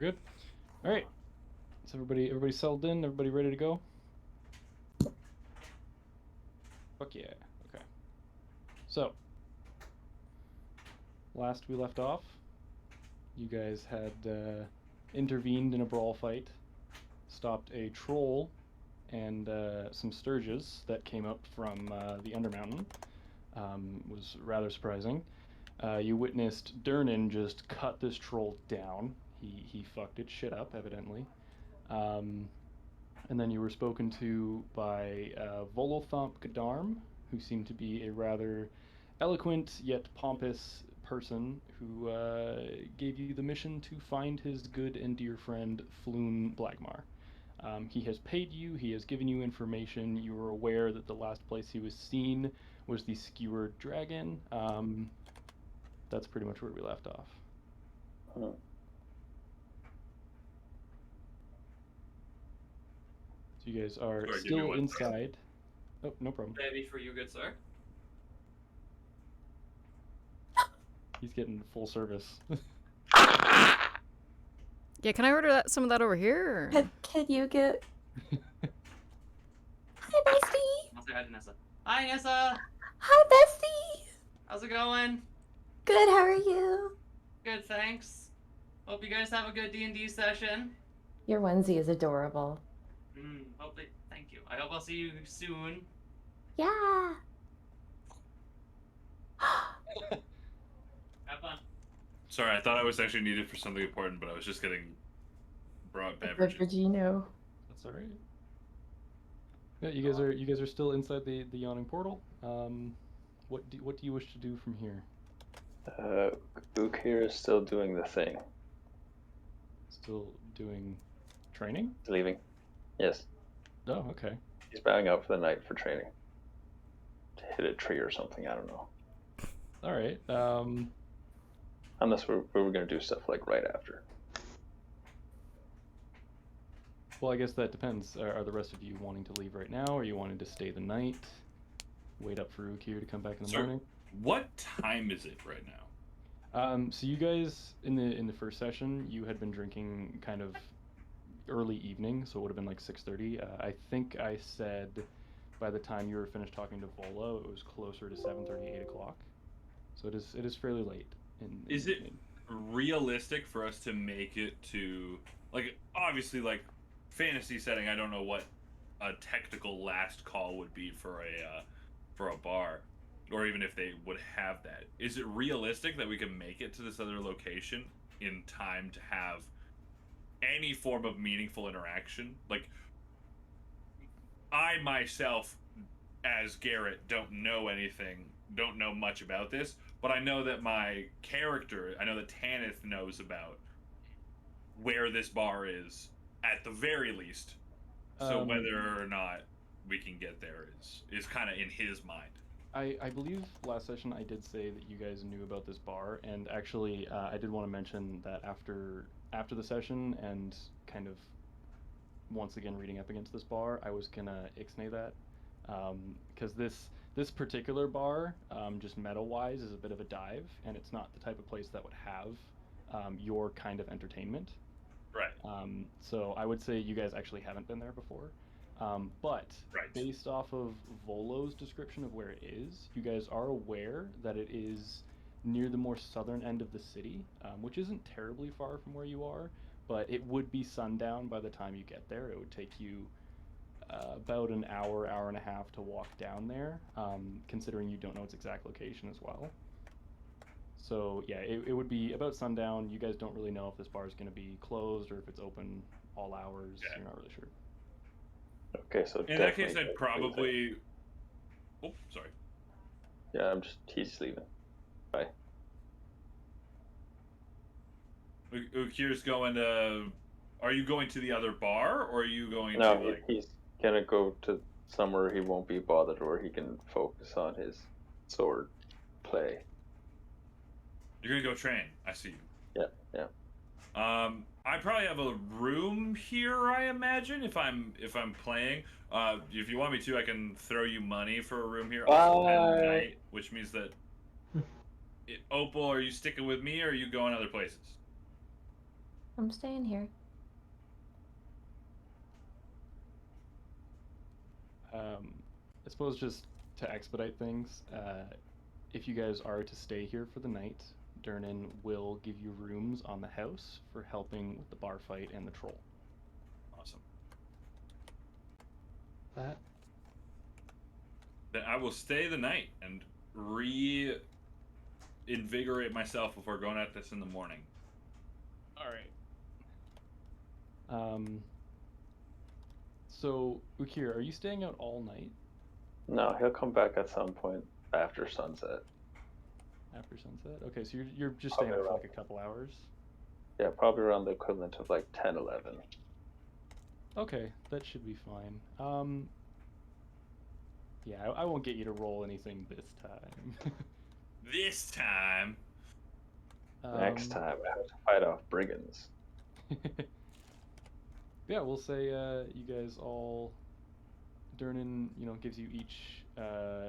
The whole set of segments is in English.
good. All right. So everybody settled in. Everybody ready to go? Fuck yeah. Okay. So, last we left off, you guys had intervened in a brawl fight, stopped a troll and some sturges that came up from the Undermountain. Was rather surprising. You witnessed Durnan just cut this troll down. He fucked its shit up, evidently. And then you were spoken to by Volothamp Gadarm, who seemed to be a rather eloquent yet pompous person who gave you the mission to find his good and dear friend Floon Blagmar. He has paid you, he has given you information. You were aware that the last place he was seen was the Skewered Dragon. That's pretty much where we left off. Hmm. So you guys are still inside. Oh, no problem. Baby for you, good sir. He's getting full service. Yeah, can I order some of that over here? Or? Can you get... Hi, bestie! I'll say hi to Nessa. Hi, Nessa! Hi, bestie! How's it going? Good, how are you? Good, thanks. Hope you guys have a good D&D session. Your onesie is adorable. Hopefully, thank you. I hope I'll see you soon. Yeah! Have fun. Sorry, I thought I was actually needed for something important, but I was just getting brought beverages. Beveragino. That's all right. Yeah, you guys are still inside the yawning portal. What do you wish to do from here? Ukir is still doing the thing. Still doing training? He's leaving. Yes. Oh, okay. He's bowing out for the night for training. To hit a tree or something, I don't know. All right. Unless we were going to do stuff like right after. Well, I guess that depends. Are the rest of you wanting to leave right now? Or are you wanting to stay the night? Wait up for Ukir to come back in the morning? What time is it right now? So you guys in the first session, you had been drinking kind of early evening, so it would have been like 6:30. I think I said by the time you were finished talking to Vola, it was closer to 7:30, 8 o'clock. So it is fairly late. Is it realistic for us to make it to, like, obviously, like, fantasy setting? I don't know what a technical last call would be for a bar, or even if they would have that. Is it realistic that we can make it to this other location in time to have any form of meaningful interaction? Like, I myself, as Garrett, don't know much about this, but I know that my character, I know that Tanith knows about where this bar is, at the very least. So whether or not we can get there is kind of in his mind. I believe last session I did say that you guys knew about this bar, and actually I did want to mention that after the session and kind of once again reading up against this bar, I was gonna ixnay that because this particular bar, just meta-wise, is a bit of a dive, and it's not the type of place that would have your kind of entertainment. Right. So I would say you guys actually haven't been there before. But based off of Volo's description of where it is, you guys are aware that it is near the more southern end of the city, which isn't terribly far from where you are, but it would be sundown by the time you get there. It would take you about an hour and a half to walk down there, considering you don't know its exact location as well. So yeah, it would be about sundown. You guys don't really know if this bar is going to be closed or if it's open all hours. Yeah. You're not really sure. Okay, so in that case, I'd probably... Oh, sorry. Yeah, he's leaving. Bye. Ukir's going to... Are you going to the other bar, or are you going to, like... he's gonna go to somewhere he won't be bothered, where he can focus on his sword play. You're gonna go train. I see you. Yeah. I probably have a room here, I imagine, if I'm playing. If you want me to, I can throw you money for a room here at night, which means that... Opal, are you sticking with me, or are you going other places? I'm staying here. I suppose just to expedite things, if you guys are to stay here for the night, Durnan will give you rooms on the house for helping with the bar fight and the troll. Awesome. That. Then I will stay the night and reinvigorate myself before going at this in the morning. All right. So, Ukir, are you staying out all night? No, he'll come back at some point after sunset. After sunset? Okay, so you're just staying out for like a couple hours? Yeah, probably around the equivalent of like 10, 11. Okay, that should be fine. Yeah, I won't get you to roll anything this time. This time. Next time, I have to fight off brigands. Yeah, we'll say you guys all. Durnan, gives you each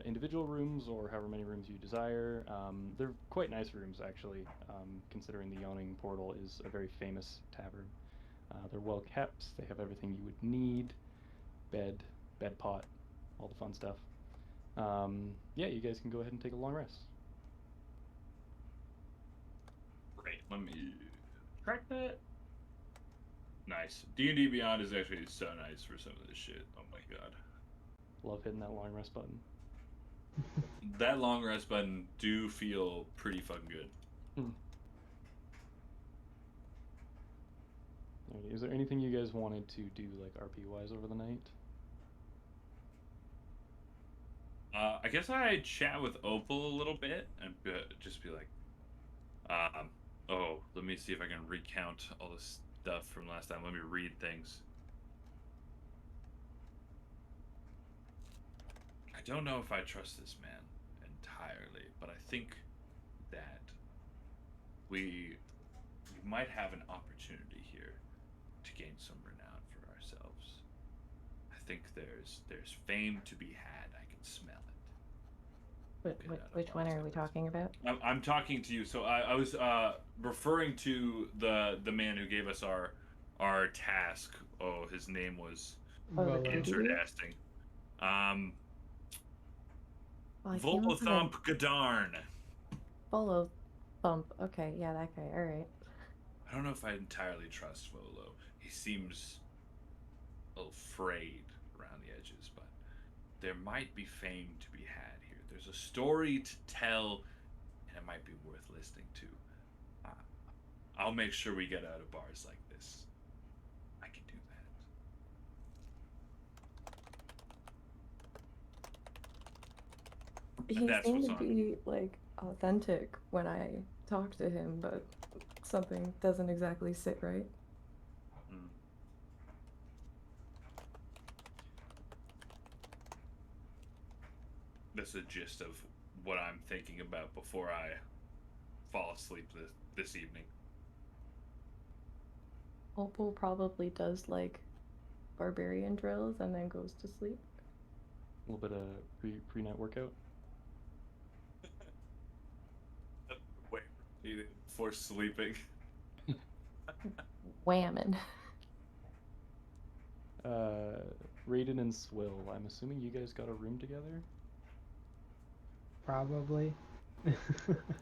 individual rooms or however many rooms you desire. They're quite nice rooms, actually, considering the Yawning Portal is a very famous tavern. They're well kept. They have everything you would need: bed pot, all the fun stuff. Yeah, you guys can go ahead and take a long rest. Great. Let me track that. Nice. D&D Beyond is actually so nice for some of this shit. Oh my god. Love hitting that long rest button. That long rest button do feel pretty fucking good. Alrighty, is there anything you guys wanted to do, like RP-wise, over the night? I guess I chat with Opal a little bit and just be like, oh, let me see if I can recount all this stuff from last time. Let me read things. I don't know if I trust this man entirely, but I think that we might have an opportunity here to gain some renown for ourselves. I think there's fame to be had. I can smell it. Which one are we talking about? I'm talking to you. So I was referring to the man who gave us our task. Oh, his name was interesting. Volothump Gadarn. Volothump. Okay, yeah, that guy. All right. I don't know if I entirely trust Volo. He seems a little frayed around the edges, but there might be fame to be had here. There's a story to tell, and it might be worth listening to. I'll make sure we get out of bars like this. I can do that. He That's seemed what's to on. be like authentic when I talked to him, but something doesn't exactly sit right. That's the gist of what I'm thinking about before I fall asleep this evening. Opal probably does like barbarian drills and then goes to sleep. A little bit of pre-night workout. Wait, before sleeping. Whamming. Raiden and Swill, I'm assuming you guys got a room together? Probably.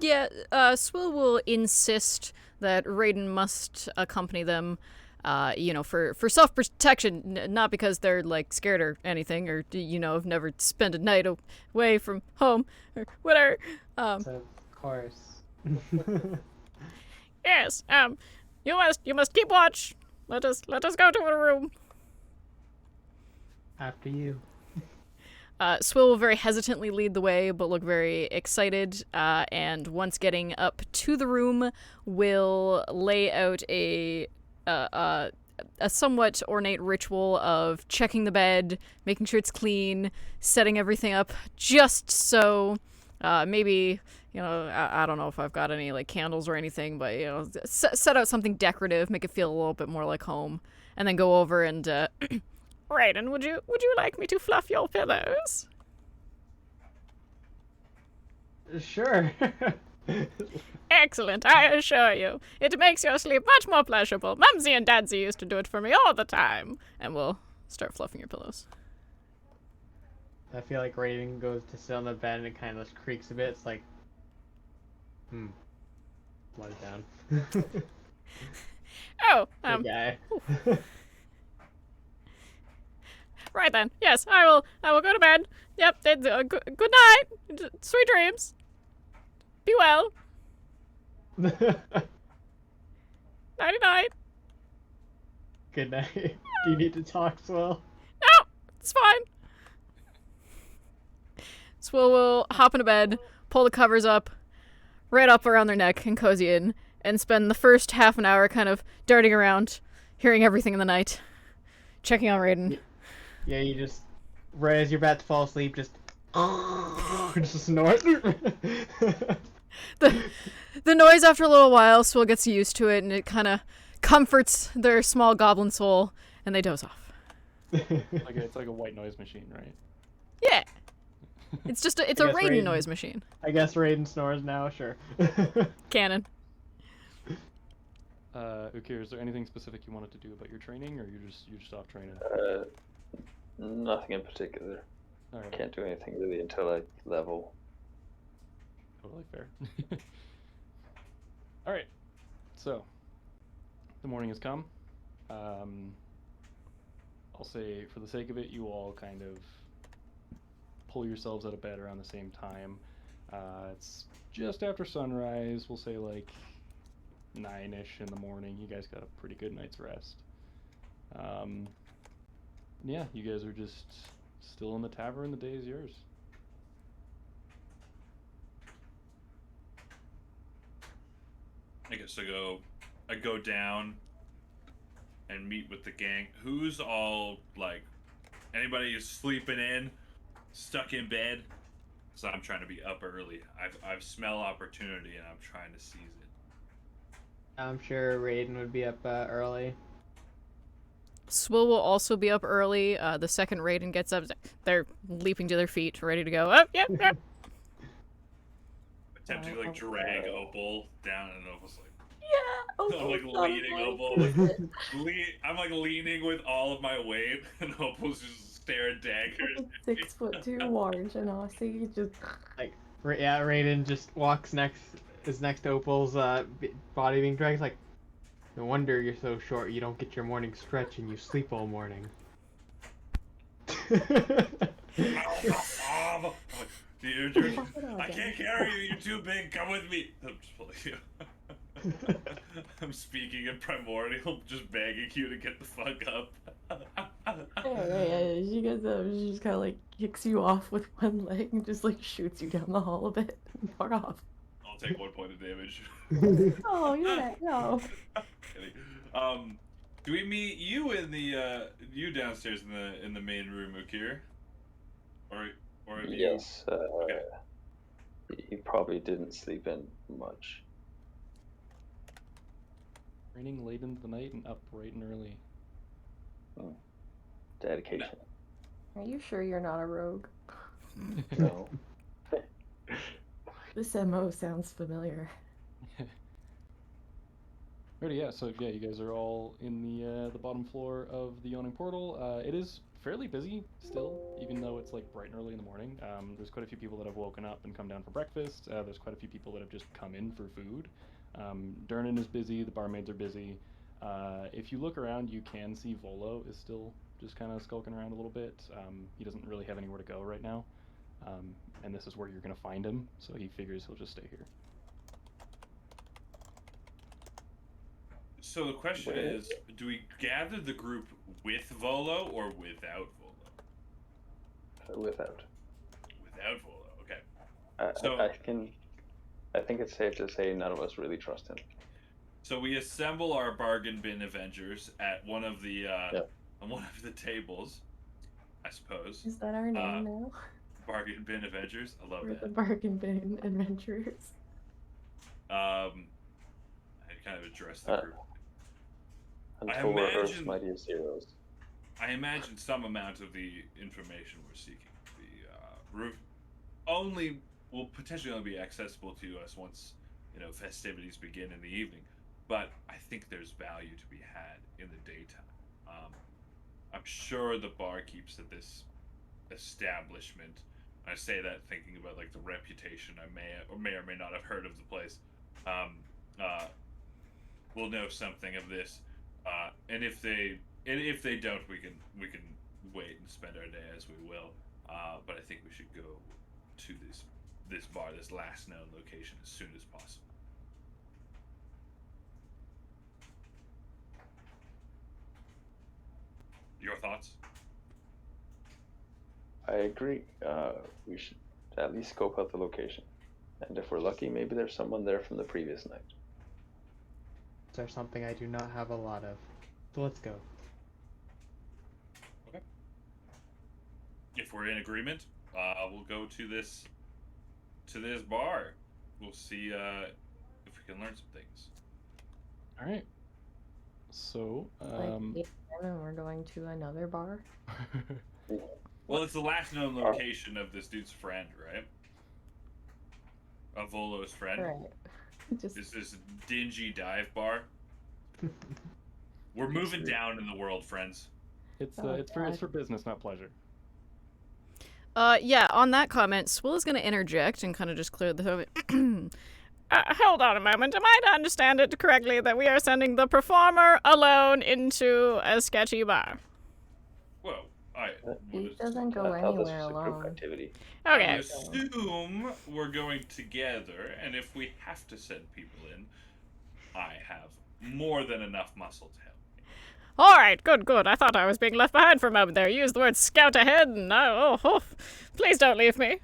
Yeah, Swill will insist that Raiden must accompany them, for self-protection, not because they're, like, scared or anything, or, have never spent a night away from home, or whatever. Of course. Yes, you must keep watch. Let us go to a room. After you. Swill will very hesitantly lead the way, but look very excited, and once getting up to the room, will lay out a somewhat ornate ritual of checking the bed, making sure it's clean, setting everything up just so, maybe, I don't know if I've got any, like, candles or anything, but, set out something decorative, make it feel a little bit more like home, and then go over and, Raiden, would you like me to fluff your pillows? Sure. Excellent, I assure you. It makes your sleep much more pleasurable. Mumsy and Dadsy used to do it for me all the time. And we'll start fluffing your pillows. I feel like Raiden goes to sit on the bed and it kind of just creaks a bit. It's like, let it down. Oh, Good guy. Right then. Yes, I will go to bed. Yep, good night. Sweet dreams. Be well. Nighty-night. Good night. Do you need to talk, Swill? No, it's fine. Swill will hop into bed, pull the covers up, right up around their neck and cozy in, and spend the first half an hour kind of darting around, hearing everything in the night, checking on Raiden. Yeah, you just, right as you're about to fall asleep, just a snort. The noise after a little while, Swill gets used to it, and it kind of comforts their small goblin soul, and they doze off. It's like a white noise machine, right? Yeah. It's a Raiden noise machine. I guess Raiden snores now, sure. Canon. Ukir, is there anything specific you wanted to do about your training, or you just off training? Nothing in particular. All right. Can't do anything really until I level. Totally fair. All right. So, the morning has come. I'll say, for the sake of it, you all kind of pull yourselves out of bed around the same time. It's just after sunrise. We'll say like 9-ish in the morning. You guys got a pretty good night's rest. Yeah, you guys are just still in the tavern. The day is yours. I guess I go down and meet with the gang. Who's all like, anybody is sleeping in, stuck in bed? So I'm trying to be up early. I've smell opportunity and I'm trying to seize it. I'm sure Raiden would be up early. Swill will also be up early. The second Raiden gets up, they're leaping to their feet, ready to go. Oh, yep, yep. Attempting to like drag Opal down, and Opal's like, Yeah. I'm like leaning Opal. I'm like leaning with all of my weight, and Opal's just staring daggers. 6'2" large and Aussie just. Like, yeah, Raiden just walks next to Opal's body being dragged. It's like, no wonder you're so short. You don't get your morning stretch and you sleep all morning. I can't carry you. You're too big. Come with me. I'm just pulling you. I'm speaking in primordial, just begging you to get the fuck up. Yeah, she gets up, she just kind of like kicks you off with one leg and just like shoots you down the hall a bit and fuck off. I'll take 1 point of damage. Oh, you're not, no. Kidding. Do we meet you in the you downstairs in the main room, Ukir? Or have you... Yes. Okay. He probably didn't sleep in much. Training late into the night and up bright and early. Dedication. Are you sure you're not a rogue? No. This MO sounds familiar. Alrighty, yeah. So yeah, you guys are all in the bottom floor of the yawning portal. It is fairly busy still, even though it's like bright and early in the morning. There's quite a few people that have woken up and come down for breakfast. There's quite a few people that have just come in for food. Durnan is busy. The barmaids are busy. If you look around, you can see Volo is still just kind of skulking around a little bit. He doesn't really have anywhere to go right now, and this is where you're gonna find him. So he figures he'll just stay here. So the question is, do we gather the group with Volo or without Volo? Without. Without Volo, okay. I think it's safe to say none of us really trust him. So we assemble our bargain bin Avengers at one of the on one of the tables, I suppose. Is that our name now? Bargain bin Avengers. I love We're that. the bargain bin adventurers. I kind of addressed the group. Until we're Earth's mightiest heroes. I imagine some amount of the information we're seeking. The only will potentially only be accessible to us once, festivities begin in the evening. But I think there's value to be had in the daytime. I'm sure the barkeeps at this establishment, I say that thinking about like the reputation I may or may not have heard of the place, will know something of this. And if they don't, we can wait and spend our day as we will. But I think we should go to this bar, this last known location, as soon as possible. Your thoughts? I agree. We should at least scope out the location. And if we're lucky, maybe there's someone there from the previous night. There's something I do not have a lot of. So let's go. Okay. If we're in agreement, we'll go to this bar. We'll see if we can learn some things. All right. So, Like 8 p.m. and we're going to another bar. Well, it's the last known location of this dude's friend, right? Of Volo's friend. Right. Just Is this dingy dive bar? We're moving down in the world, friends. it's Oh, it's for business, not pleasure. Yeah, on that comment, Swill is going to interject and kind of just clear the throat. Hold on a moment. Am I to understand it correctly that we are sending the performer alone into a sketchy bar? Well, he doesn't go I thought this anywhere was a group alone. activity. I Okay. assume we're going together, and if we have to send people in, I have more than enough muscle to help. All right, good. I thought I was being left behind for a moment there. You used the word scout ahead, and please don't leave me.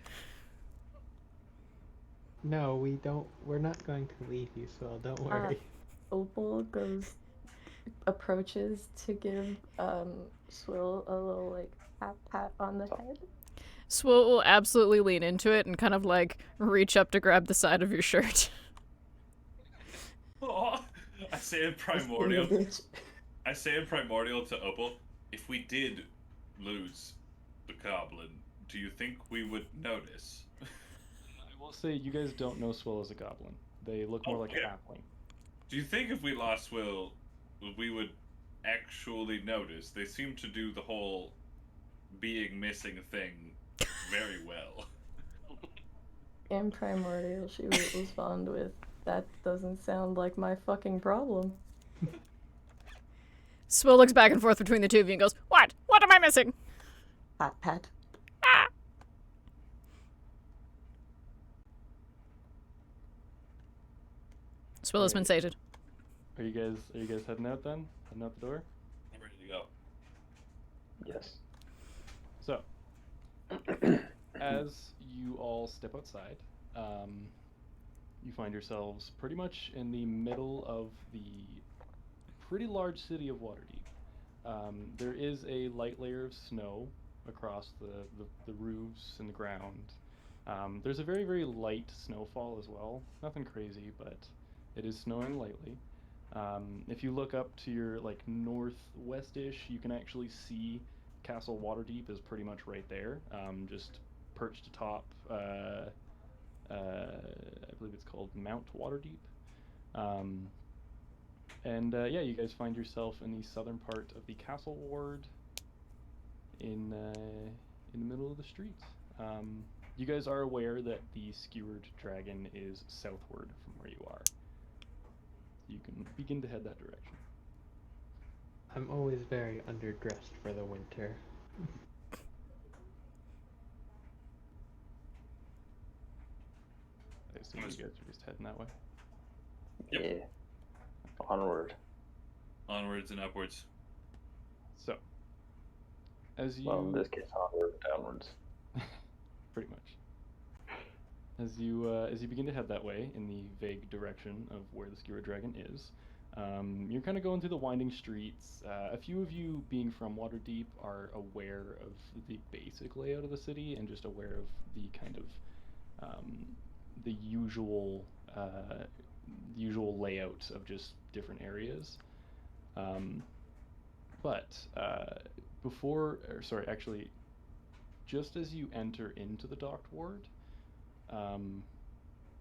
No, we don't. We're not going to leave you, so don't worry. Opal approaches to give Swill a little like pat on the head. Swill will absolutely lean into it and kind of like reach up to grab the side of your shirt. Oh, I say in primordial. I say in primordial to Opal, if we did lose the goblin, do you think we would notice? I will say you guys don't know Swill as a goblin. They look more like a halfling. Do you think if we lost Will, we would actually notice? They seem to do the whole being missing thing very well. In Primordial, she will respond with, "That doesn't sound like my fucking problem." Swill looks back and forth between the two of you and goes, What? What am I missing? Pat. Ah! Swill has been sated. Are you guys heading out then? Heading out the door? I'm ready to go. Yes. So, as you all step outside, you find yourselves pretty much in the middle of the pretty large city of Waterdeep. There is a light layer of snow across the roofs and the ground. There's a very, very light snowfall as well. Nothing crazy, but it is snowing lightly. If you look up to your like northwest-ish, you can actually see Castle Waterdeep is pretty much right there, just perched atop, I believe it's called Mount Waterdeep. Yeah, you guys find yourself in the southern part of the castle ward in the middle of the streets. You guys are aware that the skewered dragon is southward from where you are. You can begin to head that direction. I'm always very underdressed for the winter. I assume you guys are just heading that way. Yep. Yeah. Onward. Onwards and upwards. So, as you... Well, in this case, onward, downwards. Pretty much. As you begin to head that way in the vague direction of where the skewered dragon is, you're kind of going through the winding streets. A few of you, being from Waterdeep, are aware of the basic layout of the city and just aware of the kind of the usual layout of just different areas. Just as you enter into the docked ward,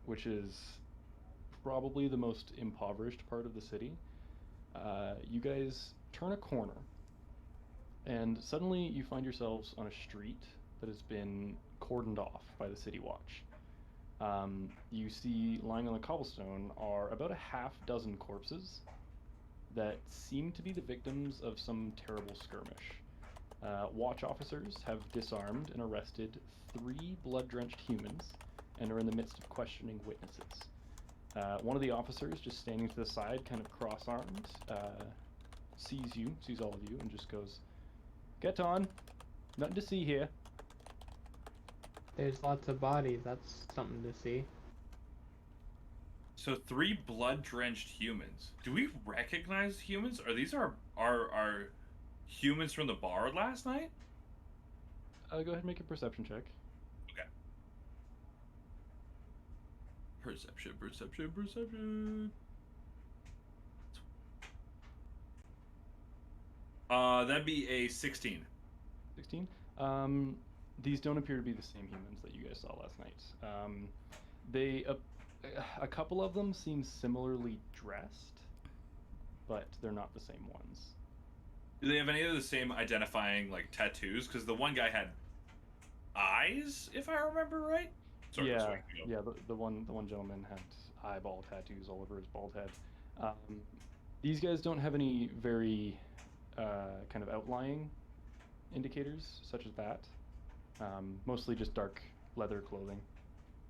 which is probably the most impoverished part of the city. You guys turn a corner, and suddenly you find yourselves on a street that has been cordoned off by the city watch. You see lying on the cobblestone are about a half dozen corpses that seem to be the victims of some terrible skirmish. Watch officers have disarmed and arrested 3 blood-drenched humans and are in the midst of questioning witnesses. One of the officers, just standing to the side, kind of cross-armed, sees all of you, and just goes, "Get on. Nothing to see here." There's lots of bodies. That's something to see. So 3 blood-drenched humans. Do we recognize humans? Are these our humans from the bar last night? Go ahead and make a perception check. Okay. Perception. That'd be a 16. 16. These don't appear to be the same humans that you guys saw last night. A couple of them seem similarly dressed, but they're not the same ones. Do they have any of the same identifying like tattoos? Because the one guy had eyes, if I remember right. Sorry, yeah. The one gentleman had eyeball tattoos all over his bald head. These guys don't have any very kind of outlying indicators such as that. Mostly just dark leather clothing.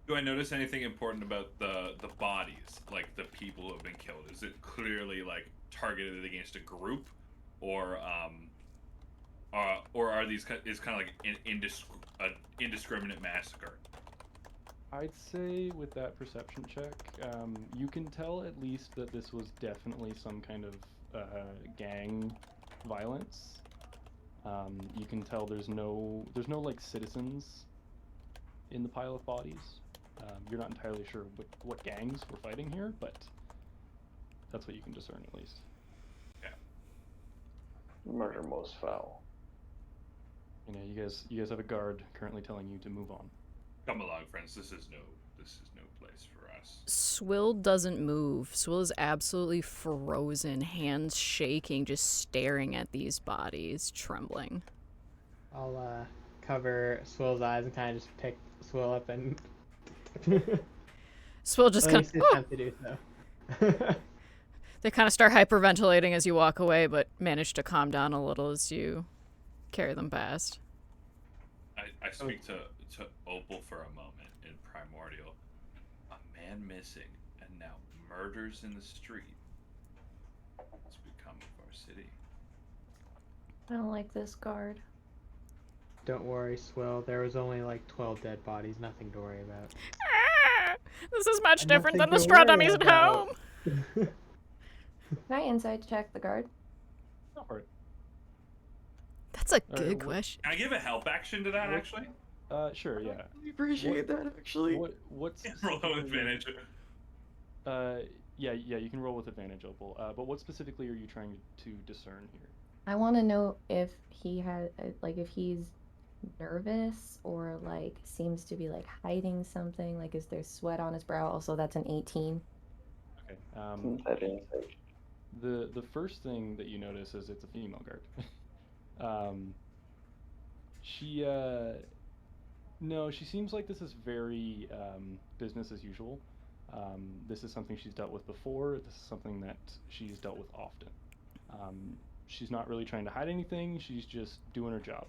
Do I notice anything important about the bodies, like the people who have been killed? Is it clearly like targeted against a group, or are these is kind of like an indiscriminate massacre? I'd say with that perception check, you can tell at least that this was definitely some kind of gang violence. You can tell there's no like citizens in the pile of bodies. You're not entirely sure what gangs were fighting here, but that's what you can discern at least. Yeah. Murder most foul. You know, you guys have a guard currently telling you to move on. Come along, friends. This is no place for us. Swill doesn't move. Swill is absolutely frozen, hands shaking, just staring at these bodies, trembling. I'll cover Swill's eyes and kind of just pick Swill up and. Swill just kind of. To do so. They kind of start hyperventilating as you walk away, but manage to calm down a little as you carry them past. I speak to Opal for a moment in Primordial. A man missing, and now murders in the street. It's become of our city. I don't like this guard. Don't worry, Swill. There was only like 12 dead bodies. Nothing to worry about. This is much And different than nothing the to straw worry dummies at about. home. Can I insight check the guard? Alright. That's a Alright, good what- question. Can I give a help action to that, actually? Sure, yeah. I appreciate that, actually. What's Roll with advantage. Yeah, you can roll with advantage, Opal. But what specifically are you trying to discern here? I want to know if he had, like, if he's nervous or, like, seems to be, like, hiding something. Like, is there sweat on his brow? Also, that's an 18. Okay. That insight. The first thing that you notice is it's a female guard. She seems like this is very business as usual. This is something she's dealt with before. This is something that she's dealt with often. She's not really trying to hide anything. She's just doing her job.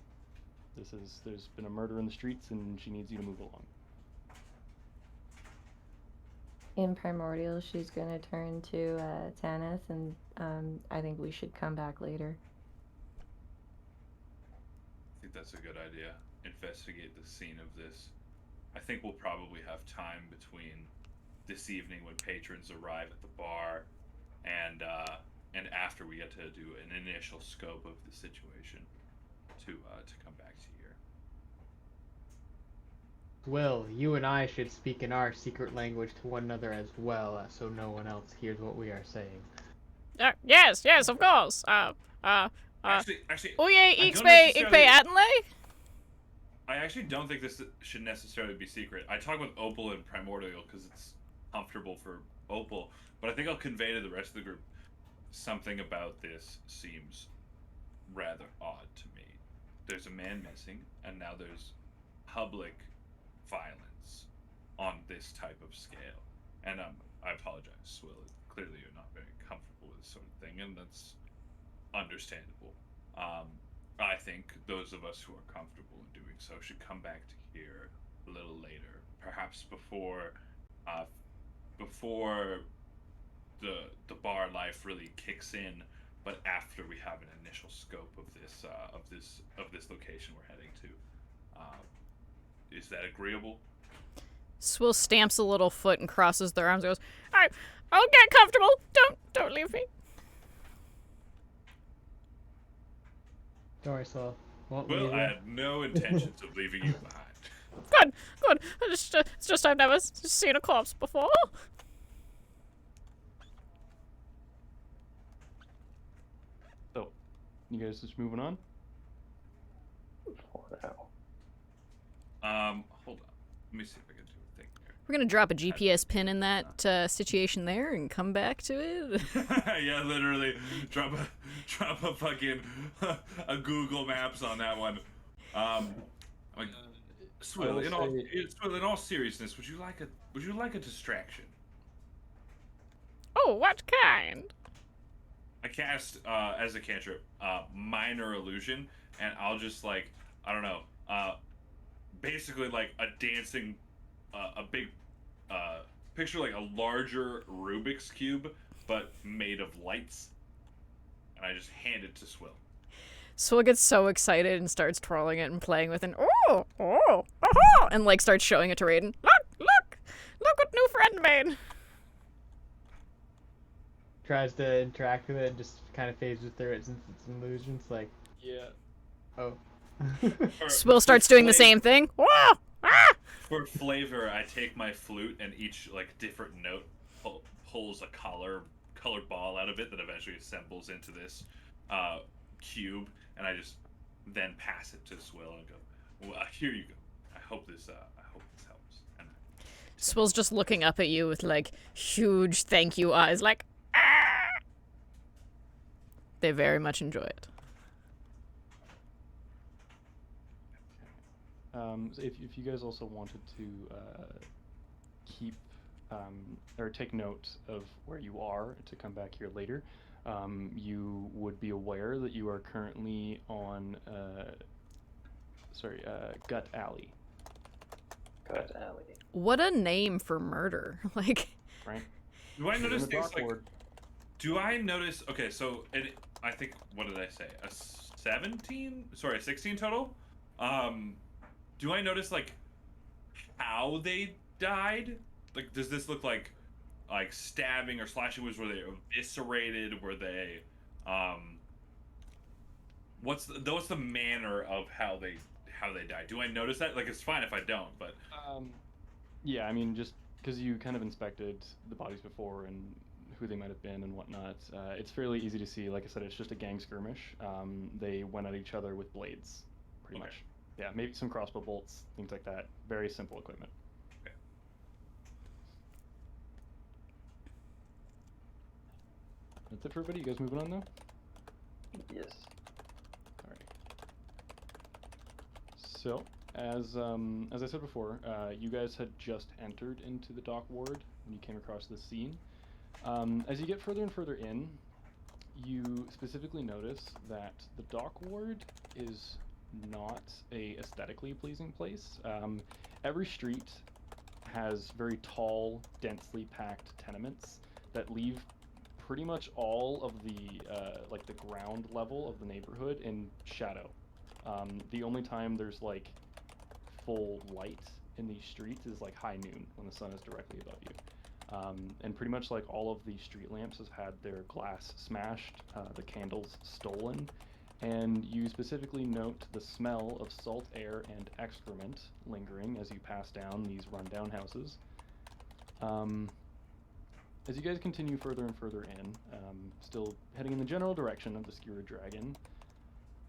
There's been a murder in the streets, and she needs you to move along. In Primordial, she's going to turn to Tanith, and I think we should come back later. I think that's a good idea. Investigate the scene of this. I think we'll probably have time between this evening when patrons arrive at the bar and after we get to do an initial scope of the situation to come back to here. Will, you and I should speak in our secret language to one another as well, so no one else hears what we are saying. Yes, of course. Actually, Oye, ik spreek Atenley. I actually don't think this should necessarily be secret. I talk with Opal and Primordial because it's comfortable for Opal, but I think I'll convey to the rest of the group something about this seems rather odd to me. There's a man missing, and now there's public violence on this type of scale. And I apologize, Swill. Clearly, you're not very comfortable with this sort of thing, and that's understandable. I think those of us who are comfortable in doing so should come back to here a little later, perhaps before the bar life really kicks in, but after we have an initial scope of this location we're heading to. Is that agreeable? Swill stamps a little foot and crosses their arms and goes, I'll get comfortable. Don't leave me. Don't worry, Swill. Won't Well, leave I you. had no intentions of leaving you behind. Good. It's just I've never seen a corpse before. So, you guys just moving on? For now. Hold on. Let me see if I can do a thing here. We're gonna drop a GPS pin in that situation there and come back to it. Yeah, literally, drop a fucking a Google Maps on that one. Like, Swill, in all seriousness, would you like a distraction? Oh, what kind? I cast as a cantrip, minor illusion, and I'll just like, I don't know, basically like a dancing, a big picture like a larger Rubik's cube, but made of lights, and I just hand it to Swill. Swill gets so excited and starts twirling it and playing with it. And like starts showing it to Raiden. Look what new friend made. Tries to interact with it and just kind of phases through it since it's an illusion. It's like, Yeah. oh. Swill starts doing the same thing. For flavor, I take my flute and each like different note pulls a colored ball out of it that eventually assembles into this cube, and I just then pass it to Swill and go, well, here you go. I hope this helps. And Swill's just looking up at you with like huge thank you eyes, like They very much enjoy it. So if you guys also wanted to keep or take note of where you are to come back here later, you would be aware that you are currently on Gut Alley. Gut Alley. What a name for murder. Like, Right? do I notice things like? Awkward. Do I notice? Okay, so I think, what did I say? A 16 total. Do I notice like how they died? Like, does this look like stabbing or slashing wounds? Were they eviscerated? Were they what's the manner of how they died? Do I notice that? Like, it's fine if I don't, but Yeah, I mean, just because you kind of inspected the bodies before and who they might have been and whatnot, it's fairly easy to see. Like I said, it's just a gang skirmish. They went at each other with blades, pretty much. Yeah, maybe some crossbow bolts, things like that. Very simple equipment. Okay. That's it for everybody. You guys moving on now? Yes. Alright. So, as I said before, you guys had just entered into the dock ward when you came across this scene. As you get further and further in, you specifically notice that the dock ward is not a aesthetically pleasing place. Every street has very tall, densely packed tenements that leave pretty much all of the the ground level of the neighborhood in shadow. The only time there's like full light in these streets is like high noon when the sun is directly above you. And pretty much like all of the street lamps have had their glass smashed, the candles stolen, and you specifically note the smell of salt air and excrement lingering as you pass down these rundown houses. As you guys continue further and further in, still heading in the general direction of the Skewered Dragon,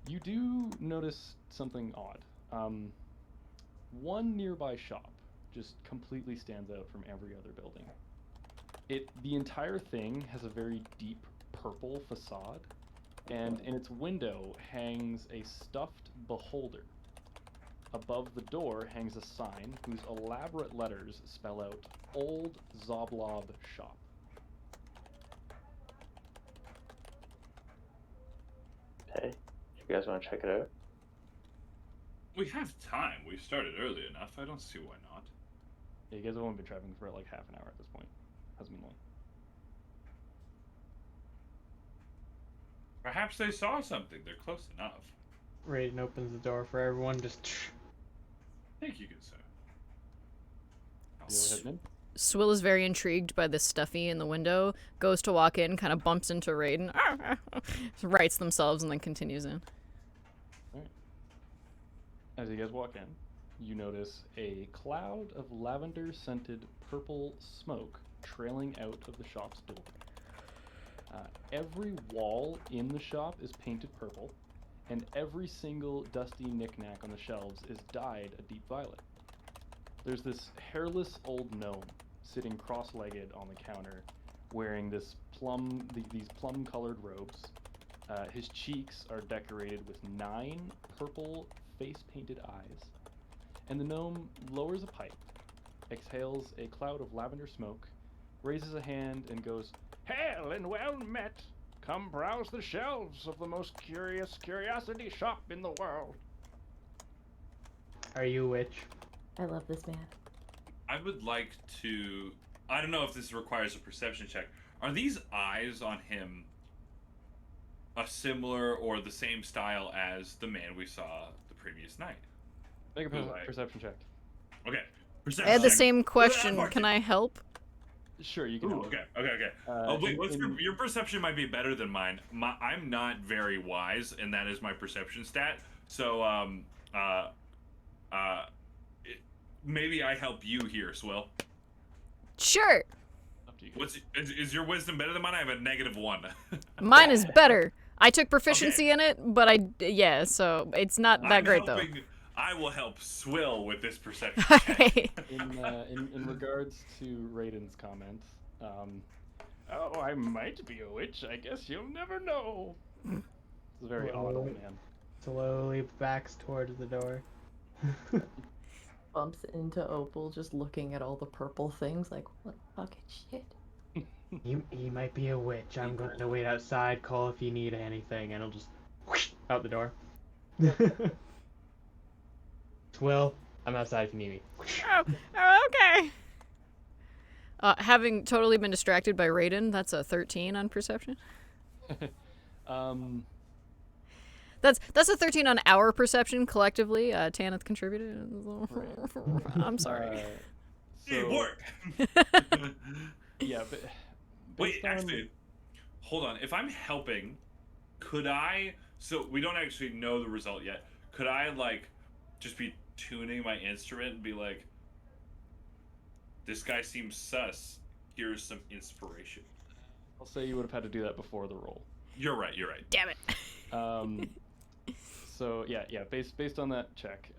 you do notice something odd. one nearby shop just completely stands out from every other building. The entire thing has a very deep purple facade, and in its window hangs a stuffed beholder. Above the door hangs a sign whose elaborate letters spell out Old Zoblob Shop. Hey, you guys want to check it out? We have time. We started early enough. I don't see why not. Yeah, you guys have only been traveling for like half an hour at this point. Hasn't been long. Perhaps they saw something. They're close enough. Raiden opens the door for everyone. Just. Thank you, good sir. You heading in? Swill is very intrigued by this stuffy in the window, goes to walk in, kind of bumps into Raiden, rights themselves, and then continues in. Alright. As you guys walk in, you notice a cloud of lavender-scented purple smoke trailing out of the shop's door. Every wall in the shop is painted purple, and every single dusty knick-knack on the shelves is dyed a deep violet. There's this hairless old gnome sitting cross-legged on the counter, wearing these plum-colored robes. His cheeks are decorated with 9 purple face-painted eyes, and the gnome lowers a pipe, exhales a cloud of lavender smoke, raises a hand, and goes, "Hail and well met! Come browse the shelves of the most curious curiosity shop in the world." Are you a witch? I love this man. I would like to... I don't know if this requires a perception check. Are these eyes on him a similar or the same style as the man we saw the previous night? Make a Right. perception check. Okay. Perception I had the check. same question. Can I help? Sure, you can. Ooh, help. okay. Oh wait, your perception might be better than mine. I'm not very wise, and that is my perception stat. So maybe I help you here, Swill. Sure. Up to you guys. Is your wisdom better than mine? I have a -1. Mine is better. I took proficiency in it, but so it's not that great though. I will help Swill with this perception check. Okay. In regards to Raiden's comment, oh, I might be a witch. I guess you'll never know. It's a very odd old man. Slowly backs towards the door. Bumps into Opal, just looking at all the purple things, like, what fucking shit? He might be a witch. I'm going to wait outside, call if you need anything, and he'll just whoosh, out the door. Well, I'm outside if you need me. Oh, okay. Having totally been distracted by Raiden, that's a 13 on perception. That's a 13 on our perception collectively. Tanith contributed. I'm sorry. Teamwork. Yeah, but Wait, actually, hold on. If I'm helping, could I? So we don't actually know the result yet. Could I like just be tuning my instrument and be like, "This guy seems sus. Here's some inspiration." I'll say you would have had to do that before the roll. You're right. Damn it. So yeah. Based on that check,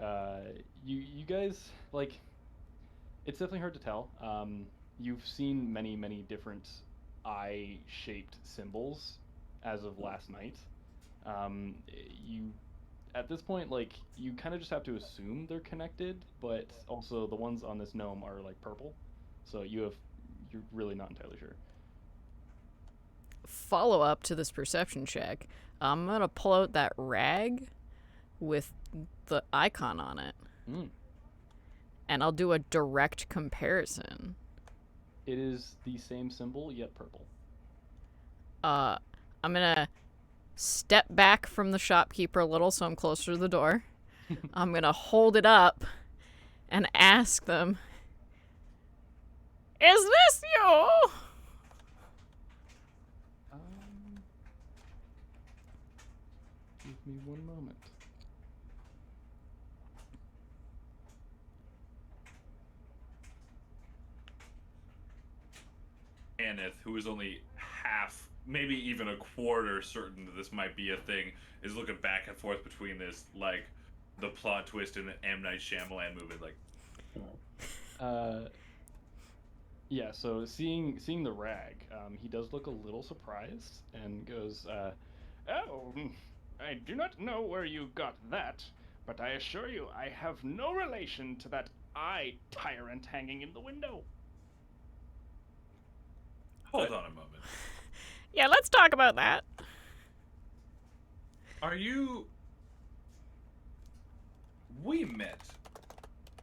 you guys, like, it's definitely hard to tell. You've seen many different eye-shaped symbols as of last night. You, at this point, like, you kind of just have to assume they're connected, but also the ones on this gnome are like purple, so you're really not entirely sure. Follow up to this perception check. I'm gonna pull out that rag with the icon on it, and I'll do a direct comparison. It is the same symbol, yet purple. I'm gonna step back from the shopkeeper a little so I'm closer to the door. I'm gonna hold it up and ask them, "Is this you?" Give me one moment. Aneth, who is only half, maybe even a quarter certain that this might be a thing, is looking back and forth between this, like, the plot twist in the M. Night Shyamalan movie, like. Yeah, so seeing the rag, he does look a little surprised and goes, "Oh, I do not know where you got that, but I assure you I have no relation to that eye tyrant hanging in the window." Hold on a moment. Yeah, let's talk about that. Are you... We met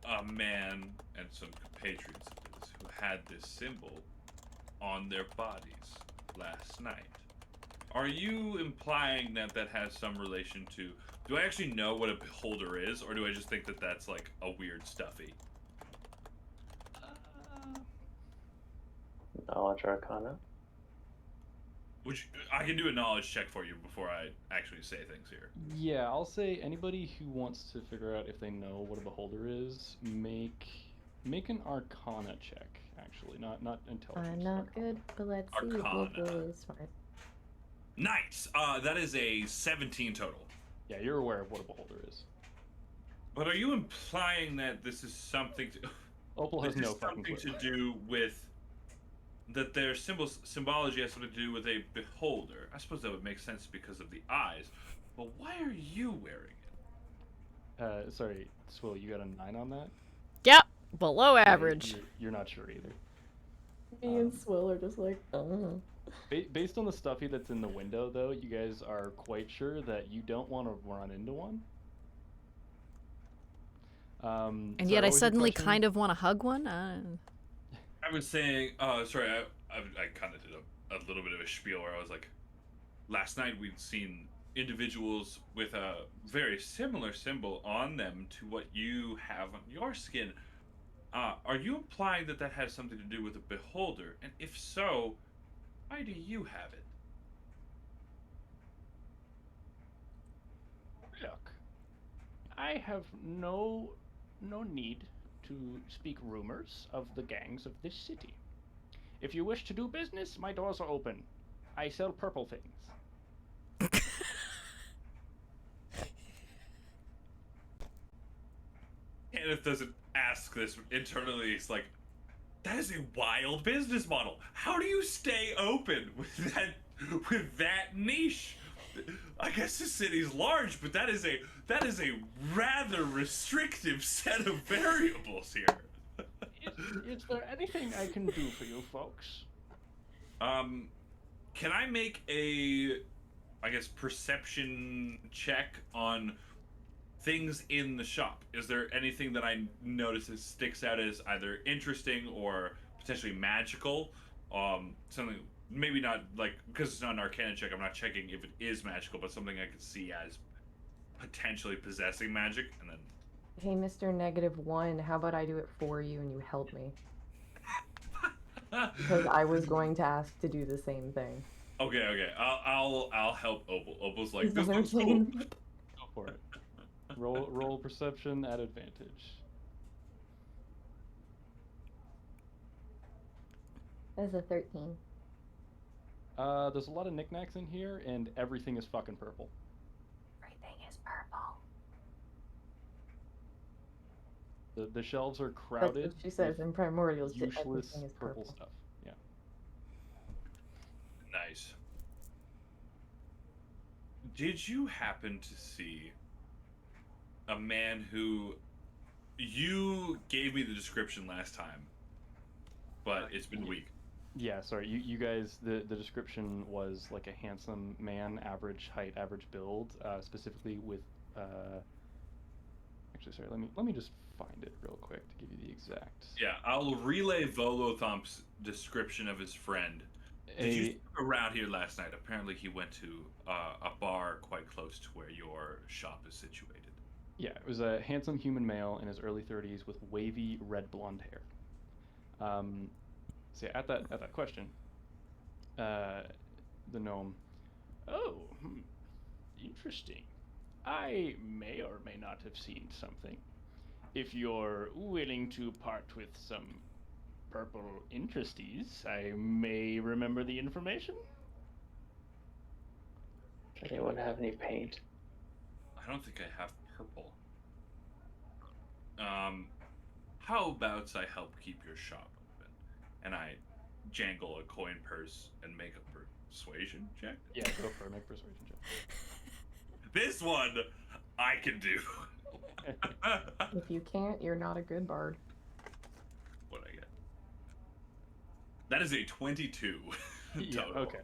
a man and some compatriots of his who had this symbol on their bodies last night. Are you implying that that has some relation to... Do I actually know what a beholder is, or do I just think that that's like a weird stuffy? Knowledge Arcana. Which I can do a knowledge check for you before I actually say things here. Yeah, I'll say anybody who wants to figure out if they know what a beholder is, make an Arcana check. Actually, not intelligence. I'm not Arcana. good, but let's see if Arcana. Will is smart. Nice! That is a 17 total. Yeah, you're aware of what a beholder is. But are you implying that this is something to... Opal has this no is fucking something clue. to do with... That their symbology has something to do with a beholder. I suppose that would make sense because of the eyes. But why are you wearing it? Sorry, Swill, you got a 9 on that? Yep, below Yeah, average. You're not sure either. Me and Swill are just like, oh. Based on the stuffy that's in the window, though, you guys are quite sure that you don't want to run into one. And sorry, yet what I was your suddenly question? kind of want to hug one. I was saying... sorry, I kind of did a little bit of a spiel where I was like... Last night we'd seen individuals with a very similar symbol on them to what you have on your skin. Are you implying that that has something to do with a beholder? And if so, why do you have it? Look, I have no need to speak rumors of the gangs of this city. If you wish to do business, my doors are open. I sell purple things. Kenneth doesn't ask this internally. It's like, that is a wild business model. How do you stay open with that niche? I guess the city's large, but that is a rather restrictive set of variables here. Is there anything I can do for you folks? Can I make a, I guess, perception check on things in the shop? Is there anything that I notice that sticks out as either interesting or potentially magical? Something maybe not like, because it's not an Arcana check, I'm not checking if it is magical, but something I could see as potentially possessing magic, and then. Hey, Mr. -1, how about I do it for you and you help me? Because I was going to ask to do the same thing. Okay. I'll help Opal. Opal's like, Is this that looks okay? cool. Go for it. Roll perception at advantage. That's a 13. There's a lot of knickknacks in here, and everything is fucking purple. Everything is purple. The shelves are That's crowded. what she says in Primordials. Useless Everything is purple purple. stuff. Yeah. Nice. Did you happen to see a man who you gave me the description last time, but it's been weak? Yeah, sorry. You guys, the description was like a handsome man, average height, average build, specifically with. Actually, sorry. Let me just find it real quick to give you the exact. Yeah, I'll relay Volothomp's description of his friend. Did you see him around here last night? Apparently, he went to a bar quite close to where your shop is situated. Yeah, it was a handsome human male in his early 30s with wavy red blonde hair. So yeah, at that question, the gnome. Oh, interesting. I may or may not have seen something. If you're willing to part with some purple interesties, I may remember the information. Anyone have any paint? I don't think I have purple. How about I help keep your shop open? And I jangle a coin purse and make a persuasion check. Yeah, go for it. Make persuasion check. This one I can do. If you can't, you're not a good bard. What I get? That is a 22. Yeah, total. okay.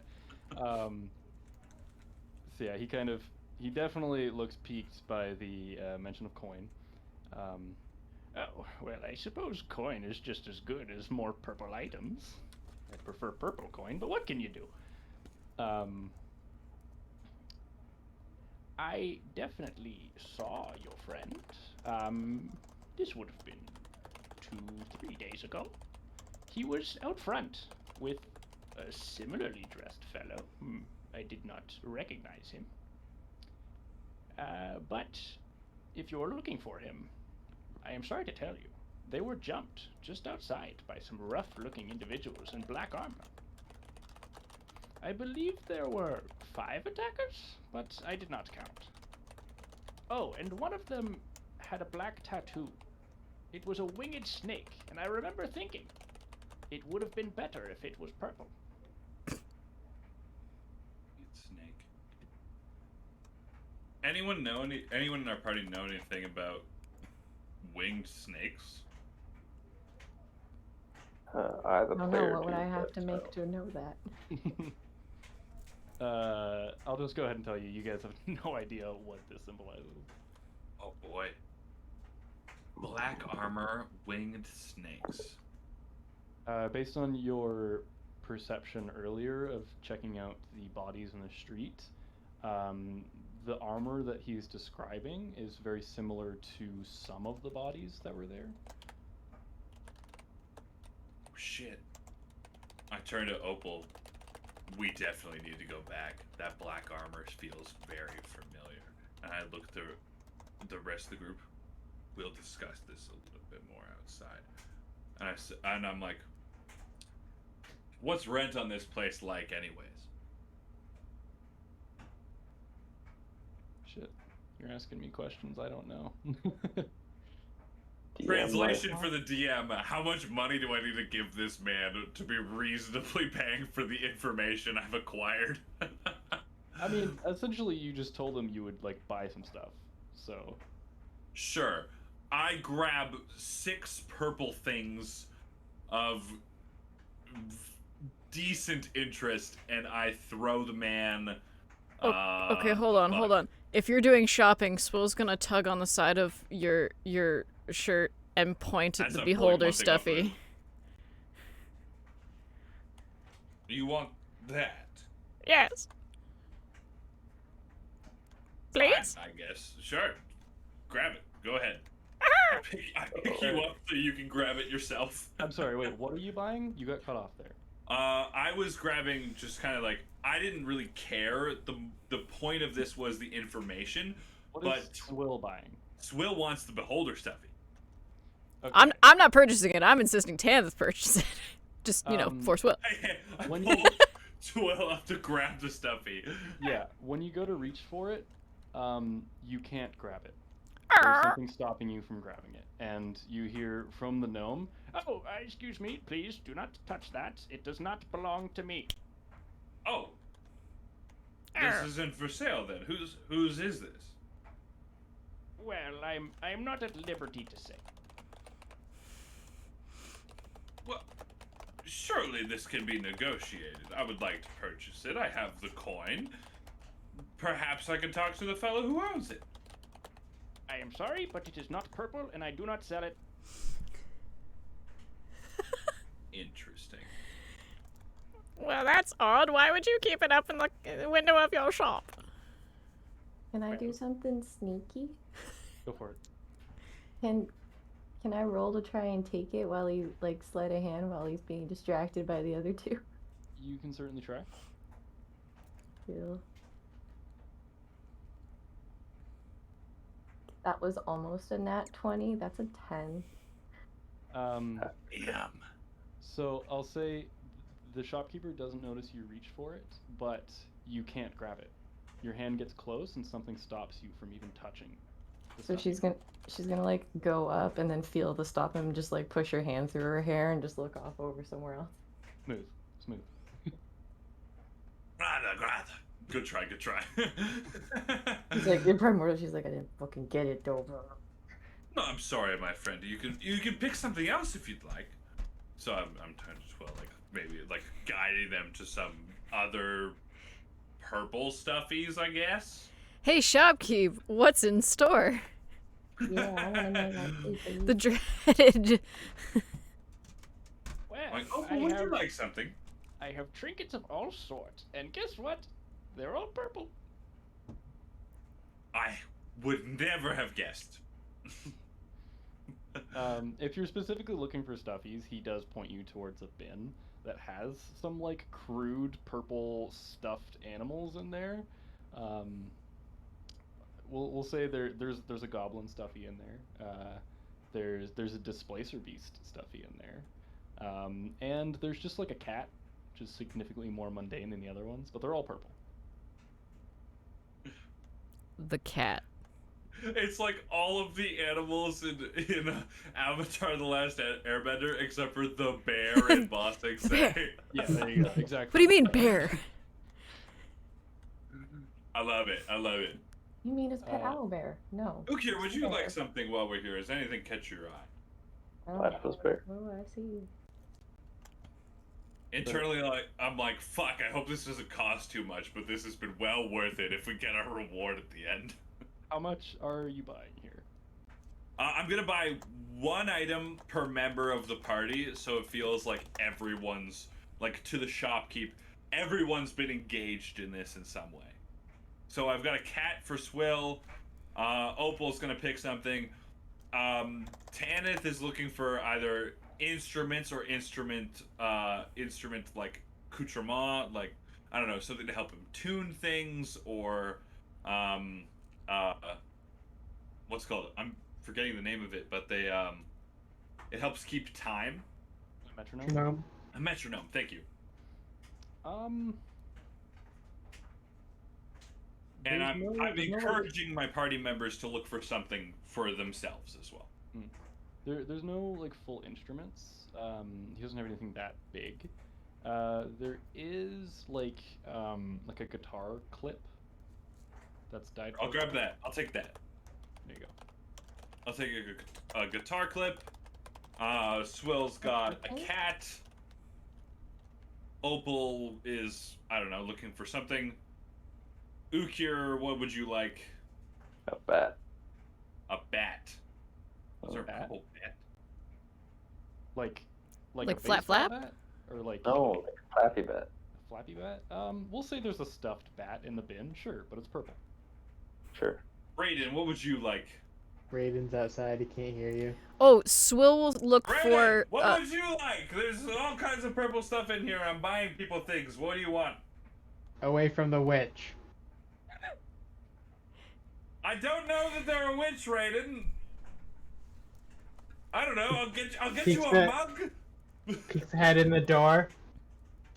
So yeah, he definitely looks piqued by the mention of coin. Oh, well, I suppose coin is just as good as more purple items. I prefer purple coin, but what can you do? I definitely saw your friend. This would have been 2-3 days ago. He was out front with a similarly dressed fellow. I did not recognize him. But if you're looking for him, I am sorry to tell you, they were jumped just outside by some rough-looking individuals in black armor. I believe there were 5 attackers, but I did not count. Oh, and one of them had a black tattoo. It was a winged snake, and I remember thinking, it would have been better if it was purple. Snake. Anyone in our party know anything about winged snakes? I have a I don't know. player What would I too, have but, to make to know that? I'll just go ahead and tell you, you guys have no idea what this symbolizes. Oh boy. Black armor, winged snakes. Based on your perception earlier of checking out the bodies in the street, the armor that he's describing is very similar to some of the bodies that were there. Oh, shit. I turn to Opal. We definitely need to go back. That black armor feels very familiar. And I look to the rest of the group. We'll discuss this a little bit more outside. And I'm like, what's rent on this place like anyways? Shit, you're asking me questions I don't know. DM, Translation for the DM. How much money do I need to give this man to be reasonably paying for the information I've acquired? I mean, essentially you just told him you would, like, buy some stuff, so... Sure. I grab 6 purple things of decent interest and I throw the man... Okay, hold on. If you're doing shopping, Swill's gonna tug on the side of your shirt and point at As the I'm beholder pulling one thing up, stuffy. You want that? Yes. Please? I guess. Sure. Grab it. Go ahead. I pick you up so you can grab it yourself. I'm sorry, wait, what are you buying? You got cut off there. I was grabbing just kind of like, I didn't really care. The point of this was the information. What is Swill buying? Swill wants the beholder stuffy. Okay. I'm not purchasing it. I'm insisting Tanith purchase it. Just, for Swill. I When pull you- Swill up to grab the stuffy. Yeah, when you go to reach for it, you can't grab it. There's something stopping you from grabbing it. And you hear from the gnome, "Oh, excuse me, please do not touch that. It does not belong to me." Oh. This isn't for sale then. Whose is this? Well, I'm not at liberty to say. Well, surely this can be negotiated. I would like to purchase it. I have the coin. Perhaps I can talk to the fellow who owns it. I am sorry, but it is not purple, and I do not sell it. Interesting. Well, that's odd. Why would you keep it up in the window of your shop? Can I do something sneaky? Go for it. Can I roll to try and take it while he sleight of hand while he's being distracted by the other two? You can certainly try. Cool. That was almost a nat 20. That's a 10. Yum. So I'll say the shopkeeper doesn't notice you reach for it, but you can't grab it. Your hand gets close and something stops you from even touching So she's gonna like go up and then feel the stop him, just like push her hand through her hair and just look off over somewhere else. Smooth. Good try. She's like, in Primordial, she's like, I didn't fucking get it, though. No, I'm sorry, my friend. You can pick something else if you'd like. So I'm trying to like maybe like guiding them to some other purple stuffies, I guess. Hey, shopkeep, what's in store? Yeah, I wanna know that too, please. The dreaded. Well, Like, oh, would you like something? I have trinkets of all sorts, and guess what? They're all purple. I would never have guessed. If you're specifically looking for stuffies, he does point you towards a bin that has some like crude purple stuffed animals in there. We'll say there's a goblin stuffy in there. There's a displacer beast stuffy in there, and there's just like a cat, which is significantly more mundane than the other ones, but they're all purple. The cat. It's like all of the animals in Avatar: The Last Airbender, except for the bear and Boss Say. Yeah, there you go. Exactly. What do you mean, bear? I love it. You mean his pet owlbear? No. Ukir, would you like something while we're here? Does anything catch your eye? Platypus bear. Oh, I see. Internally, I'm like, fuck, I hope this doesn't cost too much, but this has been well worth it if we get our reward at the end. How much are you buying here? I'm gonna buy one item per member of the party, so it feels like everyone's, like, to the shopkeep, everyone's been engaged in this in some way. So I've got a cat for Swill, Opal's gonna pick something, Tanith is looking for either instruments or instrument like accoutrement, like, I don't know, something to help him tune things, or what's it called? I'm forgetting the name of it, but they it helps keep time. A metronome? A metronome, thank you. And I'm encouraging my party members to look for something for themselves as well. There's no like full instruments. He doesn't have anything that big. There is like a guitar clip that's dyed. I'll grab that. I'll take that. There you go. I'll take a guitar clip. Swill's got a cat. Opal is, I don't know, looking for something. Ukir, what would you like? A bat. A bat. A Is there a bat? purple bat? Like Like a flap baseball flap? bat? Or like No, like a flappy bat. a flappy bat? We'll say there's a stuffed bat in the bin, sure, but it's purple. Sure. Brayden, what would you like? Raiden's outside, he can't hear you. Oh, Swill will look Brayden, for. what would you like? There's all kinds of purple stuff in here. I'm buying people things. What do you want? Away from the witch. I don't know that they're a witch, Raiden. I don't know. I'll get you a mug. Peeks head in the door.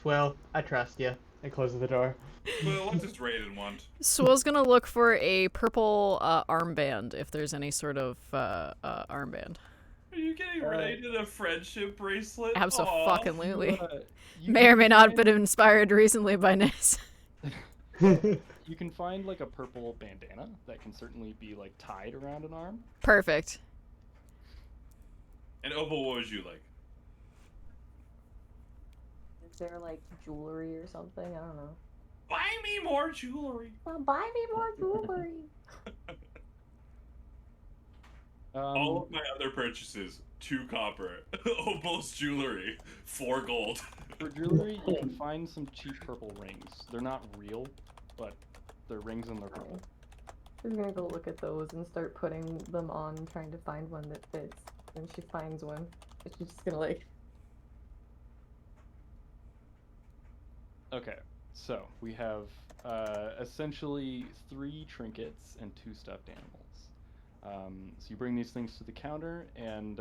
Well, I trust you. And closes the door. Well, what does Raiden want? Swill's gonna look for a purple armband, if there's any sort of armband. Are you getting Raiden a friendship bracelet? Absolutely. You May or may not have find- been inspired recently by Ness. You can find like a purple bandana that can certainly be like tied around an arm. Perfect. And Opal, what would you like? Is there like jewelry or something? I don't know. Buy me more jewelry. Well, buy me more jewelry. All of my other purchases, 2 copper. Opal's jewelry, 4 gold. For jewelry, you can find some cheap purple rings. They're not real, but they're rings and they're purple. She's gonna go look at those and start putting them on, trying to find one that fits. And she finds one. But she's just gonna like. Okay, so we have essentially 3 trinkets and 2 stuffed animals. So you bring these things to the counter, and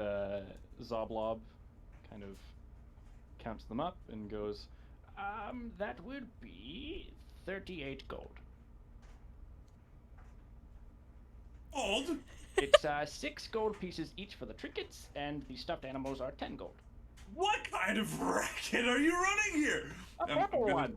Zoblob kind of counts them up and goes, that would be 38 gold. gold? It's 6 gold pieces each for the trinkets, and the stuffed animals are 10 gold. What kind of racket are you running here? A purple one.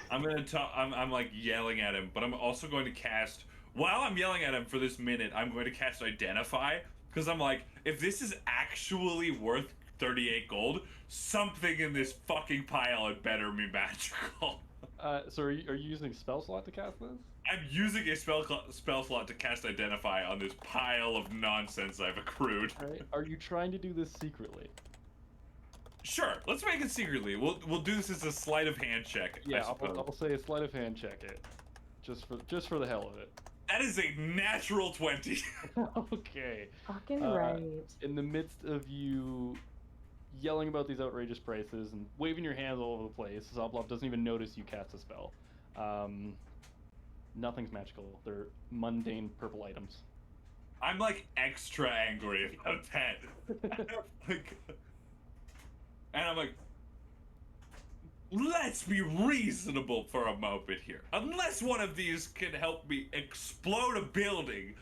I'm gonna talk. I'm like yelling at him, but I'm also going to cast. While I'm yelling at him for this minute, I'm going to cast Identify, because I'm like, if this is actually worth 38 gold, something in this fucking pile had better be magical. So are you using spell slot to cast this? I'm using a spell slot to cast Identify on this pile of nonsense I've accrued. Right. Are you trying to do this secretly? Sure, let's make it secretly. We'll do this as a sleight of hand check. Yeah, I'll say a sleight of hand check it, just for the hell of it. That is a natural 20. Okay. Fucking right. In the midst of you yelling about these outrageous prices and waving your hands all over the place, Zoblov doesn't even notice you cast a spell. Nothing's magical. They're mundane purple items. I'm like extra angry about that. And I'm like, let's be reasonable for a moment here. Unless one of these can help me explode a building,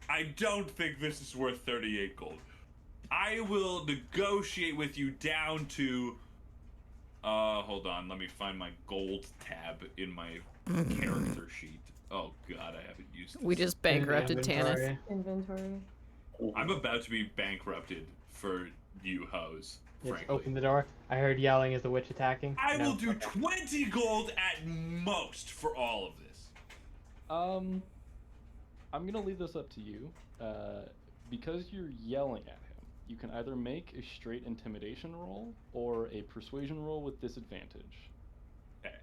I don't think this is worth 38 gold. I will negotiate with you down to... hold on, let me find my gold tab in my character sheet. Oh god, I haven't used this. We just bankrupted Tanith. Inventory. I'm about to be bankrupted for you hoes. Just Frankly. open the door. I heard yelling as the witch attacking. I No. will do 20 gold at most for all of this. I'm gonna leave this up to you. Because you're yelling at him, you can either make a straight intimidation roll or a persuasion roll with disadvantage. Okay.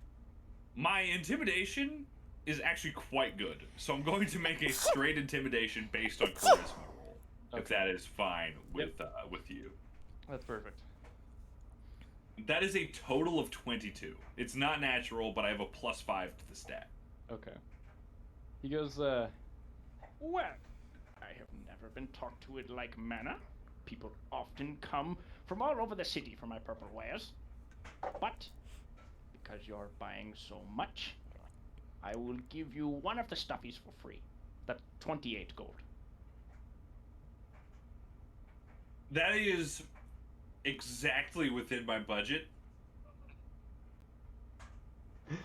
My intimidation is actually quite good, so I'm going to make a straight intimidation based on charisma roll, if that is fine with you. That's perfect. That is a total of 22. It's not natural, but I have a +5 to the stat. Okay. He goes, well, I have never been taught to it like manner. People often come from all over the city for my purple wares. But, because you're buying so much, I will give you one of the stuffies for free. That's 28 gold. That is exactly within my budget.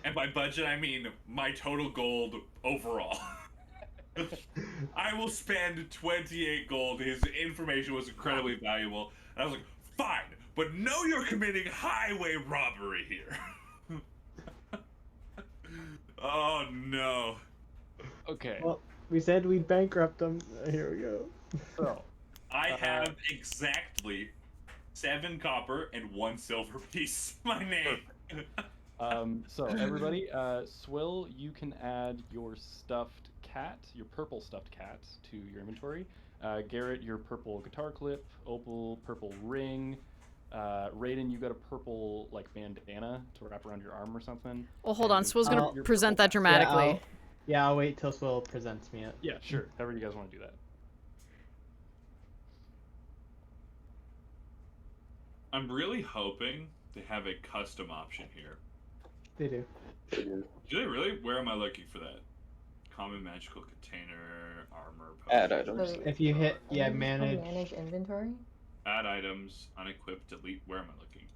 And by budget, I mean my total gold overall. I will spend 28 gold. His information was incredibly valuable. And I was like, fine, but know you're committing highway robbery here. Oh, no. Okay. Well, we said we'd bankrupt them. Here we go. So, I have exactly 7 copper and 1 silver piece. My name. so everybody, Swill, you can add your stuffed cat, your purple stuffed cat, to your inventory. Garrett, your purple guitar clip. Opal, purple ring. Raiden, you got a purple like bandana to wrap around your arm or something. Well, hold on. And Swill's gonna your present purple that hat. dramatically. Yeah, I'll wait till Swill presents me it. Yeah, sure. However you guys want to do that. I'm really hoping they have a custom option here. They do. Do they really? Where am I looking for that? Common magical container, armor, Add potions. items. So- If you hit, yeah, manage Manage inventory. Add items, unequipped, delete. Where am I looking?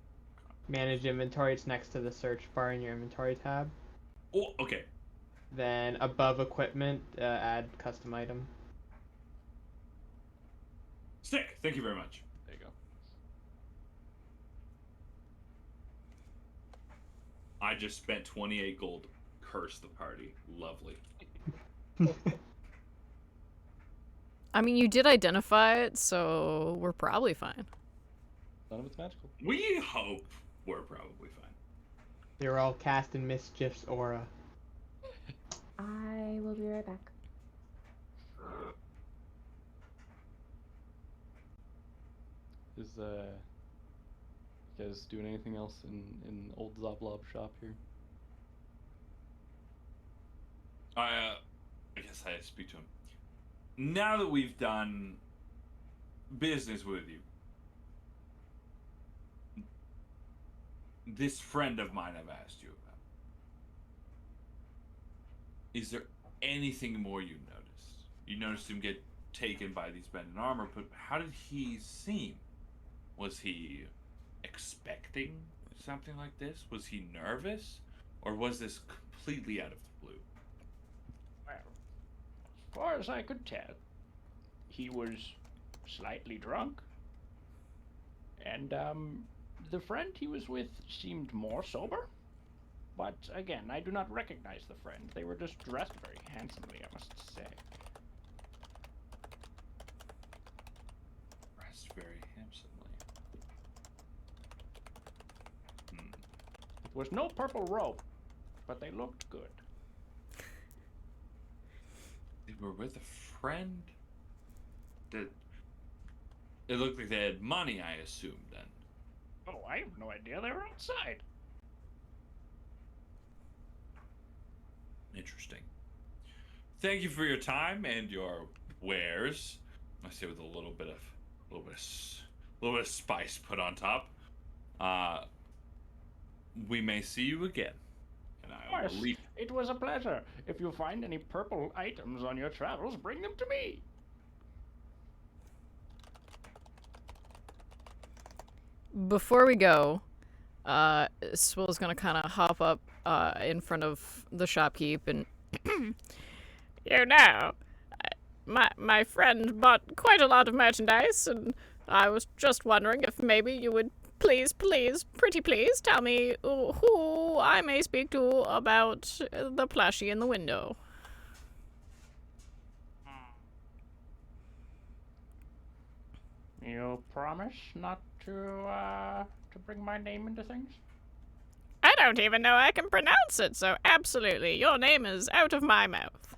manage inventory, it's next to the search bar in your inventory tab. Oh, okay. Then above equipment, add custom item. Sick. Thank you very much. There you go. I just spent 28 gold. Curse the party. Lovely. I mean, you did identify it, so we're probably fine. None of it's magical. We hope we're probably fine. They're all cast in Mischief's aura. I will be right back. Is you guys doing anything else in old Zoblob shop here? I guess I speak to him. Now that we've done business with you, this friend of mine I've asked you about, is there anything more you noticed? you noticed him get taken by these men in armor, but how did he seem? Was he expecting something like this? Was he nervous? Or was this completely out of the blue? Well, as far as I could tell, he was slightly drunk. And, the friend he was with seemed more sober. But, again, I do not recognize the friend. They were just dressed very handsomely, I must say. Dressed very handsomely. It was no purple robe, but they looked good. They were with a friend? It looked like they had money, I assumed, then. Oh, I have no idea. They were outside. Interesting. Thank you for your time and your wares. I say with a little bit of spice put on top. We may see you again. And I will leave. It was a pleasure. If you find any purple items on your travels, bring them to me. Before we go, Swill's gonna kind of hop up in front of the shopkeep and you know, my friend bought quite a lot of merchandise, and I was just wondering if maybe you would please, pretty please, tell me who I may speak to about the plushie in the window. You promise not to bring my name into things? I don't even know I can pronounce it, so absolutely, your name is out of my mouth.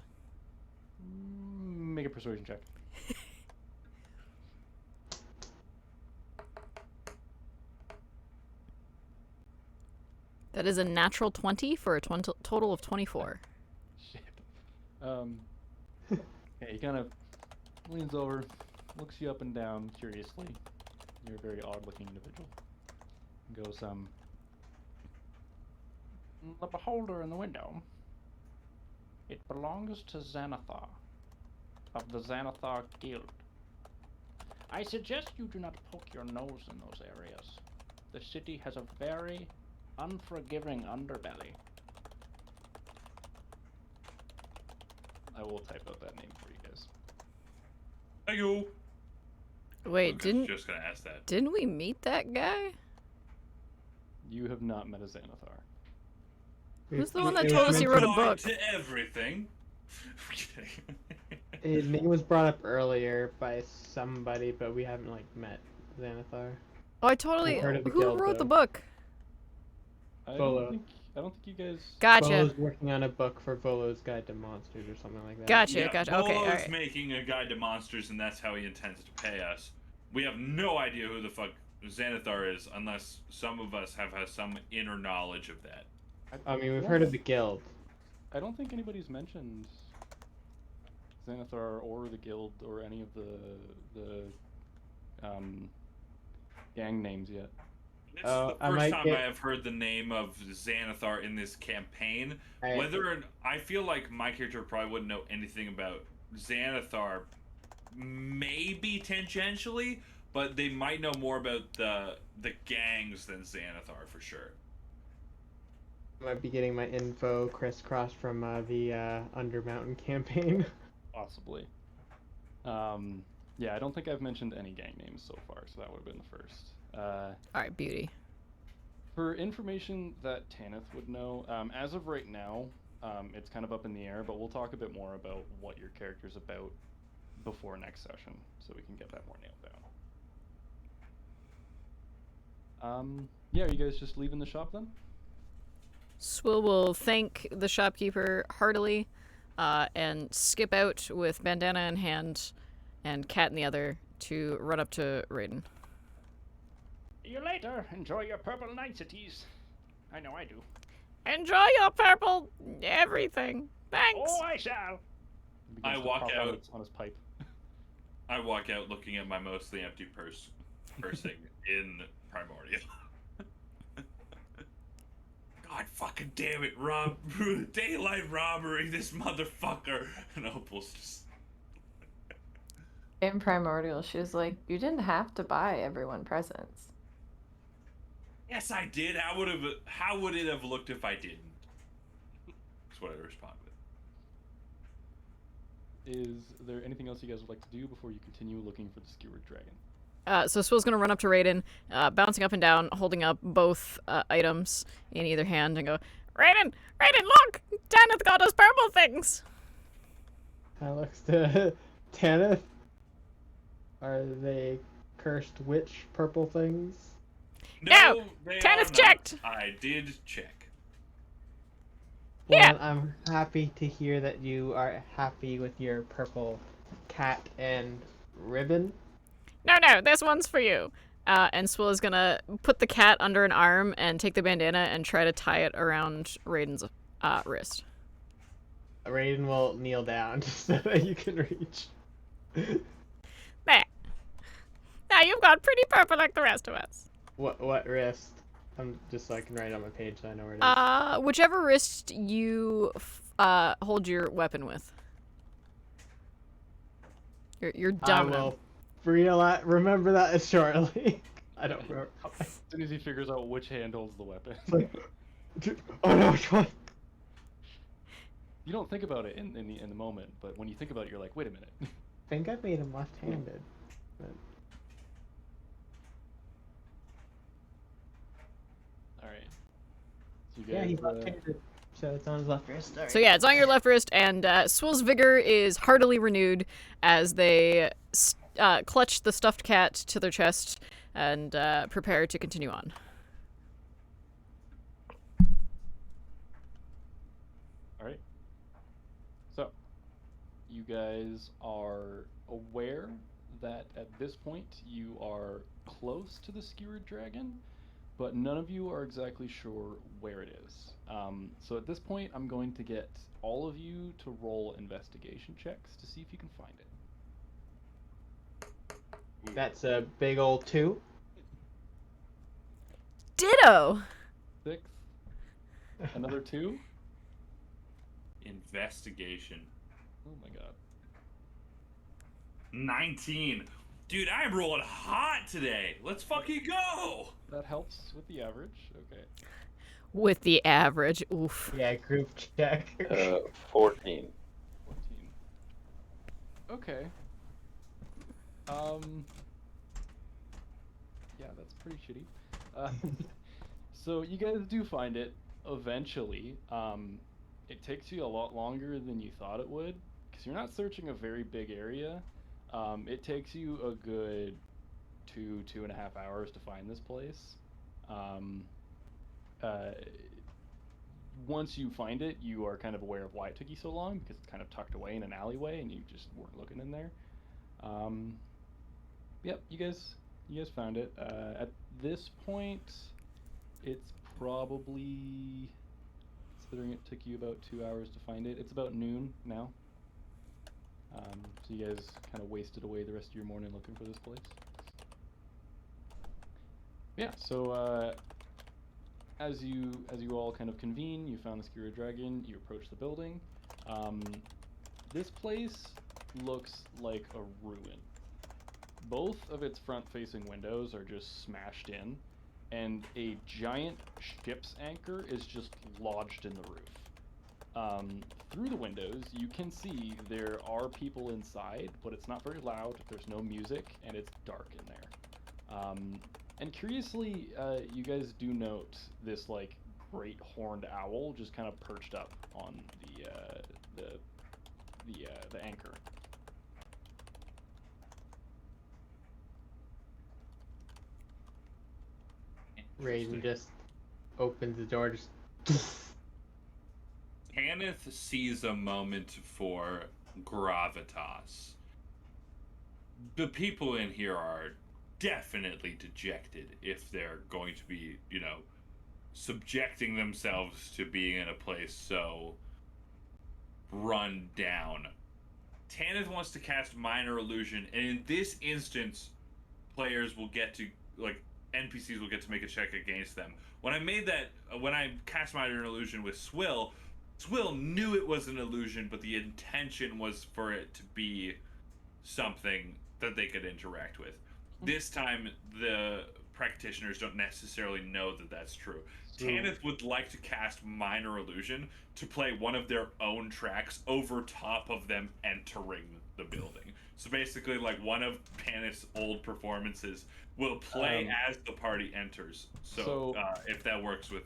Make a persuasion check. That is a natural 20 for a total of 24. Shit. Yeah, he kind of leans over, looks you up and down curiously. You're a very odd-looking individual. And goes, The beholder in the window. It belongs to Xanathar, of the Xanathar Guild. I suggest you do not poke your nose in those areas. The city has a very unforgiving underbelly. I will type out that name for you guys. Thank you. Wait, Just gonna ask that. didn't we meet that guy? You have not met a Xanathar. Who's the one that told us he wrote a book? To everything. I'm kidding. His name was brought up earlier by somebody, but we haven't like met Xanathar. Oh, I totally. I've heard of the Who guild, wrote the though. book? I Volo. don't think you guys. Gotcha. Volo's working on a book for Volo's Guide to Monsters or something like that. Gotcha. Yeah, Gotcha. Okay. All Bolo's right. making a guide to monsters, and that's how he intends to pay us. We have no idea who the fuck Xanathar is, unless some of us have some inner knowledge of that. I mean, we've heard of the guild. I don't think anybody's mentioned Xanathar or the guild or any of the gang names yet. This is the I first might time get- I have heard the name of Xanathar in this campaign. I- I feel like my character probably wouldn't know anything about Xanathar, maybe tangentially, but they might know more about the gangs than Xanathar for sure. Might be getting my info crisscrossed from the Undermountain campaign. Possibly. Yeah, I don't think I've mentioned any gang names so far, so that would have been the first. All right. Beauty. For information that Tanith would know, as of right now, it's kind of up in the air, but we'll talk a bit more about what your character's about before next session, so we can get that more nailed down. Yeah, are you guys just leaving the shop then? Swill will thank the shopkeeper heartily, and skip out with bandana in hand and cat in the other to run up to Raiden. See you later. Enjoy your purple niceties. I know I do. Enjoy your purple everything. Thanks. Oh, I shall. He begins I to walk pop out. on his pipe. I walk out looking at my mostly empty pursing in Primordial. God fucking damn it, daylight robbery, this motherfucker. And Opal's just In Primordial, she was like, "You didn't have to buy everyone presents." Yes, I did. How would it have looked if I didn't? That's what I responded. Is there anything else you guys would like to do before you continue looking for the skewered dragon? So Swill's gonna run up to Raiden, bouncing up and down, holding up both items in either hand, and go, Raiden, look! Tanith got us purple things! I looks to Tanith. Are they cursed witch purple things? No! They Tanith are checked! not. I did check. Well, Yeah. I'm happy to hear that you are happy with your purple cat and ribbon. No, this one's for you. And Swill is gonna put the cat under an arm and take the bandana and try to tie it around Raiden's wrist. Raiden will kneel down so that you can reach. There. Now you've got pretty purple like the rest of us. What wrist? I'm just so I can write it on my page so I know where it is. Whichever wrist you hold your weapon with. Your dominant. I will remember that shortly. I don't remember. As soon as he figures out which hand holds the weapon. Oh no, which one? You don't think about it in the moment, but when you think about it, you're like, wait a minute. I think I made him left-handed. But... Alright. So you guys, Yeah, he's left-handed, so it's on his left wrist. Right. So yeah, it's on your left wrist, and Swill's vigor is heartily renewed as they clutch the stuffed cat to their chest and prepare to continue on. Alright. So, you guys are aware that at this point you are close to the skewered dragon, but none of you are exactly sure where it is. So at this point, I'm going to get all of you to roll investigation checks to see if you can find it. That's a big old 2. Ditto! 6. Another 2. Investigation. Oh my god. 19. Dude, I'm rolling hot today. Let's fucking go. That helps with the average. Okay. With the average, oof. Yeah, group check. 14. 14. Okay. Yeah, that's pretty shitty. So you guys do find it eventually. It takes you a lot longer than you thought it would, because you're not searching a very big area. It takes you a good 2.5 hours to find this place. Once you find it, you are kind of aware of why it took you so long, because it's kind of tucked away in an alleyway and you just weren't looking in there. Yep, you guys found it. At this point, it's probably, considering it took you about 2 hours to find it, it's about noon now. So you guys kind of wasted away the rest of your morning looking for this place. Yeah, so as you all kind of convene, you found the skewered dragon, you approach the building. This place looks like a ruin. Both of its front-facing windows are just smashed in, and a giant ship's anchor is just lodged in the roof. Through the windows, you can see there are people inside, but it's not very loud, there's no music, and it's dark in there. And curiously, you guys do note this, like, great horned owl just kind of perched up on the anchor. Raiden just opens the door, just... Tanith sees a moment for gravitas. The people in here are definitely dejected if they're going to be, subjecting themselves to being in a place so run down. Tanith wants to cast Minor Illusion, and in this instance, players will get to, NPCs will get to make a check against them. When I cast Minor Illusion with Swill knew it was an illusion, but the intention was for it to be something that they could interact with. This time, the practitioners don't necessarily know that that's true. Tanith would like to cast Minor Illusion to play one of their own tracks over top of them entering the building. So basically, like, one of Tanith's old performances will play as the party enters. So if that works with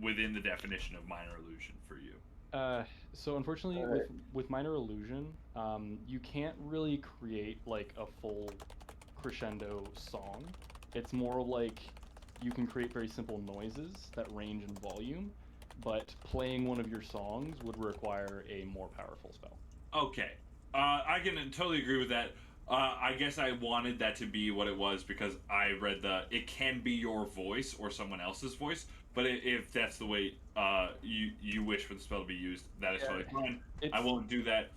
within the definition of Minor Illusion for you. So unfortunately, with Minor Illusion, you can't really create like a full crescendo song. It's more like you can create very simple noises that range in volume, but playing one of your songs would require a more powerful spell. Okay, I can totally agree with that. I guess I wanted that to be what it was because I read it can be your voice or someone else's voice, but if that's the way you wish for the spell to be used, that is totally fine. I won't do that.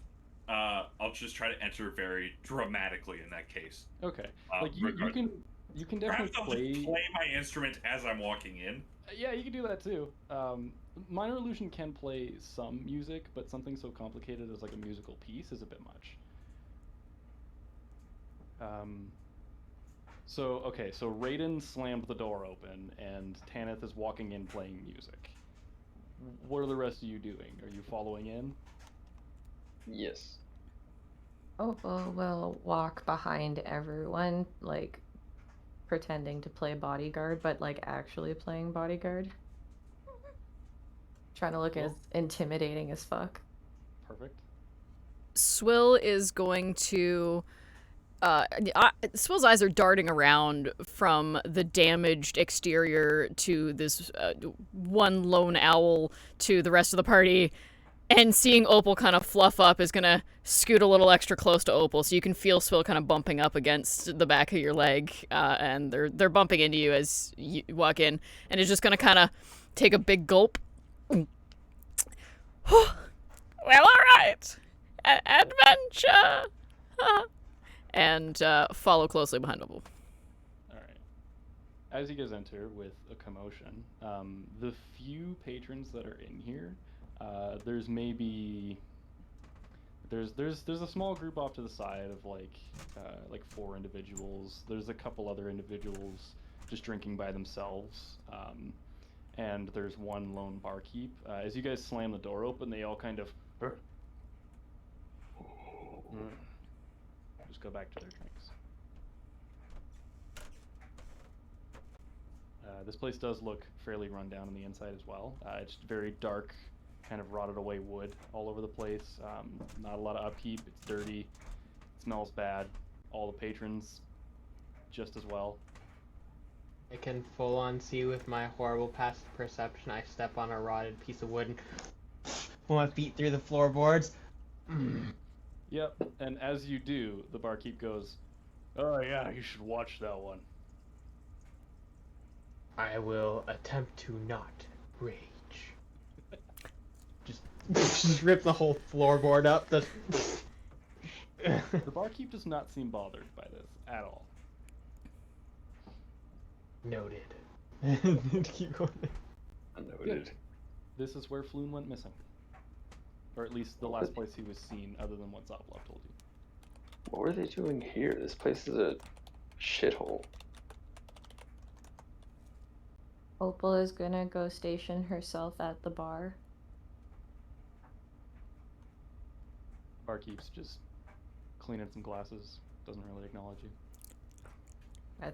I'll just try to enter very dramatically in that case. Okay, like you can definitely Perhaps I'll just play my instrument as I'm walking in. Yeah, you can do that too. Minor Illusion can play some music, but something so complicated as like a musical piece is a bit much. So Raiden slammed the door open, and Tanith is walking in playing music. What are the rest of you doing? Are you following in? Yes. Opal will walk behind everyone, like, pretending to play bodyguard, but, like, actually playing bodyguard. Trying to look as intimidating as fuck. Perfect. Swill is going to... Swill's eyes are darting around from the damaged exterior to this one lone owl to the rest of the party, and seeing Opal kind of fluff up is going to scoot a little extra close to Opal, so you can feel Swill kind of bumping up against the back of your leg, and they're bumping into you as you walk in, and is just going to kind of take a big gulp. Well, alright. Adventure! And follow closely behind Opal. Alright. As you guys enter with a commotion, the few patrons that are in here, there's a small group off to the side of like 4 individuals. There's a couple other individuals just drinking by themselves, and there's one lone barkeep. As you guys slam the door open, they all kind of just go back to their drinks. This place does look fairly run down on the inside as well. It's very dark, kind of rotted away wood all over the place. Not a lot of upkeep. It's dirty. It smells bad. All the patrons just as well. I can full on see with my horrible passive perception. I step on a rotted piece of wood and pull my feet through the floorboards. Yep, and as you do, the barkeep goes, "Oh yeah, you should watch that one." I will attempt to not rage. Just rip the whole floorboard up. The barkeep does not seem bothered by this at all. Noted. Keep going. Noted. Good. This is where Floon went missing. Or at least the last place he was seen, other than what Zoplov told you. What were they doing here? This place is a shithole. Opal is gonna go station herself at the bar. Barkeep's just cleaning some glasses, doesn't really acknowledge you.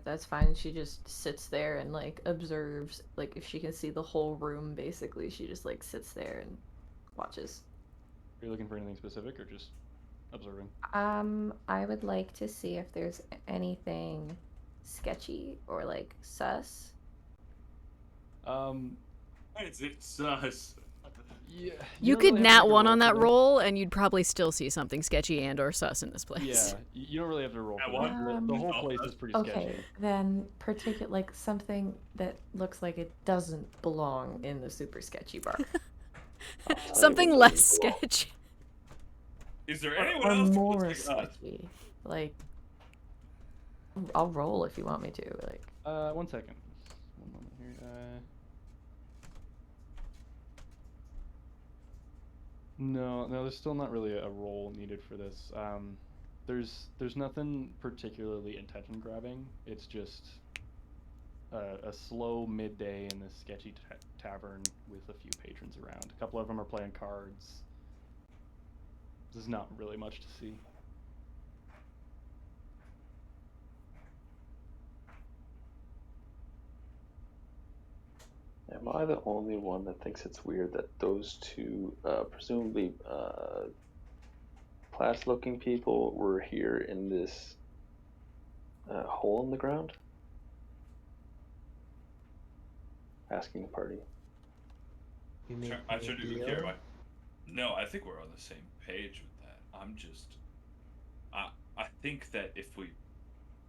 That's fine. She just sits there and like observes. Like if she can see the whole room, basically, she just like sits there and watches. Are you looking for anything specific or just observing? I would like to see if there's anything sketchy or like sus. Is it sus? Yeah. You could nat 1 on that roll, and you'd probably still see something sketchy and or sus in this place. Yeah, you don't really have to roll for that. The whole place is pretty Okay, sketchy. then like something that looks like it doesn't belong in the super sketchy bar. Something less sketchy. Is there Or anyone else more who looks like us? sketchy. Like, I'll roll if you want me to. Like, 1 second. One moment here. No, there's still not really a roll needed for this. there's nothing particularly attention grabbing. It's just a slow midday in this sketchy tavern with a few patrons around. A couple of them are playing cards. There's not really much to see. Am I the only one that thinks it's weird that those two, presumably class-looking people, were here in this hole in the ground? Asking the party. I shouldn't even care about. No, I think we're on the same page with that. I'm just. I think that if we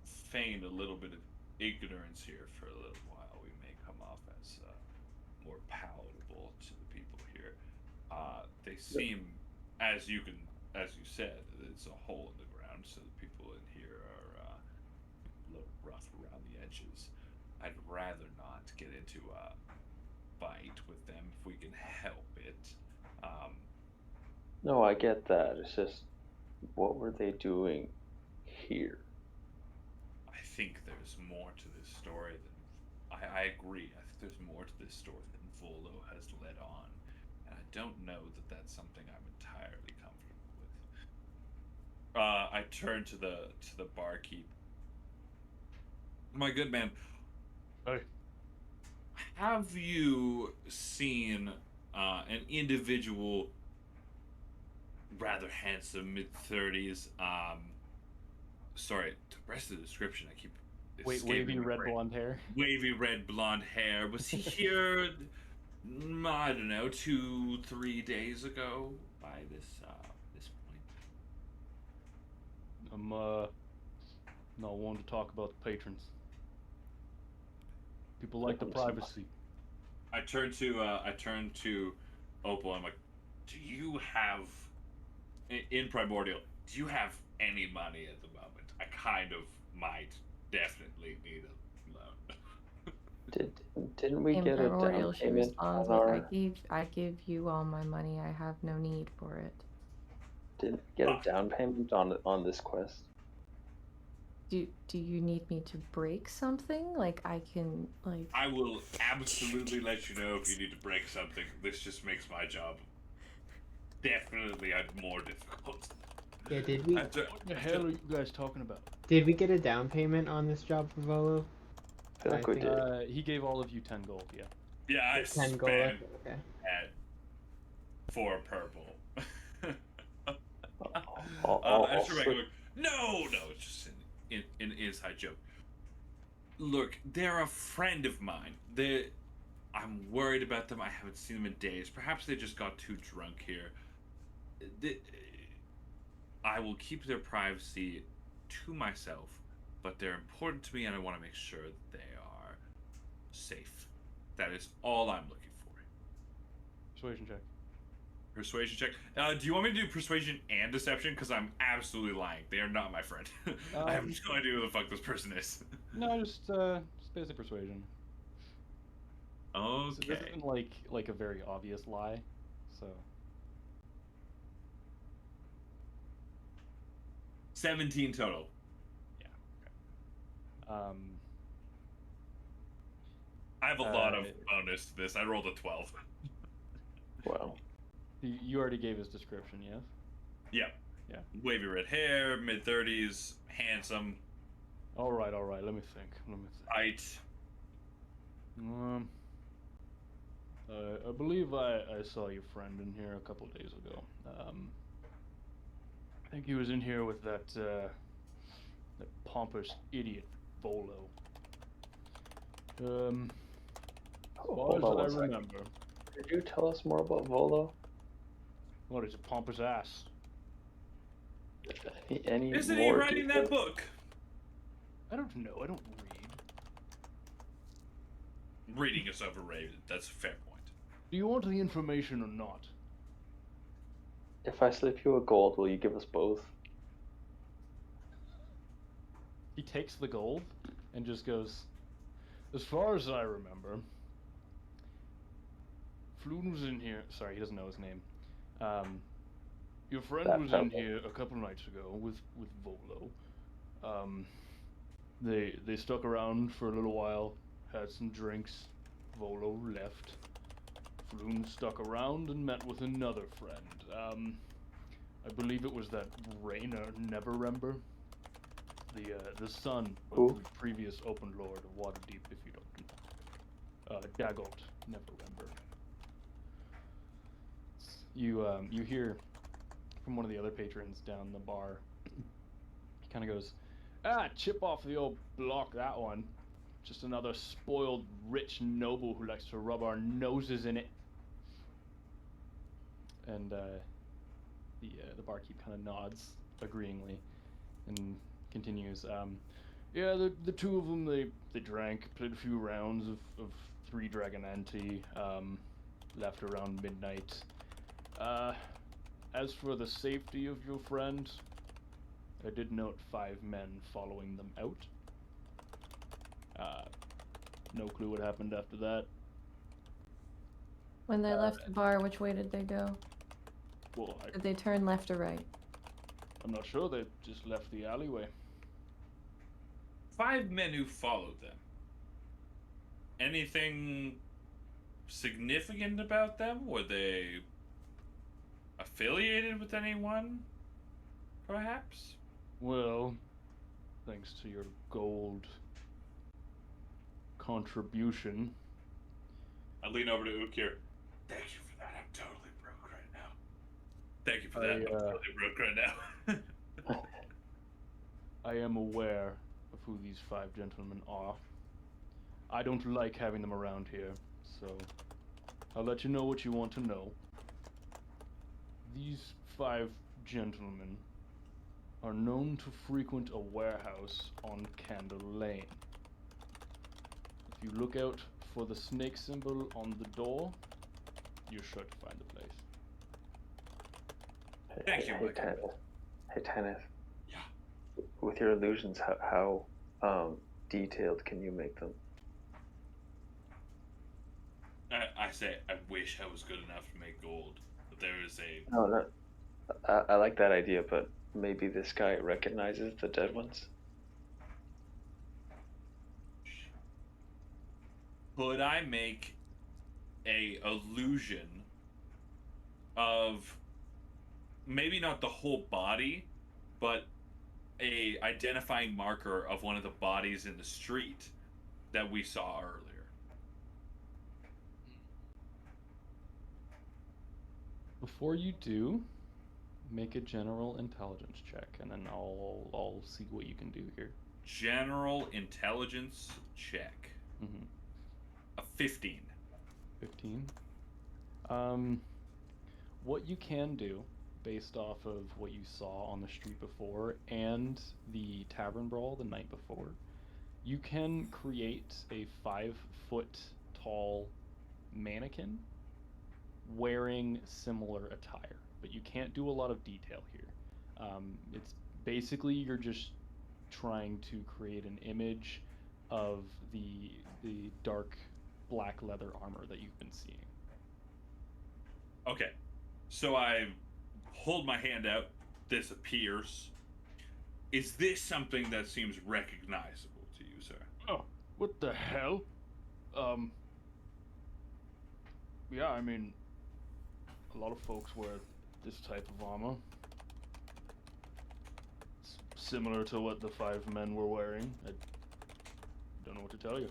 feign a little bit of ignorance here for a little while, we may come off as more palatable to the people here. They seem, as you said, it's a hole in the ground, so the people in here are a little rough around the edges. I'd rather not get into a fight with them if we can help it. No, I get that. It's just, what were they doing here? I think there's more to this story than I agree. I think there's more to this story than Volo has led on, and I don't know that that's something I'm entirely comfortable with. I turn to the barkeep. My good man. Hey. Have you seen an individual, rather handsome, mid-30s? Sorry, the rest of the description I keep. Wavy red blonde hair. Wavy red blonde hair. Was he here? I don't know, 2-3 days ago by this point. I'm not one to talk about the patrons. People like the privacy. I turn to Opal. I'm like, do you have in Primordial? Do you have any money at the moment? I kind of might definitely need a loan. Didn't we get a down She payment responds on with, our? I give you all my money. I have no need for it. Didn't we get a down payment on this quest? Do you need me to break something? Like I can like. I will absolutely let you know if you need to break something. This just makes my job definitely more difficult. Yeah, did we? What the hell are you guys talking about? Did we get a down payment on this job for Volo? I feel like we did. He gave all of you 10 gold, yeah. Yeah, I 10 gold. spent Okay. at 4 purple. I'll I just remember, no, it's just an inside joke. Look, they're a friend of mine. I'm worried about them. I haven't seen them in days. Perhaps they just got too drunk here. I will keep their privacy to myself, but they're important to me, and I want to make sure that they are safe. That is all I'm looking for. Persuasion check. Persuasion check. Do you want me to do persuasion and deception? Because I'm absolutely lying. They are not my friend. I have no idea who the fuck this person is. No, just basic persuasion. Okay. So this isn't like a very obvious lie, so. 17 total. Yeah. Okay. I have a lot of bonus to this. I rolled a 12. Wow. You already gave his description, yes? Yeah. Yeah. Wavy red hair, mid-30s, handsome. All right. Let me think. Height. I believe I saw your friend in here a couple days ago. I think he was in here with that pompous idiot Volo. As far as I remember. Could you tell us more about Volo? What is a pompous ass? Any Isn't more he writing details? that book? I don't know. I don't read. Reading is overrated. That's a fair point. Do you want the information or not? If I slip you a gold, will you give us both? He takes the gold and just goes, as far as I remember, Floon was in here. Sorry, he doesn't know his name. Your friend That was fellow. in here a couple nights ago with Volo. They stuck around for a little while, had some drinks. Volo left. Floon stuck around and met with another friend. I believe it was that Rainer Neverember, the son Who? of the previous Open Lord of Waterdeep, if you don't know. Dagolt Neverember. You hear from one of the other patrons down the bar. He kind of goes, chip off the old block, that one. Just another spoiled, rich noble who likes to rub our noses in it. And the barkeep kind of nods agreeingly and continues. Yeah, the two of them, they drank, played a few rounds of Three Dragon Ante, left around midnight. As for the safety of your friend, I did note 5 men following them out. No clue what happened after that. When they left the bar, which way did they go? Well, Did they turn left or right? I'm not sure. They just left the alleyway. 5 men who followed them. Anything significant about them? Were they affiliated with anyone? Perhaps? Well, thanks to your gold contribution. I lean over to Ukir. Thank you for that. I'm totally broke right now. Thank you for that. I'm totally broke right now. I am aware of who these 5 gentlemen are. I don't like having them around here, so I'll let you know what you want to know. These 5 gentlemen are known to frequent a warehouse on Candle Lane. If you look out for the snake symbol on the door, you're sure to find the place. Thank you, Mike. Hey, Tanith. Yeah. With your illusions, how detailed can you make them? I say, I wish I was good enough to make gold, but there is a... No. I like that idea, but maybe this guy recognizes the dead ones? Could I make a illusion of maybe not the whole body, but a identifying marker of one of the bodies in the street that we saw earlier? Before you do, make a general intelligence check, and then I'll see what you can do here. General intelligence check. Mm-hmm. A 15. 15. What you can do, based off of what you saw on the street before and the tavern brawl the night before, you can create a 5-foot tall mannequin wearing similar attire, but you can't do a lot of detail here. It's basically you're just trying to create an image of the dark black leather armor that you've been seeing. Okay, so I hold my hand out. This appears. Is this something that seems recognizable to you, sir? Oh, what the hell? Yeah, I mean, a lot of folks wear this type of armor. It's similar to what the 5 men were wearing. I don't know what to tell you.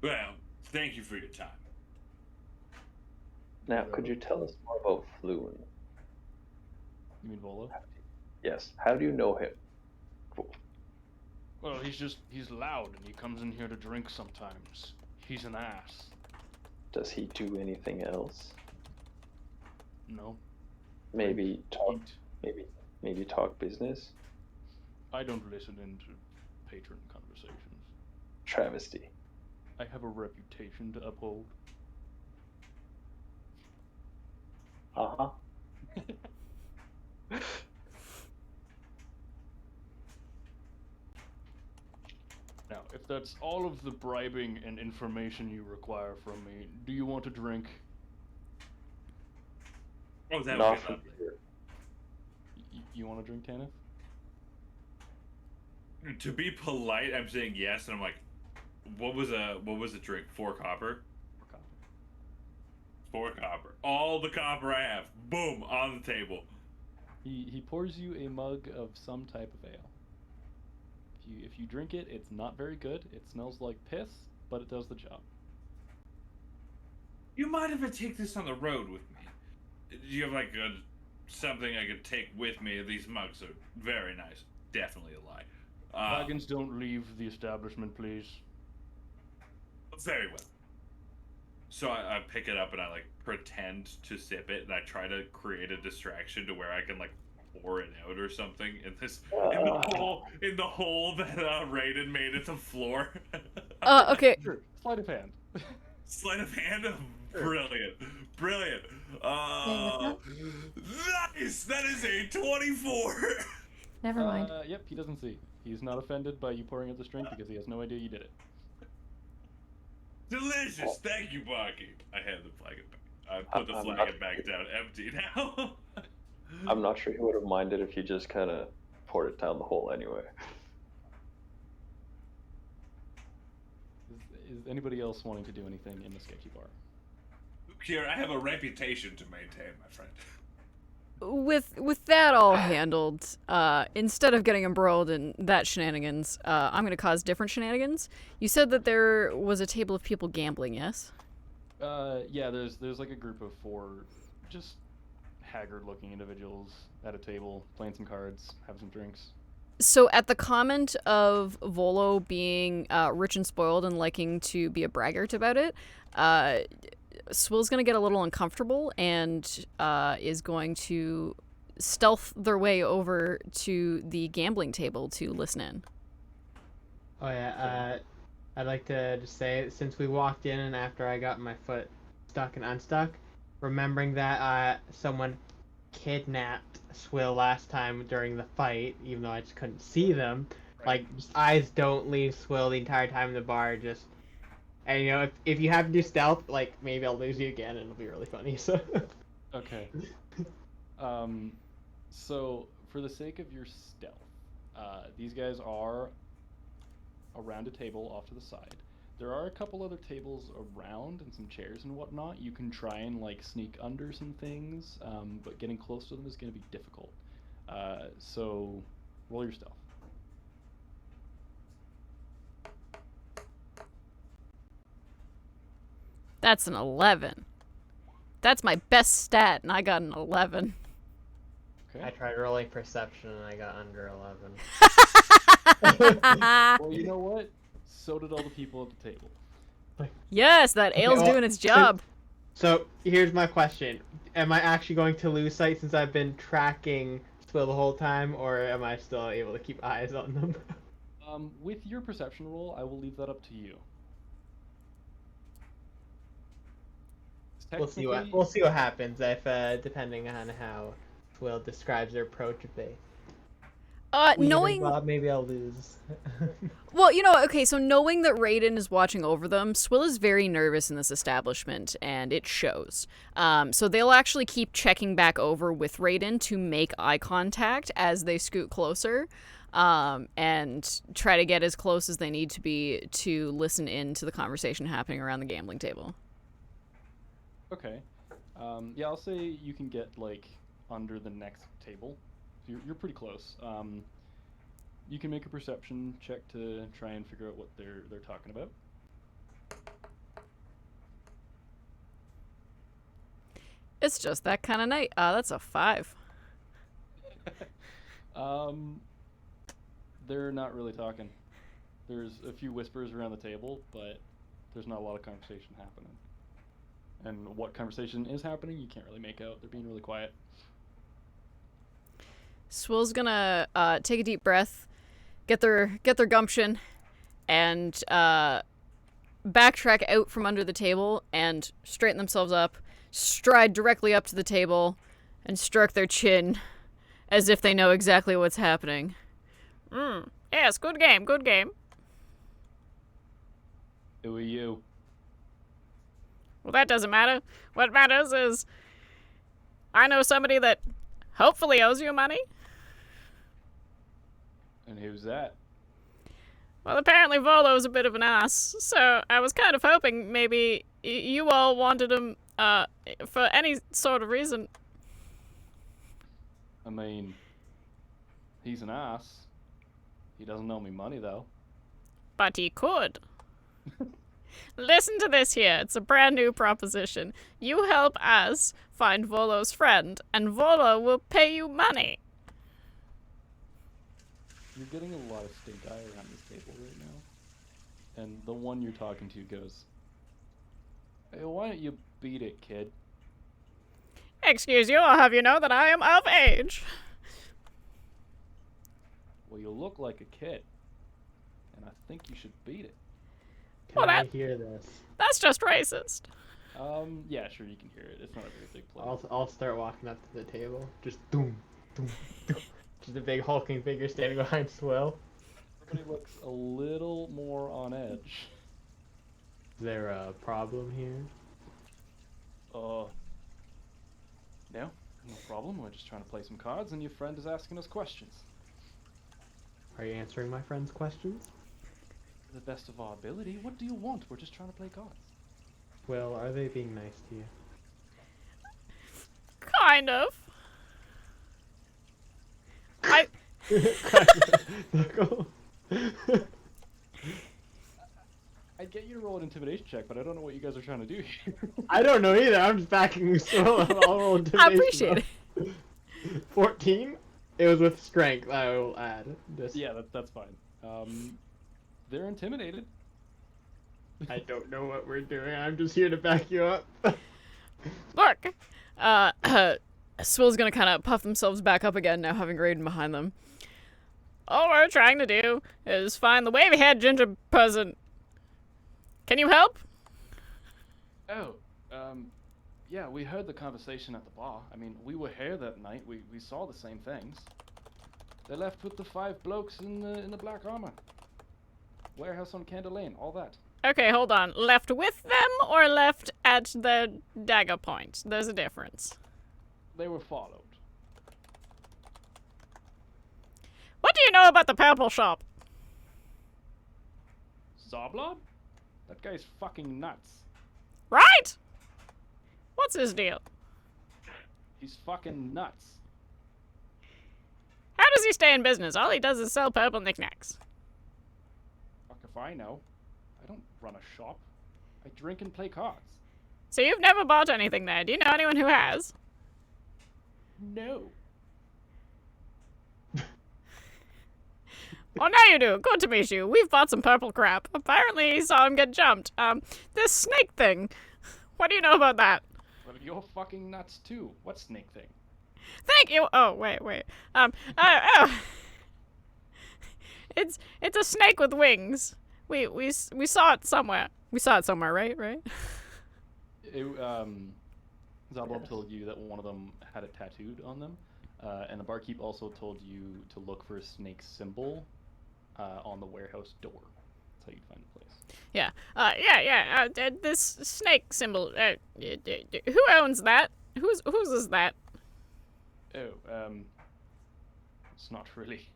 Well, thank you for your time. Now, could you tell us more about Floon? You mean Volo? Yes. How do you know him? Well, he's loud and he comes in here to drink sometimes. He's an ass. Does he do anything else? No. Maybe talk. Eat. Maybe talk business. I don't listen into patron conversations. Travesty. I have a reputation to uphold. Uh-huh. Now, if that's all of the bribing and information you require from me, do you want a drink? Oh, that Not would be from lovely. here. You want to drink, Tanith? To be polite, I'm saying yes, and I'm like, what was a drink? 4 copper. 4 copper. All the copper I have. Boom, on the table. He pours you a mug of some type of ale. If you drink it, it's not very good. It smells like piss, but it does the job. You mind if I take this on the road with me? Do you have like something I could take with me? These mugs are very nice. Definitely a lie. Wagons don't leave the establishment, please. Very well. So I pick it up and I like pretend to sip it, and I try to create a distraction to where I can like pour it out or something in the hole that Raiden made at the floor. Okay. Sure. Sleight of hand. Sleight of hand. Brilliant. Nice. That is a 24. Never mind. Yep, he doesn't see. He's not offended by you pouring out this drink because he has no idea you did it. Delicious. Thank you, Baki. I had the flagon back. I put the flagon back down empty now. I'm not sure he would have minded if you just kind of poured it down the hole anyway. Is anybody else wanting to do anything in the sketchy bar? Here, I have a reputation to maintain, my friend. With that all handled, instead of getting embroiled in that shenanigans, I'm gonna cause different shenanigans. You said that there was a table of people gambling, yes? Yeah, there's like a group of 4 just haggard-looking individuals at a table, playing some cards, having some drinks. So at the comment of Volo being rich and spoiled and liking to be a braggart about it, Swill's going to get a little uncomfortable and is going to stealth their way over to the gambling table to listen in. Oh yeah, I'd like to just say, since we walked in and after I got my foot stuck and unstuck, remembering that someone kidnapped Swill last time during the fight, even though I just couldn't see them, like, just eyes don't leave Swill the entire time in the bar, just... And, you know, if you have to do stealth, like, maybe I'll lose you again and it'll be really funny, so... Okay. So, for the sake of your stealth, these guys are around a table off to the side. There are a couple other tables around and some chairs and whatnot. You can try and, like, sneak under some things, but getting close to them is going to be difficult. So, roll your stealth. That's an 11. That's my best stat, and I got an 11. Okay. I tried rolling perception and I got under 11. Well, you know what? So did all the people at the table. Yes, that ale's doing its job. So, here's my question. Am I actually going to lose sight since I've been tracking Swill the whole time, or am I still able to keep eyes on them? With your perception roll, I will leave that up to you. We'll see what happens if depending on how Swill describes their approach. If they knowing maybe I'll lose. Well, you know, okay, so knowing that Raiden is watching over them, Swill is very nervous in this establishment, and it shows. So they'll actually keep checking back over with Raiden to make eye contact as they scoot closer, and try to get as close as they need to be to listen in to the conversation happening around the gambling table. Okay. Yeah, I'll say you can get, like, under the next table. You're pretty close. You can make a perception check to try and figure out what they're talking about. It's just that kind of night. That's a 5. They're not really talking. There's a few whispers around the table, but there's not a lot of conversation happening. And what conversation is happening, you can't really make out. They're being really quiet. Swill's gonna take a deep breath, get their gumption, and backtrack out from under the table and straighten themselves up, stride directly up to the table, and stroke their chin as if they know exactly what's happening. Yes, good game, good game. Who are you? Well, that doesn't matter. What matters is I know somebody that hopefully owes you money. And who's that? Well, apparently Volo's a bit of an ass, so I was kind of hoping maybe you all wanted him, for any sort of reason. I mean, he's an ass. He doesn't owe me money, though. But he could. Listen to this here. It's a brand new proposition. You help us find Volo's friend, and Volo will pay you money. You're getting a lot of stink eye around this table right now. And the one you're talking to goes, "Hey, why don't you beat it, kid?" Excuse you, I'll have you know that I am of age. Well, you look like a kid. And I think you should beat it. Can I hear this? That's just racist. Yeah, sure, you can hear it. It's not a very big place. I'll start walking up to the table. Just doom, doom, doom. Just a big hulking figure standing behind Swill. Everybody looks a little more on edge. Is there a problem here? No, no problem. We're just trying to play some cards, and your friend is asking us questions. Are you answering my friend's questions? To the best of our ability. What do you want? We're just trying to play cards. Well, are they being nice to you? Kind of. I'd get you to roll an intimidation check, but I don't know what you guys are trying to do here. I don't know either. I'm just backing Swill. I'll roll intimidation. I appreciate it. 14? It was with strength, I will add. Yeah, that's fine. They're intimidated. I don't know what we're doing. I'm just here to back you up. Look, Swill's gonna kind of puff themselves back up again now, having Raiden behind them. All we're trying to do is find the wavy-haired ginger person. Can you help? Oh, yeah, we heard the conversation at the bar. I mean, we were here that night. We saw the same things. They left with the 5 blokes in the black armor. Warehouse on Candle Lane, all that. Okay, hold on. Left with them or left at the dagger point? There's a difference. They were followed. What do you know about the purple shop? Zoblob? That guy's fucking nuts. Right? What's his deal? He's fucking nuts. How does he stay in business? All he does is sell purple knickknacks. Fuck if I know. I don't run a shop. I drink and play cards. So you've never bought anything there. Do you know anyone who has? No. Well, now you do. Good to meet you. We've bought some purple crap. Apparently he saw him get jumped. This snake thing. What do you know about that? Well, you're fucking nuts too. What snake thing? Thank you. Oh, wait. It's a snake with wings. We saw it somewhere. We saw it somewhere, right? Zoblob told you that one of them had it tattooed on them, and the barkeep also told you to look for a snake symbol on the warehouse door. That's how you'd find the place. Yeah. This snake symbol. Who owns that? Whose is that? Oh, it's not really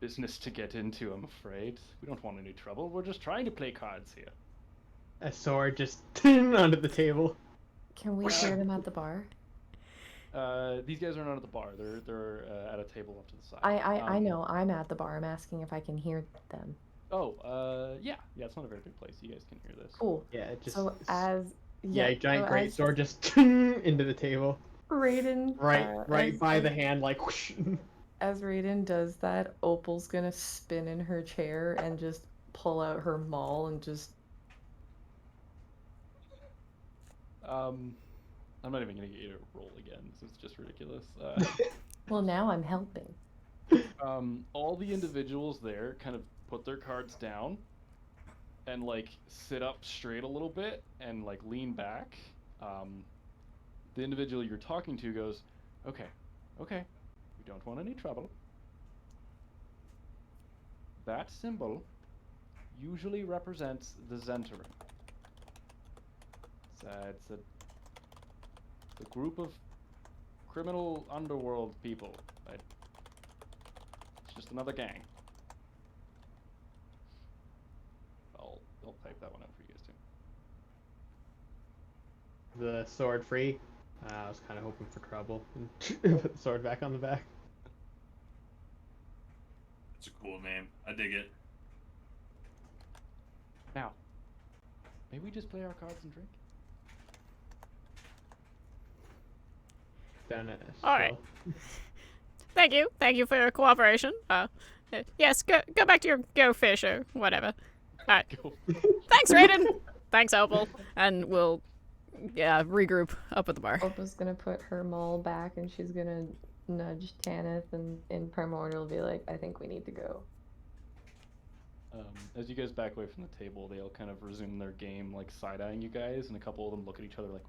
business to get into, I'm afraid. We don't want any trouble. We're just trying to play cards here. A sword just onto the table. Can we hear them at the bar? These guys are not at the bar. They're at a table off to the side. I know. I'm at the bar. I'm asking if I can hear them. Oh, yeah. It's not a very big place. You guys can hear this. Cool. Yeah, it just. So as giant great sword just into the table. Raiden. Right by the hand, like. Whoosh. As Raiden does that, Opal's gonna spin in her chair and just pull out her maul and just. I'm not even gonna get you to roll again. This is just ridiculous. Well, now I'm helping. All the individuals there kind of put their cards down and like sit up straight a little bit and like lean back. The individual you're talking to goes, okay, we don't want any trouble. That symbol usually represents the Zentarim. It's a group of criminal underworld people. It's just another gang. I'll type that one out for you guys too. The sword free. I was kind of hoping for trouble. Put the sword back on the back. It's a cool name. I dig it. Now, may we just play our cards and drink? Done it. All right. Thank you for your cooperation. Yes, go back to your go fish or whatever. All right. Thanks, Raiden. Thanks, Opal. And we'll regroup up at the bar. Opal's gonna put her maul back and she's gonna nudge Tanith and in Primordial be like, I think we need to go. As you guys back away from the table, they all kind of resume their game, like side-eyeing you guys, and a couple of them look at each other like,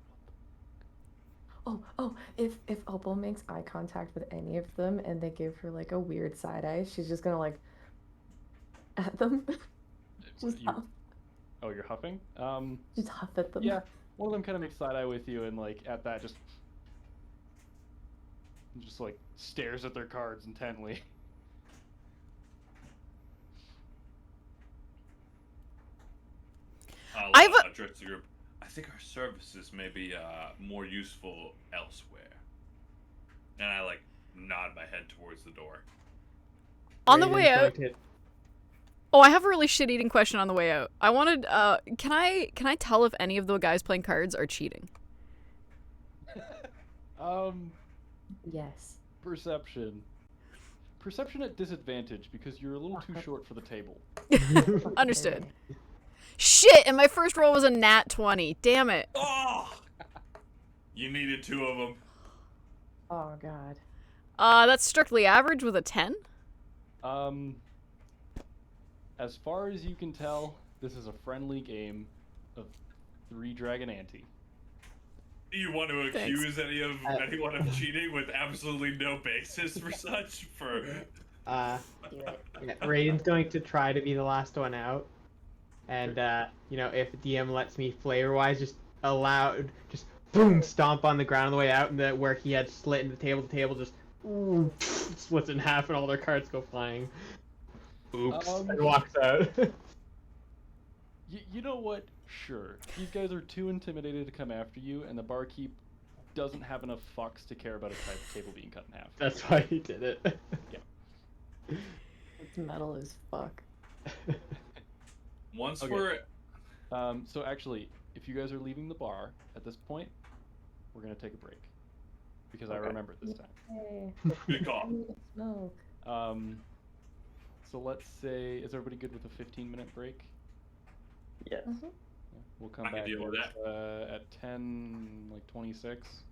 Oh, if Opal makes eye contact with any of them and they give her like a weird side eye, she's just gonna like at them. Just huff. Oh, you're huffing? Just huff at them. Yeah, one of them kind of makes side-eye with you, and like at that just like stares at their cards intently. I'll address the group. I think our services may be more useful elsewhere. And I like nod my head towards the door. On the way out. Oh, I have a really shit-eating question on the way out. I wanted, can I tell if any of the guys playing cards are cheating? Yes. Perception. Perception at disadvantage because you're a little too short for the table. Understood. Shit, and my first roll was a nat 20. Damn it. Oh! You needed 2 of them. Oh, God. That's strictly average with a 10? As far as you can tell, this is a friendly game of 3 Dragon Ante. Do you want to accuse anyone of cheating with absolutely no basis for such? Raiden's going to try to be the last one out. And, if DM lets me flavor-wise, just boom, stomp on the ground on the way out, and where he had split in the table, just splits in half, and all their cards go flying. Oops, and walks out. You know what? Sure. These guys are too intimidated to come after you, and the barkeep doesn't have enough fucks to care about a table being cut in half. That's why he did it. Yeah. It's metal as fuck. Once Okay. we're... So actually, if you guys are leaving the bar at this point, we're going to take a break. Because I remember this time. Hey. Good call. I need to smoke. So let's say, is everybody good with a 15-minute break? Yes. Mhm. Yeah, we'll come I can back deal with at 10:26.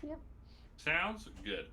Yep. Sounds good.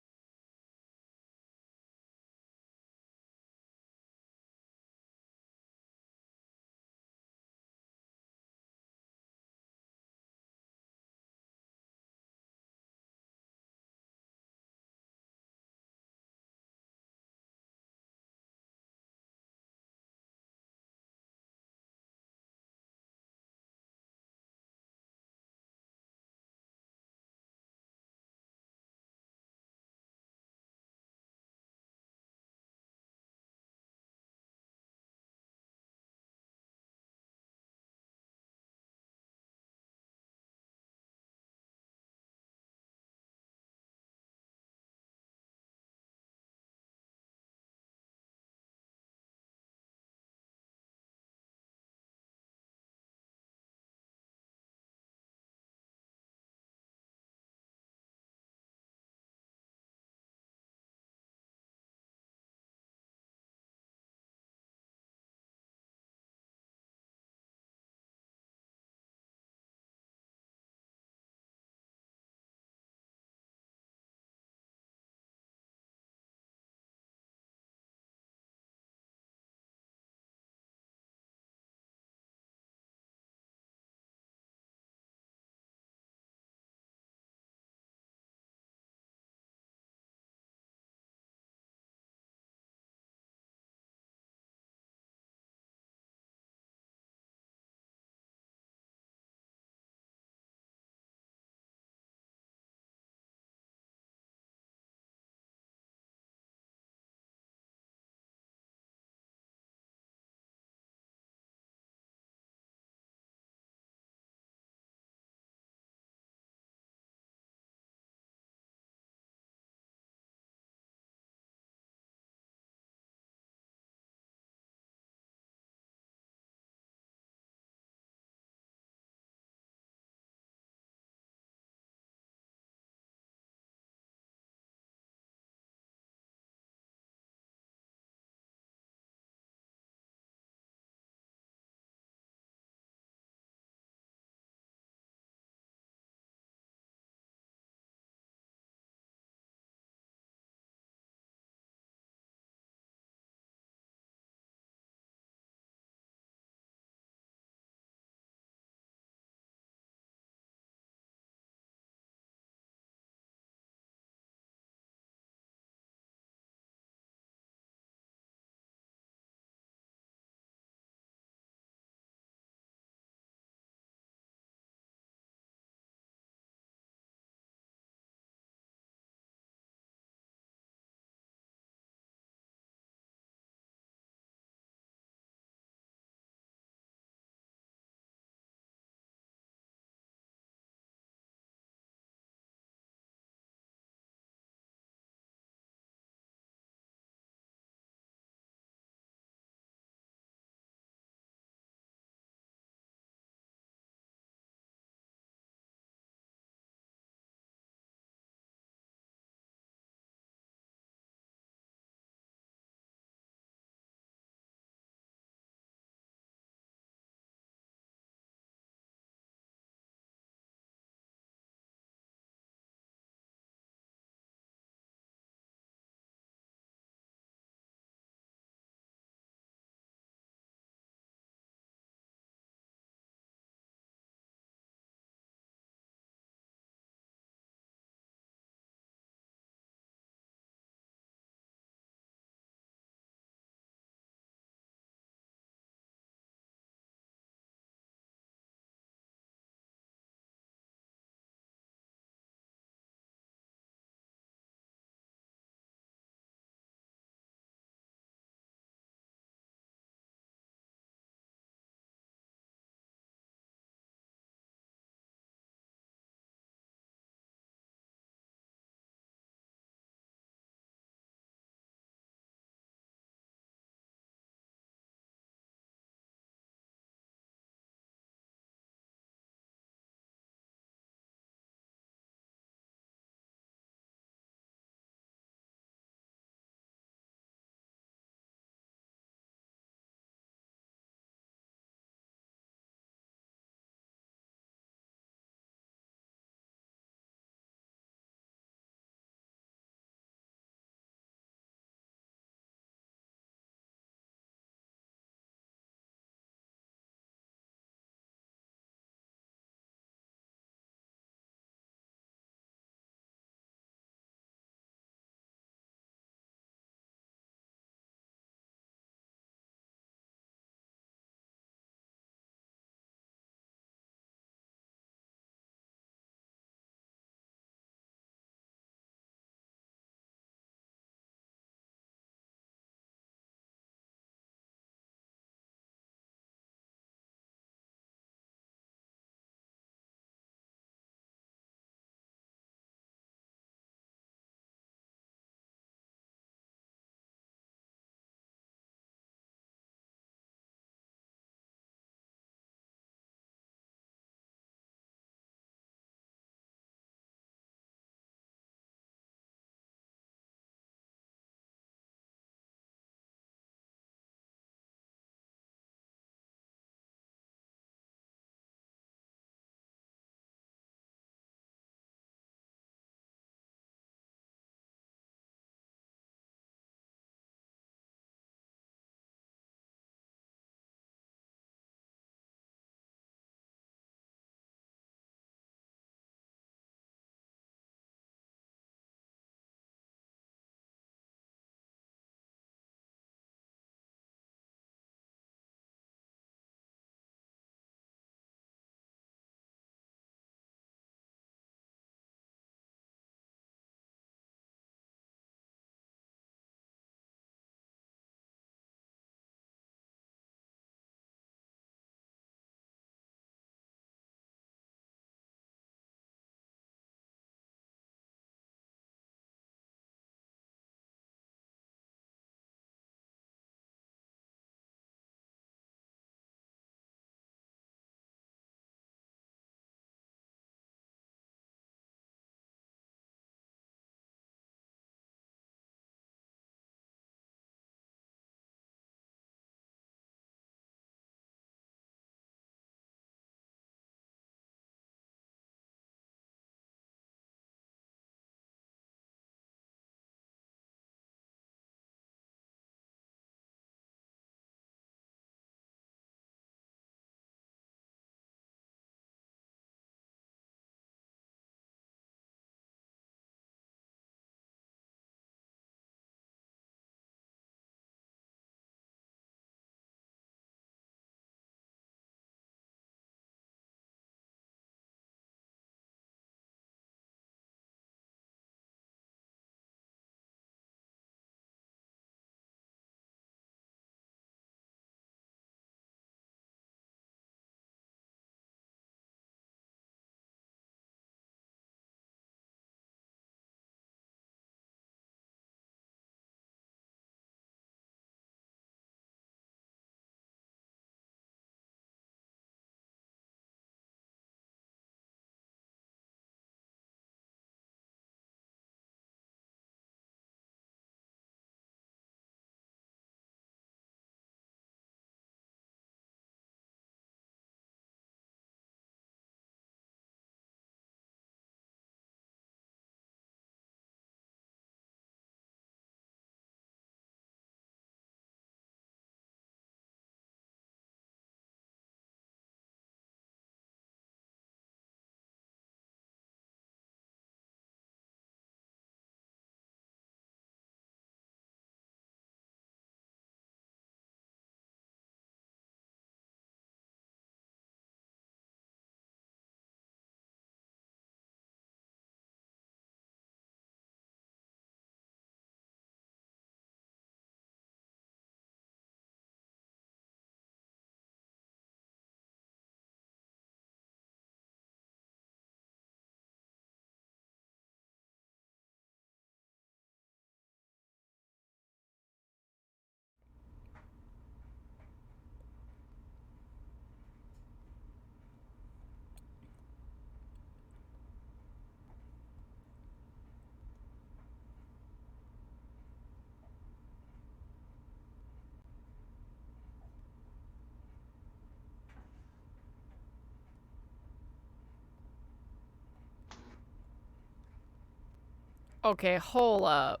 Okay, hold up.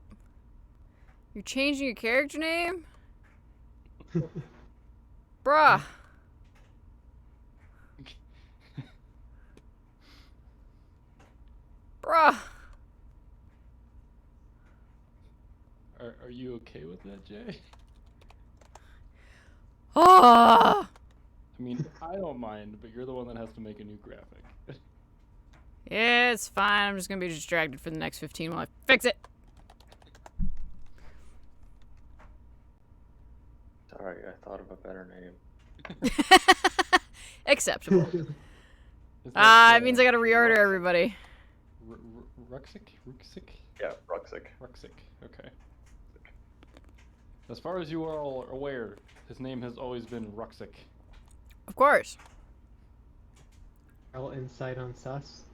You're changing your character name? Bruh. Bruh. Are you okay with that, Jay? Ah. I mean, I don't mind, but you're the one that has to make a new graphic. Yeah, it's fine. I'm just gonna be distracted for the next 15 while I fix it. Sorry, I thought of a better name. Acceptable. Is that, It means I gotta reorder everybody. Ruxic? Ruxic? Yeah, Ruxic. Ruxic, okay. As far as you are all aware, his name has always been Ruxic. Of course. Roll insight on sus.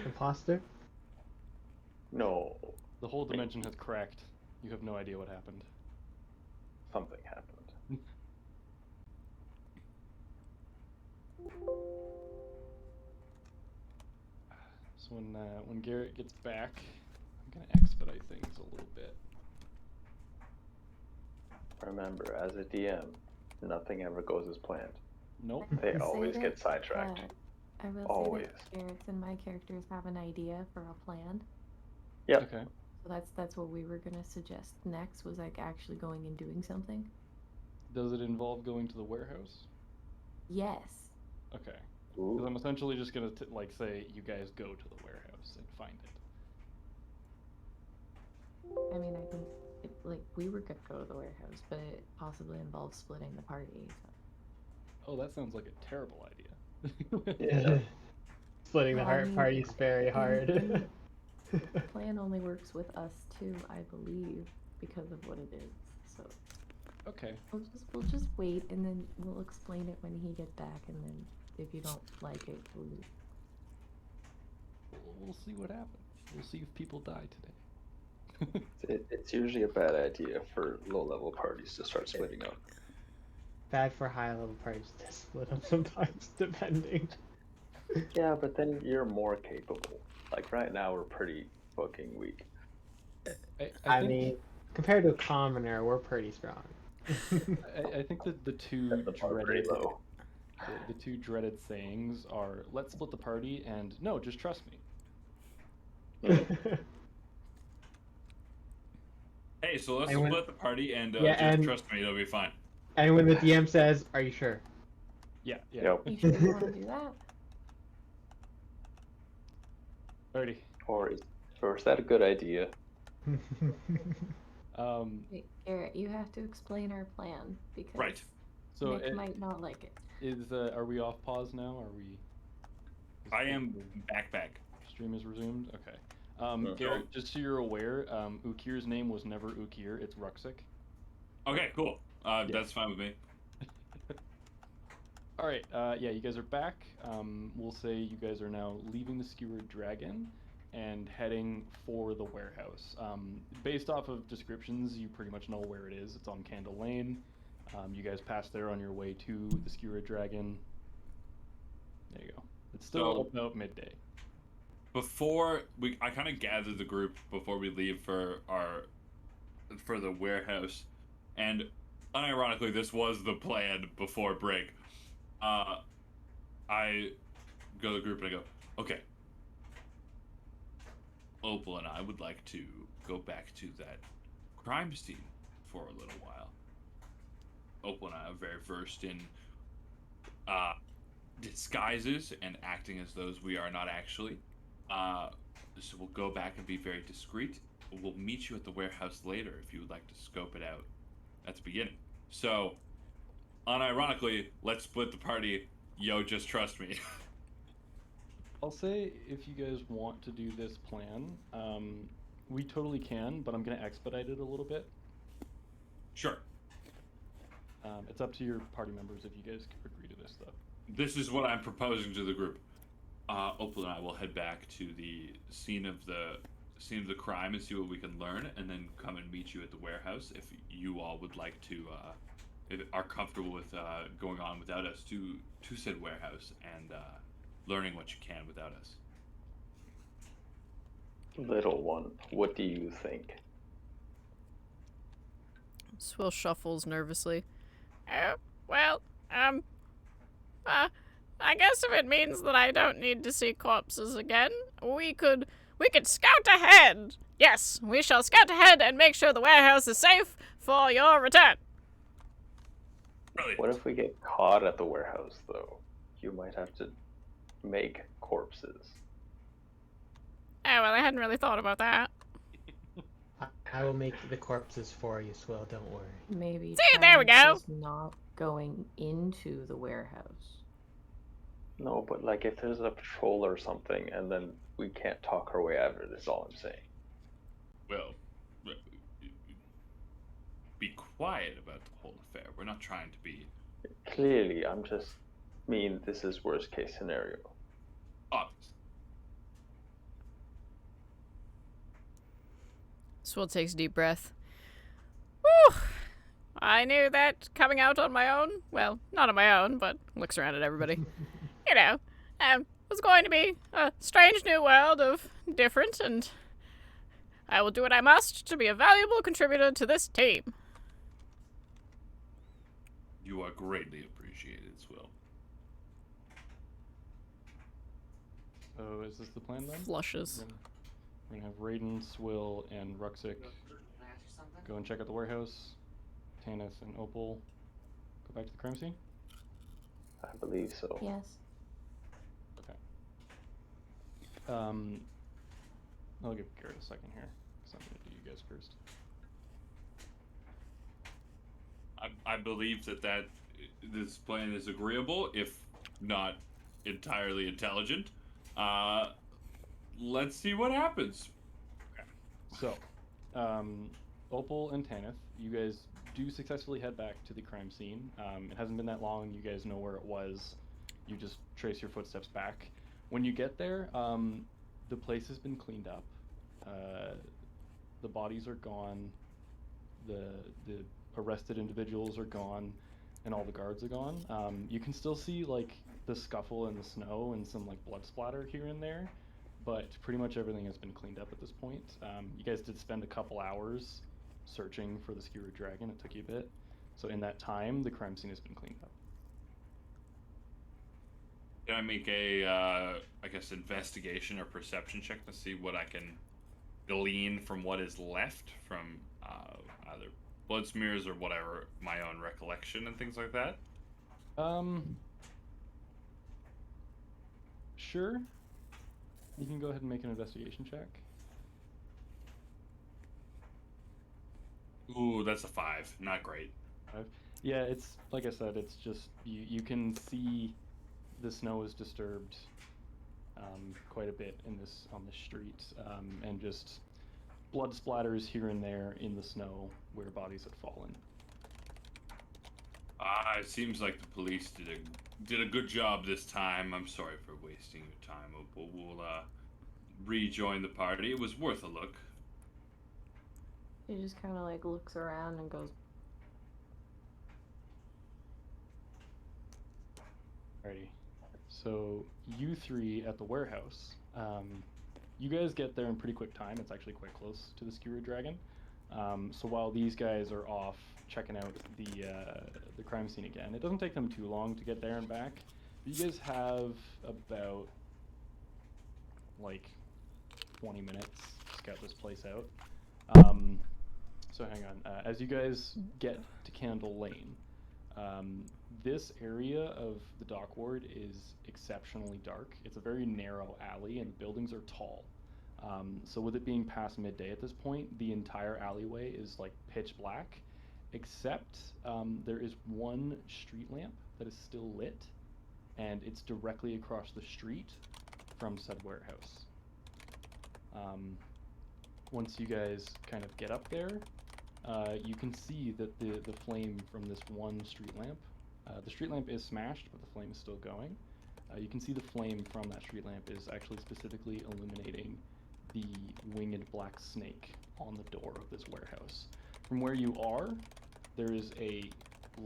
Imposter. No, The whole dimension has cracked. You have no idea what happened. something happened. So when Garrett gets back, I'm gonna expedite things a little bit. Remember, as a DM, nothing ever goes as planned. Nope. They Say always that, get sidetracked. I will Always. say that Garrett's and my characters have an idea for a plan. Yep. Okay. So that's what we were gonna suggest next, was like actually going and doing something. Does it involve going to the warehouse? Yes. Okay. Because Ooh. I'm essentially just gonna like say you guys go to the warehouse and find it. I mean, I think like we were gonna go to the warehouse, but it possibly involves splitting the party. So. Oh, that sounds like a terrible idea. Yeah. Splitting the Well, I heart mean, party's very hard. The plan only works with us two, I believe, because of what it is. So Okay. we'll just wait, and then we'll explain it when he gets back, and then if you don't like it, We'll see what happens. We'll see if people die today. It's usually a bad idea for low-level parties to start splitting up. Bad for high-level parties to split up sometimes, depending. Yeah, but then you're more capable. Like right now, we're pretty fucking weak. I think, mean, compared to a commoner, we're pretty strong. I think that the two Set the bar pretty dreaded low. the two dreaded sayings are "let's split the party" and "no, just trust me." Hey, so let's And when- split the party and Yeah, just and- trust me, it'll be fine. And when the DM says, "Are you sure?" Yeah. Yep. you sure you want to do that? Alrighty. Or is that a good idea? Wait, Garrett, you have to explain our plan because Right. So Nick might not like it. are we off pause now? Are we? I am back. Stream is resumed. Okay. Okay. Garrett, just so you're aware, Ukir's name was never Ukir. It's Ruxic. Okay, cool. That's fine with me. All right. Yeah, you guys are back. We'll say you guys are now leaving the Skewered Dragon and heading for the warehouse. Based off of descriptions, you pretty much know where it is. It's on Candle Lane. You guys pass there on your way to the Skewered Dragon. There you go. It's still So- about midday. I kind of gathered the group before we leave for the warehouse, and unironically, this was the plan before break. I go to the group and I go, okay. Opal and I would like to go back to that crime scene for a little while. Opal and I are very versed in disguises and acting as those we are not actually. So we'll go back and be very discreet. We'll meet you at the warehouse later if you would like to scope it out at the beginning. So, unironically, let's split the party. Yo, just trust me. I'll say if you guys want to do this plan, we totally can, but I'm going to expedite it a little bit. Sure. It's up to your party members if you guys agree to this stuff. This is what I'm proposing to the group. Opal and I will head back to the scene of the crime and see what we can learn, and then come and meet you at the warehouse if you all would like to, if are comfortable with going on without us to said warehouse and learning what you can without us. Little one, what do you think? Swill shuffles nervously. Well, I guess if it means that I don't need to see corpses again, we could scout ahead. Yes, we shall scout ahead and make sure the warehouse is safe for your return. Brilliant. What if we get caught at the warehouse, though? You might have to make corpses. Oh, well, I hadn't really thought about that. I will make the corpses for you, Swill. Don't worry. Maybe. See, there we go. Is not going into the warehouse. No, but like if there's a patrol or something, and then we can't talk our way out of it, is all I'm saying. Well, be quiet about the whole affair. We're not trying to be... Clearly, I'm just mean this is worst case scenario. obvious. Swill takes a deep breath. Whew! I knew that coming out on my own, well, not on my own, but looks around at everybody. You know, was going to be a strange new world of different, and I will do what I must to be a valuable contributor to this team. You are greatly appreciated, Swill. So is this the plan then? Flushes. We're gonna have Raiden, Swill, and Ruxic go and check out the warehouse. Tanis and Opal go back to the crime scene? I believe so. Yes. Okay. I'll give Garrett a second here, because I'm gonna do you guys first. I believe that this plan is agreeable, if not entirely intelligent. Let's see what happens. So, Opal and Tanith, you guys do successfully head back to the crime scene. It hasn't been that long. You guys know where it was. You just trace your footsteps back. When you get there, the place has been cleaned up. The bodies are gone. The arrested individuals are gone, and all the guards are gone. You can still see like the scuffle in the snow and some like blood splatter here and there, but pretty much everything has been cleaned up at this point. You guys did spend a couple hours searching for the skewered dragon. It took you a bit. So in that time, the crime scene has been cleaned up. Can I make a, I guess, investigation or perception check to see what I can glean from what is left from either blood smears or whatever, my own recollection and things like that? Sure. You can go ahead and make an investigation check. Ooh, that's a 5. Not great. 5. Yeah, it's like I said. It's just you can see the snow is disturbed quite a bit on the street, and just blood splatters here and there in the snow where bodies had fallen. It seems like the police did a good job this time. I'm sorry for wasting your time, Opal. We'll rejoin the party. It was worth a look. He just kind of like looks around and goes. Alrighty. So you three at the warehouse. You guys get there in pretty quick time. It's actually quite close to the skewered dragon. So while these guys are off checking out the crime scene again, it doesn't take them too long to get there and back. You guys have about like 20 minutes to scout this place out. So hang on. As you guys get to Candle Lane, this area of the dock ward is exceptionally dark. It's a very narrow alley and the buildings are tall. So with it being past midday at this point, the entire alleyway is like pitch black, except there is one street lamp that is still lit, and it's directly across the street from said warehouse. Once you guys kind of get up there, you can see that the flame from this one street lamp, the street lamp is smashed, but the flame is still going. You can see the flame from that street lamp is actually specifically illuminating the winged black snake on the door of this warehouse. From where you are, there is a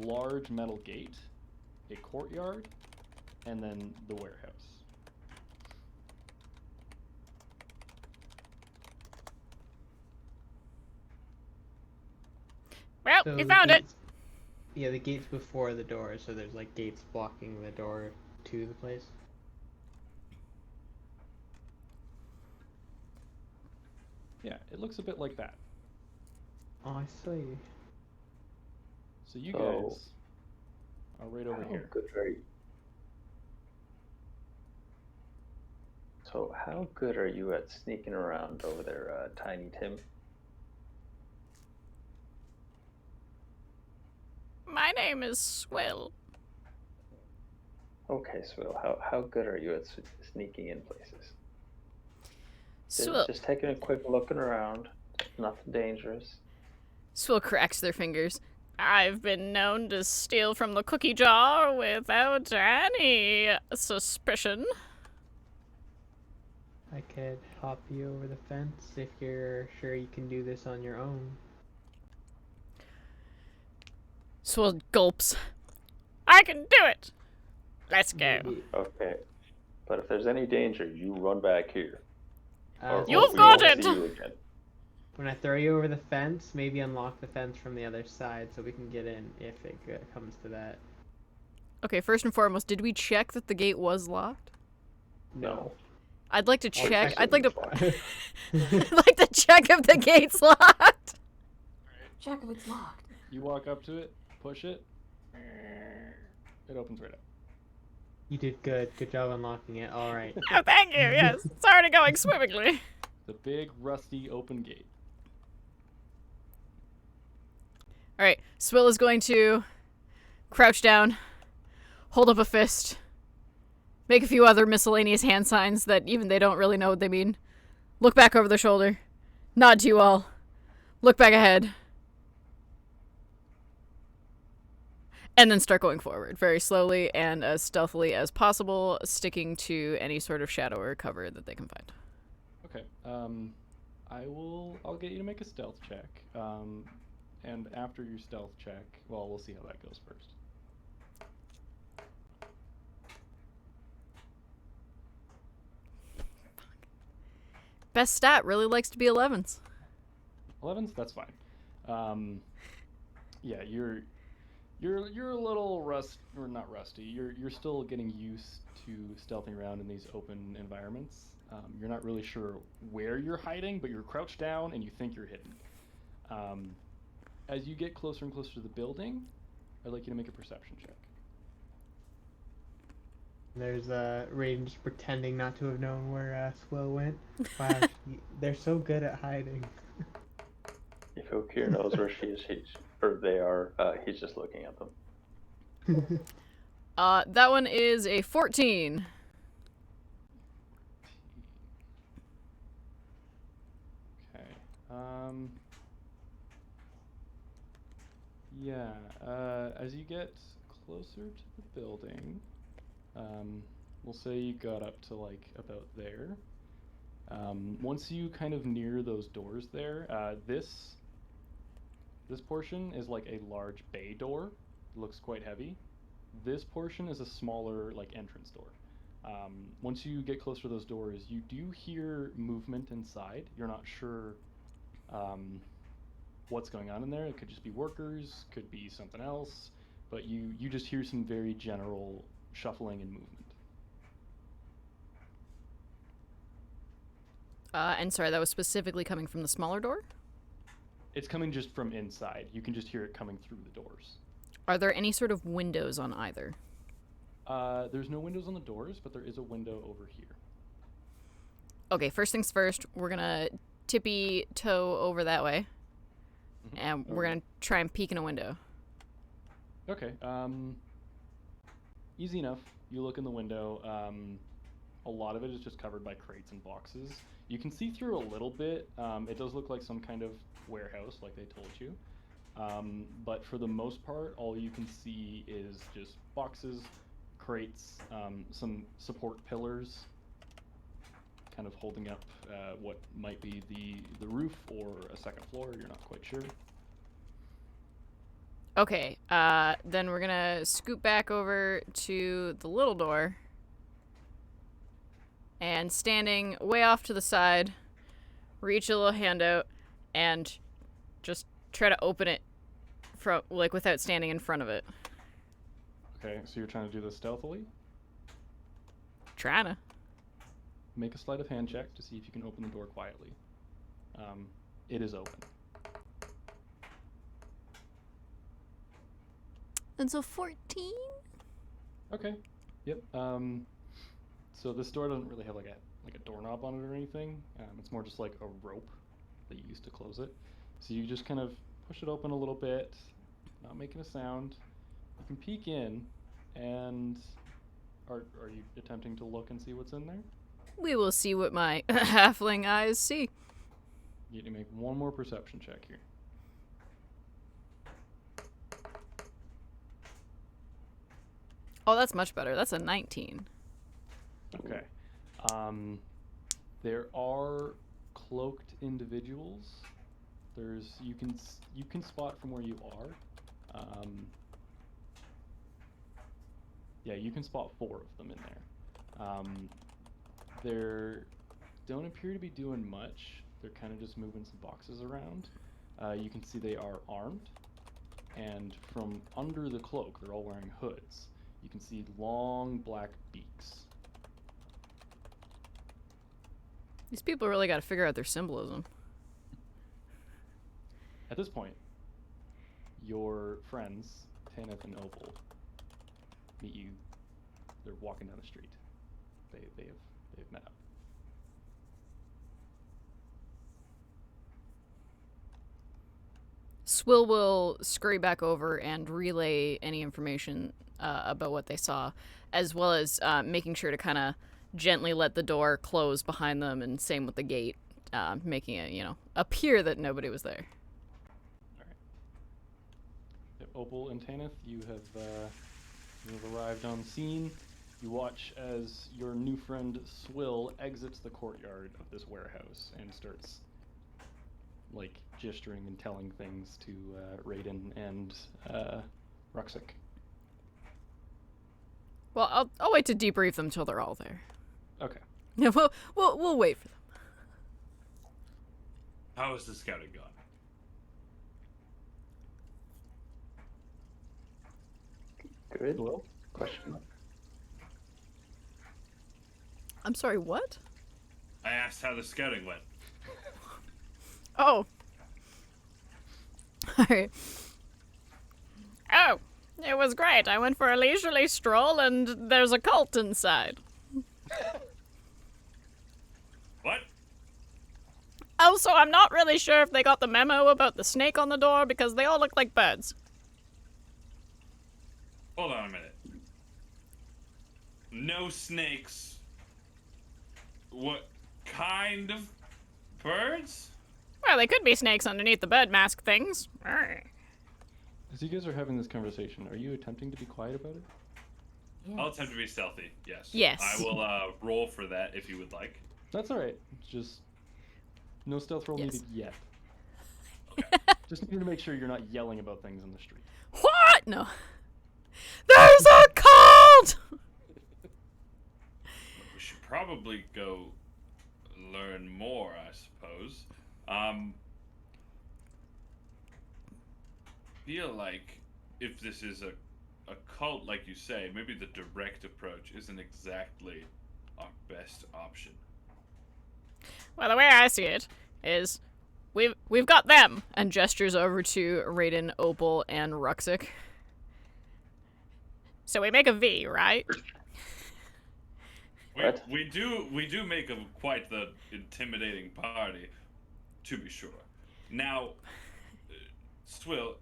large metal gate, a courtyard, and then the warehouse. So we the found it! gates- Yeah, the gate's before the door, so there's like gates blocking the door to the place. Yeah, it looks a bit like that. Oh, I see. So you So, guys are right over How here. good are you? So how good are you at sneaking around over there, Tiny Tim? My name is Swill. Okay, Swill, how good are you at sneaking in places? Swill, Just taking a quick looking around. Nothing dangerous. Swill cracks their fingers. I've been known to steal from the cookie jar without any suspicion. I could hop you over the fence if you're sure you can do this on your own. Swill gulps. I can do it! Let's go. Maybe- Okay. But if there's any danger, you run back here. Or You've we got won't it! see you again. When I throw you over the fence, maybe unlock the fence from the other side so we can get in if it comes to that. Okay, first and foremost, did we check that the gate was locked? No. I'd like to I'll check. check I'd like to. it. I'd like to check if the gate's locked. Check if it's locked. You walk up to it, push it. It opens right up. You did good. Good job unlocking it. All right. Oh, thank you. Yes, it's already going swimmingly. The big, rusty, open gate. All right, Swill is going to crouch down, hold up a fist, make a few other miscellaneous hand signs that even they don't really know what they mean. Look back over their shoulder, nod to you all, look back ahead, and then start going forward very slowly and as stealthily as possible, sticking to any sort of shadow or cover that they can find. Okay. I'll get you to make a stealth check. And after your stealth check, well, we'll see how that goes first. Best stat really likes to be 11s. 11s, that's fine. Yeah, you're a little not rusty. You're still getting used to stealthing around in these open environments. You're not really sure where you're hiding, but you're crouched down and you think you're hidden. As you get closer and closer to the building, I'd like you to make a perception check. There's Raiden just pretending not to have known where Swill went. Wow, they're so good at hiding. If Okir knows where she is, they are, he's just looking at them. That one is a 14. Okay. Yeah, as you get closer to the building, we'll say you got up to like about there. Once you kind of near those doors there, this portion is like a large bay door. It looks quite heavy. This portion is a smaller like entrance door. Once you get closer to those doors, you do hear movement inside. You're not sure what's going on in there. It could just be workers, could be something else, but you just hear some very general shuffling and movement. And sorry, that was specifically coming from the smaller door? It's coming just from inside. You can just hear it coming through the doors. Are there any sort of windows on either? There's no windows on the doors, but there is a window over here. Okay, first things first, we're gonna tippy toe over that way. Mm-hmm. And we're gonna try and peek in a window. Okay, easy enough. You look in the window. A lot of it is just covered by crates and boxes. You can see through a little bit. It does look like some kind of warehouse, like they told you. But for the most part, all you can see is just boxes, crates, some support pillars, kind of holding up what might be the roof or a second floor. You're not quite sure. Okay, then we're gonna scoot back over to the little door. And standing way off to the side, reach a little hand out and just try to open it like without standing in front of it. Okay, so you're trying to do this stealthily? Trying to. Make a sleight of hand check to see if you can open the door quietly. It is open. And so 14? Okay. Yep. So this door doesn't really have like a doorknob on it or anything. It's more just like a rope that you use to close it. So you just kind of push it open a little bit, not making a sound. You can peek in, and are you attempting to look and see what's in there? We will see what my halfling eyes see. You need to make one more perception check here. Oh, that's much better. That's a 19. Okay. There are cloaked individuals. You can spot from where you are. Yeah, you can spot 4 of them in there. They don't appear to be doing much. They're kind of just moving some boxes around. You can see they are armed, and from under the cloak, they're all wearing hoods. You can see long black beaks. These people really got to figure out their symbolism. At this point, your friends, Tanith and Opal, meet you. They're walking down the street. They've met up. Swill will scurry back over and relay any information about what they saw, as well as making sure to kind of gently let the door close behind them, and same with the gate, making it, appear that nobody was there. All right. Yep, Opal and Tanith, you have arrived on scene. You watch as your new friend Swill exits the courtyard of this warehouse and starts, gesturing and telling things to Raiden and Ruxic. Well, I'll wait to debrief them till they're all there. Okay. Yeah, we'll wait for them. How is the scouting gone? Good. Well, Question mark. I'm sorry, what? I asked how the scouting went. Oh. Alright. Oh, it was great. I went for a leisurely stroll, and there's a cult inside. What? Also, I'm not really sure if they got the memo about the snake on the door, because they all look like birds. Hold on a minute. No snakes. What kind of birds? Well, they could be snakes underneath the bird mask things. Arr. as you guys are having this conversation, are you attempting to be quiet about it? Yes. I'll attempt to be stealthy, yes. Yes. I will roll for that if you would like. That's all right. Just no stealth roll Yes. needed yet. Okay. Just need to make sure you're not yelling about things in the street. What? No. There's a cult! We should probably go learn more, I suppose. Feel like if this is a cult, like you say, maybe the direct approach isn't exactly our best option. Well, the way I see it is we've got them, and gestures over to Raiden, Opal, and Ruxic. So we make a V, right? We do make a quite the intimidating party, to be sure. Now, Swill,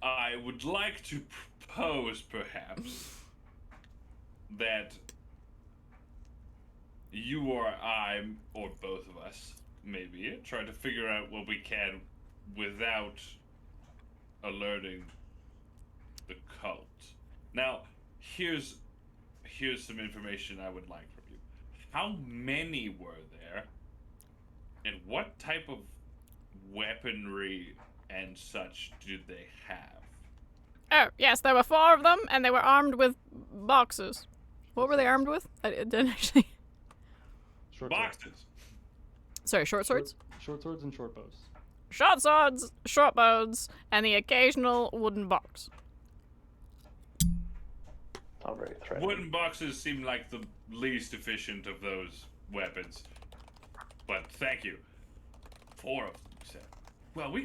I would like to propose, perhaps, that you or I, or both of us, maybe, try to figure out what we can without alerting the cult. Now, here's some information I would like from you. How many were there, and what type of weaponry and such did they have? Oh, yes, there were 4 of them, and they were armed with boxes. What were they armed with? I didn't actually... Short Boxes. Sorry, short swords? Short swords and short bows. short swords, short bows, and the occasional wooden box. Not very threatening. Wooden boxes seem like the least efficient of those weapons. But thank you. 4 of them, you said. Well, we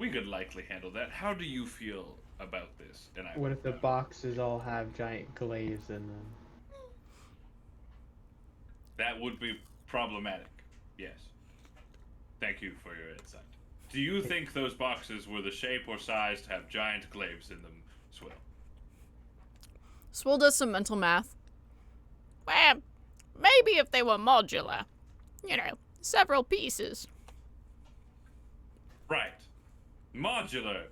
could likely handle that. How do you feel about this? And What if the boxes all have giant glaives in them? That would be problematic. Yes. Thank you for your insight. Do you think those boxes were the shape or size to have giant glaives in them, Swill? Swill does some mental math. Well, maybe if they were modular. You know, several pieces. Right. Modular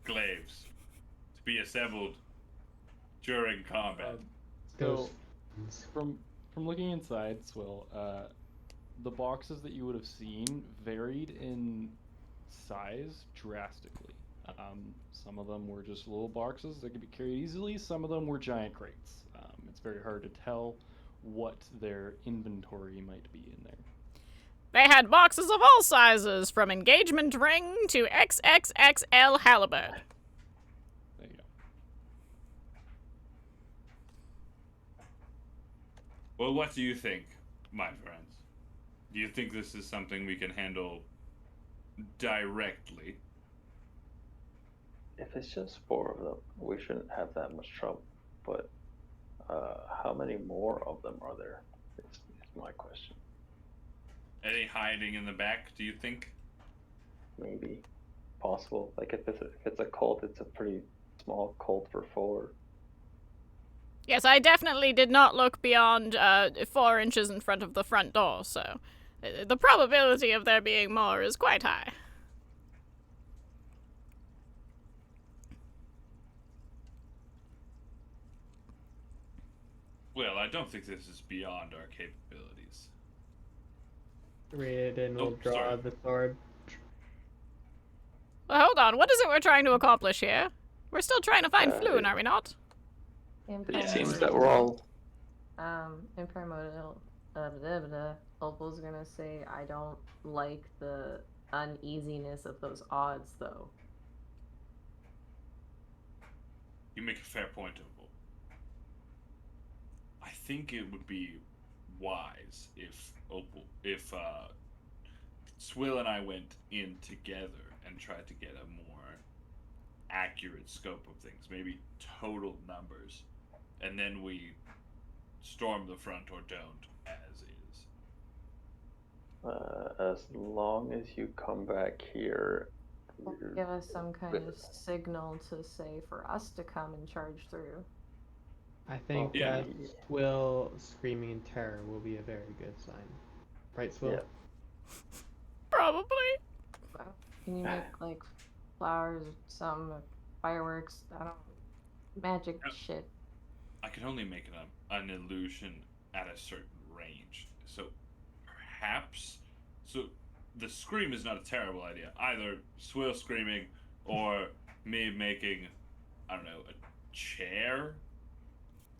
glaives to be assembled during combat. So, from looking inside, Swill, the boxes that you would have seen varied in size drastically. Some of them were just little boxes that could be carried easily. Some of them were giant crates. It's very hard to tell what their inventory might be in there. They had boxes of all sizes, from engagement ring to XXXL halibut. There you go. Well, what do you think, my friends? Do you think this is something we can handle directly? If it's just 4 of them, we shouldn't have that much trouble. But how many more of them are there? Is my question. Any hiding in the back, do you think? Maybe. Possible. Like if it's a cult, it's a pretty small cult for 4. Yes, I definitely did not look beyond 4 inches in front of the front door, so the probability of there being more is quite high. Well, I don't think this is beyond our capabilities. Read it and we'll Oh, draw sorry. the sword. Well, hold on, what is it we're trying to accomplish here? We're still trying to find Floon, are we not? It seems that we're all... In primordial, Opal's gonna say, I don't like the uneasiness of those odds, though. You make a fair point, Opal. I think it would be wise if Swill and I went in together and tried to get a more accurate scope of things, maybe total numbers, and then we storm the front or don't, as is. As long as you come back here... Give us some kind of signal to say for us to come and charge through. I think Yeah. Swill screaming in terror will be a very good sign. Right, Swill? Yeah. Probably. Can you make like flowers, some fireworks? I don't magic shit. I can only make an illusion at a certain range. So perhaps, the scream is not a terrible idea. Either Swill screaming or me making, I don't know, a chair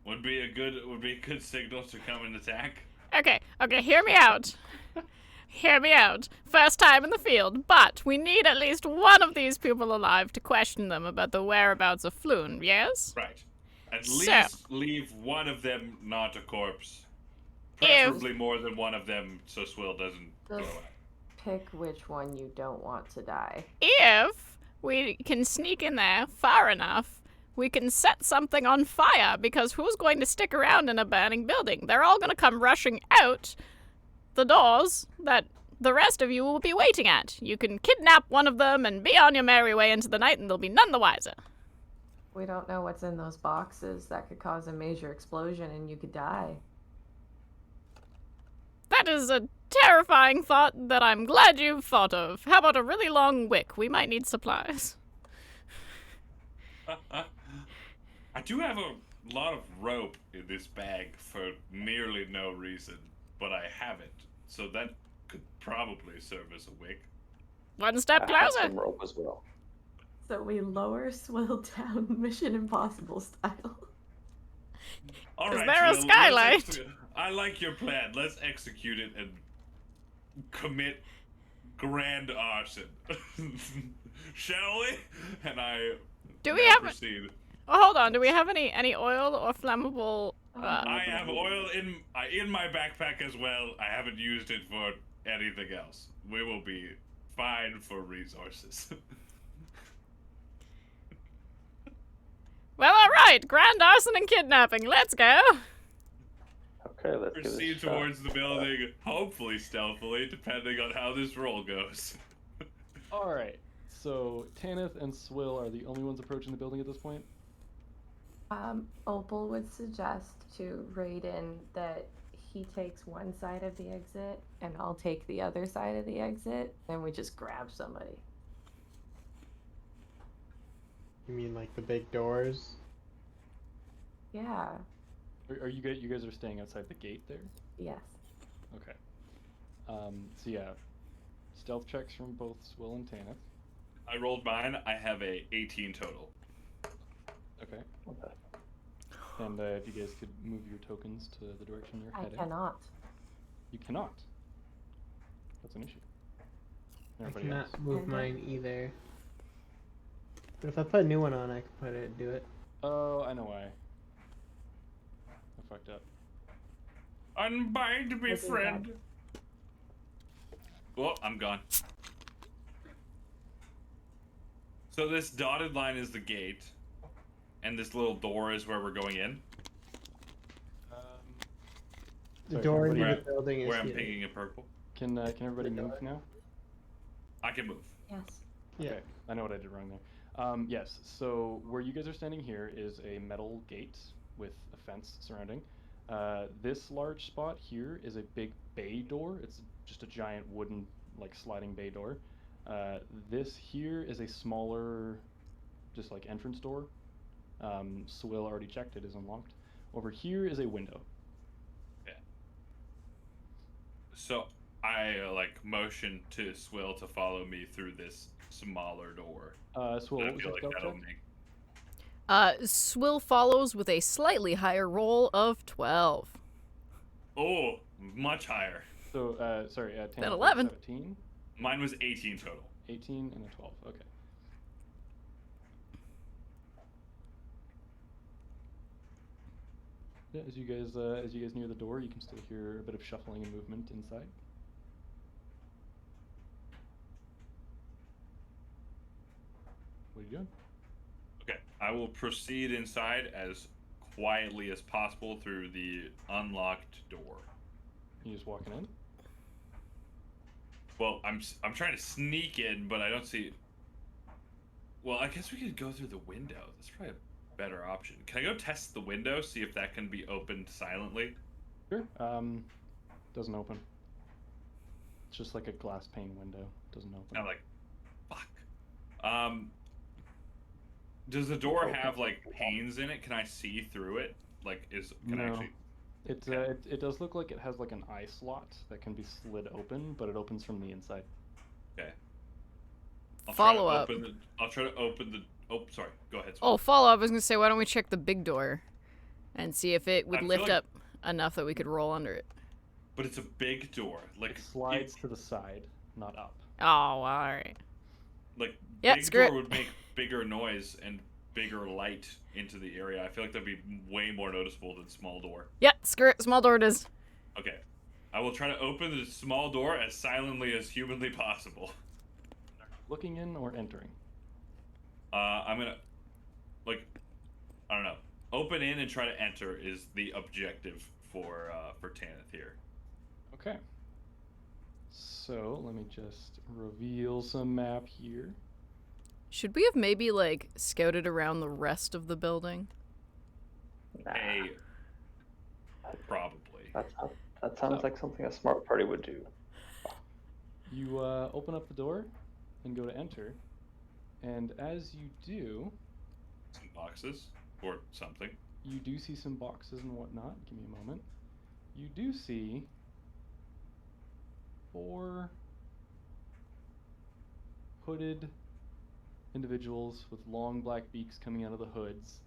would be a good signal to come and attack. Okay, hear me out. Hear me out. First time in the field, but we need at least one of these people alive to question them about the whereabouts of Floon, yes? Right. At So- least leave one of them not a corpse. Preferably more than one of them so Swill doesn't go Just out. pick which one you don't want to die. If we can sneak in there far enough, we can set something on fire, because who's going to stick around in a burning building? They're all going to come rushing out the doors that the rest of you will be waiting at. You can kidnap one of them and be on your merry way into the night, and they'll be none the wiser. We don't know what's in those boxes. That could cause a major explosion and you could die. That is a terrifying thought that I'm glad you've thought of. How about a really long wick? We might need supplies. I do have a lot of rope in this bag for nearly no reason, but I have it, so that could probably serve as a wick. One step I have closer. some rope as well. So we lower Swill down Mission Impossible style. All Is right, there a Swill, skylight? I like your plan. Let's execute it and commit grand arson. Shall we? And I Do we now have? proceed. Oh, hold on. Do we have any oil or flammable? I have oil in my backpack as well. I haven't used it for anything else. We will be fine for resources. Well, all right. Grand arson and kidnapping. Let's go. Okay, let's give Proceed this a shot. towards the building, hopefully stealthily, depending on how this roll goes. All right. So Tanith and Swill are the only ones approaching the building at this point. Opal would suggest to Raiden that he takes one side of the exit and I'll take the other side of the exit, and we just grab somebody. You mean like the big doors? Yeah. Are you guys are staying outside the gate there? Yes. Okay. So yeah, stealth checks from both Swill and Tanith. I rolled mine. I have a 18 total. Okay. Okay. And if you guys could move your tokens to the direction you're I heading. cannot. You cannot. That's an issue. I Everybody cannot else? move mine either. But if I put a new one on, I could do it. Oh, I know why. I fucked up. Unbind me, I think friend. Well, I'm gone. So this dotted line is the gate, and this little door is where we're going in. The Sorry, door can into everybody- the building is Where I'm here. picking a purple. Can everybody move now? I can move. Yes. Yeah. Okay, I know what I did wrong there. Yes, so where you guys are standing here is a metal gate with a fence surrounding. This large spot here is a big bay door. It's just a giant wooden, like, sliding bay door. This here is a smaller, just like entrance door. Swill already checked, it is unlocked. Over here is a window. So I motion to Swill to follow me through this smaller door. Swill, I what was feel your like stealth that'll check? make. Swill follows with a slightly higher roll of 12. Oh, much higher. So, sorry, Tanith, Then 11. 17, Mine was 18 total. 18, and a 12. Okay. Yeah, as you guys near the door, you can still hear a bit of shuffling and movement inside. What are you doing? Okay, I will proceed inside as quietly as possible through the unlocked door. You just walking in? Well, I'm trying to sneak in, but I don't see. Well, I guess we could go through the window. That's probably a better option. Can I go test the window, see if that can be opened silently? Sure. Doesn't open. It's just like a glass pane window. Doesn't open. I'm like, fuck. Does the door have like panes in it? Can I see through it? Like, can I No. actually? It does look like it has like an eye slot that can be slid open, but it opens from the inside. Okay. Follow up. I'll try to open the. Oh, sorry. Go ahead. Oh, follow up. I was gonna say, why don't we check the big door, and see if it would I feel lift like- up enough that we could roll under it. But it's a big door. Like It slides to the side, not up. Oh, all right. Like Yeah, big screw door it. would make bigger noise and bigger light into the area. I feel like that'd be way more noticeable than small door. Yeah, screw it. Small door it is. Okay. I will try to open the small door as silently as humanly possible. Looking in or entering? I'm gonna, like, I don't know. Open in and try to enter is the objective for Tanith here. Okay. So let me just reveal some map here. Should we have maybe like scouted around the rest of the building? Nah, Probably. that sounds like something a smart party would do. You open up the door and go to enter, and as you do, Some boxes or something. you do see some boxes and whatnot. Give me a moment. You do see 4 hooded individuals with long black beaks coming out of the hoods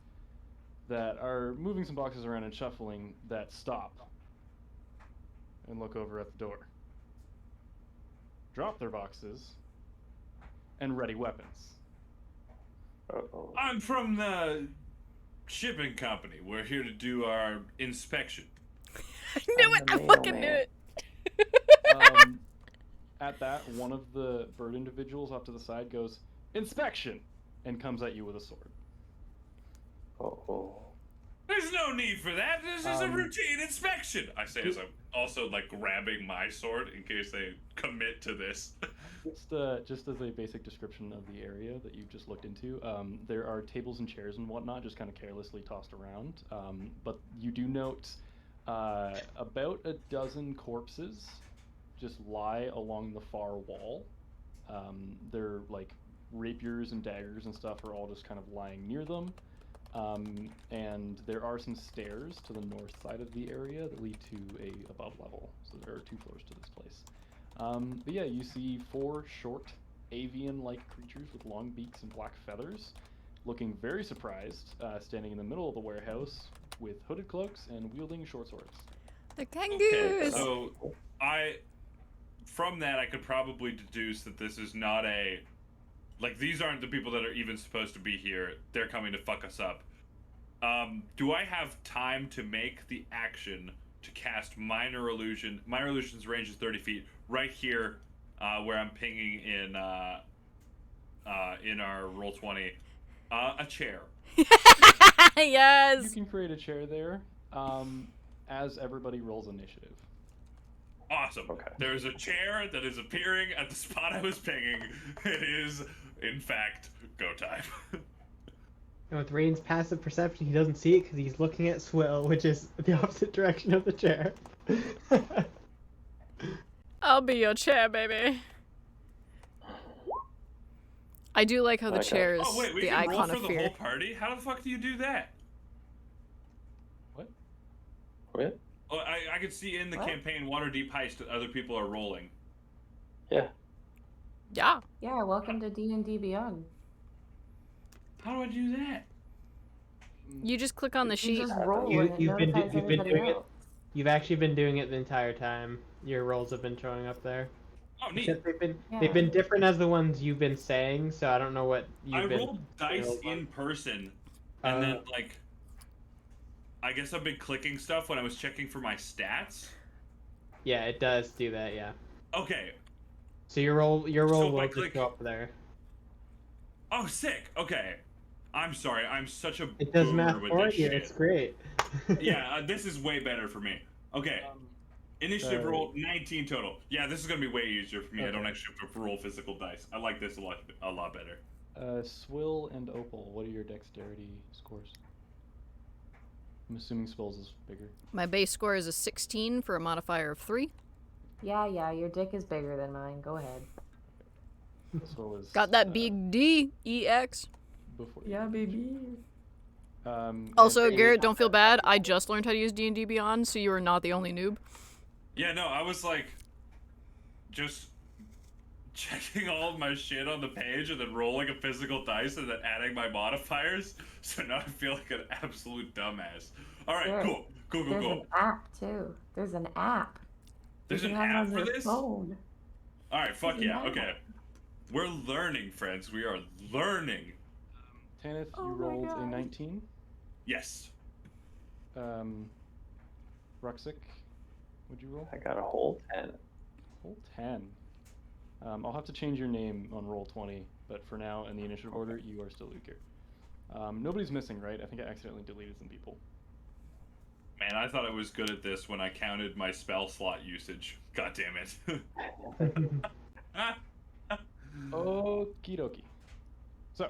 that are moving some boxes around and shuffling that stop and look over at the door. drop their boxes, and ready weapons. Uh-oh. I'm from the shipping company. We're here to do our inspection. I knew it! I fucking knew it! At that, one of the bird individuals off to the side goes, "Inspection!" and comes at you with a sword. Uh-oh. There's no need for that. This is a routine inspection. I say as I'm also like grabbing my sword in case they commit to this. Just as a basic description of the area that you've just looked into, there are tables and chairs and whatnot just kind of carelessly tossed around. But you do note about a dozen corpses just lie along the far wall. Their like rapiers and daggers and stuff are all just kind of lying near them. And there are some stairs to the north side of the area that lead to a above level. So there are 2 floors to this place. But yeah, you see 4 short avian-like creatures with long beaks and black feathers, looking very surprised, standing in the middle of the warehouse with hooded cloaks and wielding short swords. The kangaroos! Okay, so from that I could probably deduce that this is not a, like, these aren't the people that are even supposed to be here. They're coming to fuck us up. Do I have time to make the action to cast Minor Illusion? Minor Illusion's range is 30 feet. Right here, where I'm pinging in our Roll20, a chair. Yes! You can create a chair there, as everybody rolls initiative. Awesome. Okay. There's a chair that is appearing at the spot I was pinging. It is, in fact, go time. And with Rain's passive perception, he doesn't see it because he's looking at Swill, which is the opposite direction of the chair. I'll be your chair, baby. I do like how the chair is Oh wait, we the can roll icon for of the fear. whole party? How the fuck do you do that? What? What? Oh, I could see in the campaign Waterdeep Heist that other people are rolling. Yeah. Yeah. Yeah, welcome to D&D Beyond. How do I do that? You just click on the You sheet. just roll You- and it you've been notifies do- you've been everybody doing it. else. You've actually been doing it the entire time. Your rolls have been showing up there. Oh, neat. Except they've Yeah. been different as the ones you've been saying, so I don't know what you've I been. rolled dice rolled on. in person, and then, like, I guess I've been clicking stuff when I was checking for my stats. Yeah, it does do that. Yeah. Okay. So your roll So if will I just click- go up there. Oh, sick. Okay. I'm sorry. I'm such a It does boomer math with for this you. shit. It's great. Yeah, this is way better for me. Okay. Initiative roll 19 total. Yeah, this is gonna be way easier for me. I don't Okay. actually have to roll physical dice. I like this a lot better. Swill and Opal, what are your dexterity scores? I'm assuming Swill's is bigger. My base score is a 16 for a modifier of 3. Yeah, your dick is bigger than mine. Go ahead. Swill is Got that big D, EX. before you. Yeah, baby. Also, and- Garrett, don't feel bad. I just learned how to use D&D Beyond, so you are not the only noob. Yeah, no, I was like, just checking all of my shit on the page and then rolling a physical dice and then adding my modifiers. So now I feel like an absolute dumbass. All right, Sure. cool. There's an app too. There's an app. There's You an can have app it on for your this? phone. All right, fuck There's an yeah. app. Okay, we're learning, friends. We are learning. Tanith, Oh you my rolled a God. 19. Yes. Ruxic, would you roll? I got a whole 10. Roll 10. I'll have to change your name on roll 20, but for now, in the initiative order, you are still Luker. Nobody's missing, right? I think I accidentally deleted some people. Man, I thought I was good at this when I counted my spell slot usage. God damn it. Okie dokie. So,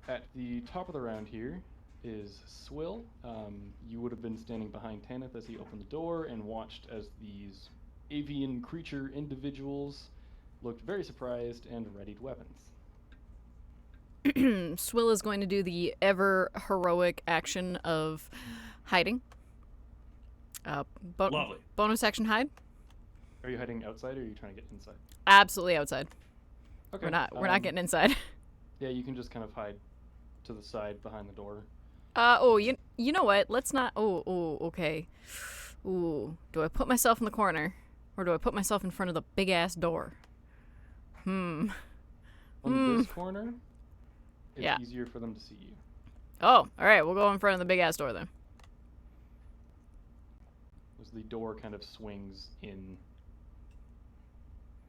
at the top of the round here is Swill. You would have been standing behind Tanith as he opened the door and watched as these avian creature individuals looked very surprised and readied weapons. Swill is going to do the ever heroic action of hiding. Lovely. Bonus action hide. Are you hiding outside or are you trying to get inside? Absolutely outside. Okay. We're not getting inside. Yeah, you can just kind of hide to the side behind the door. You know what? Let's not. Oh, okay. Ooh, do I put myself in the corner? Or do I put myself in front of the big-ass door? On this corner, it's easier for them to see you. Oh, alright, we'll go in front of the big-ass door then. As the door kind of swings in,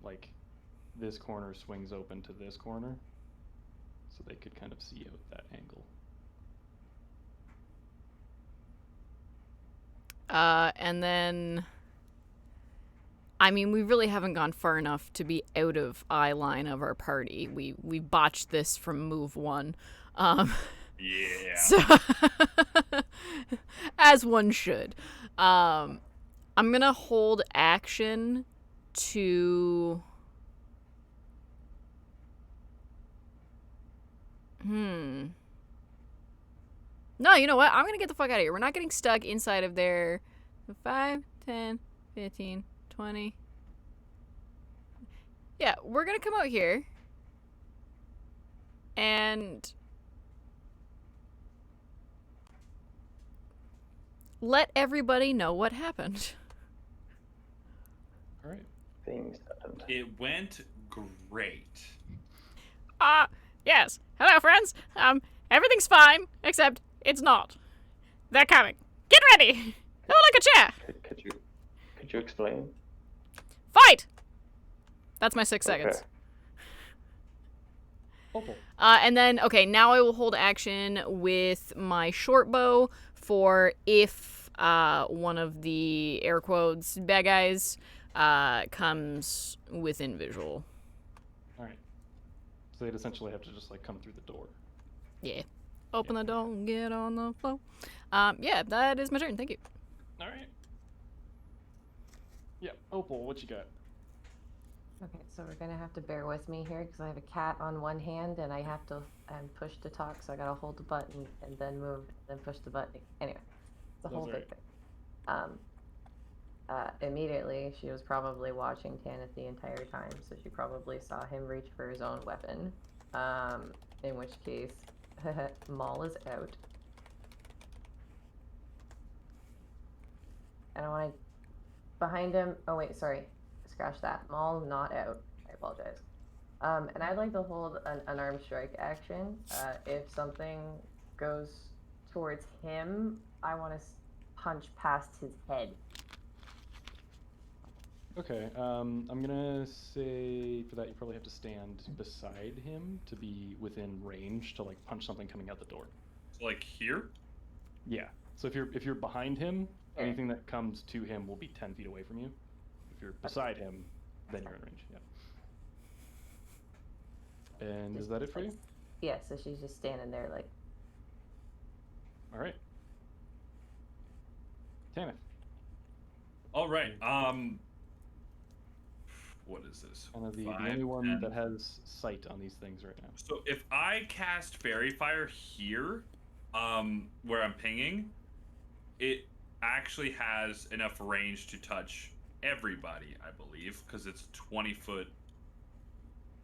like, this corner swings open to this corner, so they could kind of see out that angle. And then... I mean, we really haven't gone far enough to be out of eye line of our party. We botched this from move 1. Yeah. So as one should. I'm gonna hold action to... No, you know what? I'm gonna get the fuck out of here. We're not getting stuck inside of there. 5, 10, 15... 20. Yeah, we're gonna come out here and let everybody know what happened. All right. Things happened. It went great. Yes. Hello, friends. Everything's fine, except it's not. They're coming. Get ready. Oh, look, a chair. Could you explain? Fight! That's my 6 seconds. Okay. And then, okay, now I will hold action with my short bow for if one of the air quotes bad guys comes within visual. All right. So they'd essentially have to just like come through the door. Yeah. Open the door and get on the floor. Yeah, that is my turn. Thank you. All right. Yeah, Opal, what you got? Okay, so we're gonna have to bear with me here because I have a cat on one hand and I have to push to talk, so I gotta hold the button and then move, then push the button. Anyway, it's a whole big thing. Immediately, she was probably watching Tanith the entire time, so she probably saw him reach for his own weapon. In which case, Maul is out. And I want to... Behind him... Oh, wait, sorry. Scratch that. Maul not out. I apologize. And I'd like to hold an unarmed strike action. If something goes towards him, I want to punch past his head. Okay, I'm gonna say for that you probably have to stand beside him to be within range to like punch something coming out the door. So like here? Yeah. So if you're behind him, anything that comes to him will be 10 feet away from you. If you're beside him, then you're in range. Yeah. And is that it for you? Yeah, so she's just standing there like... All right. Tanith. All right. What is this? Kind of the 5, only one 10. that has sight on these things right now. So if I cast Fairy Fire here, where I'm pinging, it actually has enough range to touch everybody, I believe, because it's 20 foot.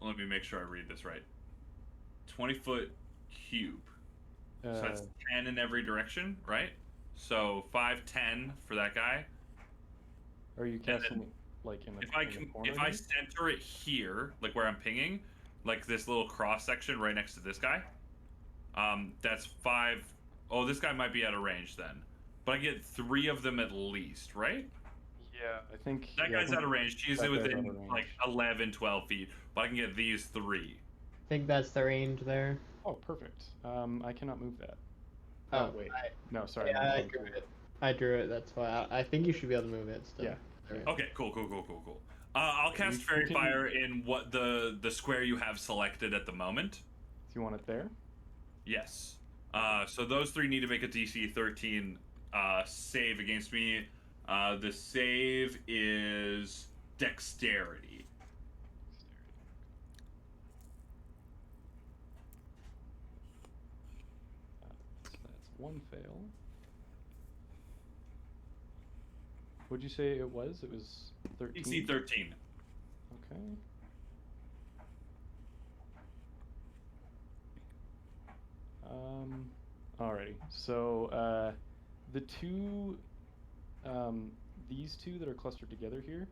Let me make sure I read this right. 20-foot cube. So that's 10 in every direction, right? So 5, 10 for that guy. Are you casting it like in the corner? If I center it here, like where I'm pinging, like this little cross section right next to this guy, that's 5. Oh, this guy might be out of range then, but I get 3 of them at least, right? Yeah, I think that guy's out of range. He's within range. like 11, 12 feet, but I can get these 3. I think that's the range there. Oh, perfect. I cannot move that. Oh, wait. No, sorry. Yeah, I drew it. That's why I think you should be able to move it still. Yeah. Okay, cool. I'll cast Fairy Fire in what the square you have selected at the moment. Do you want it there? Yes. So those 3 need to make a DC 13 save against me. The save is Dexterity. That's 1 fail. What'd you say it was? It was 13? DC 13. Okay. Alrighty. So, the 2, these 2 that are clustered together here,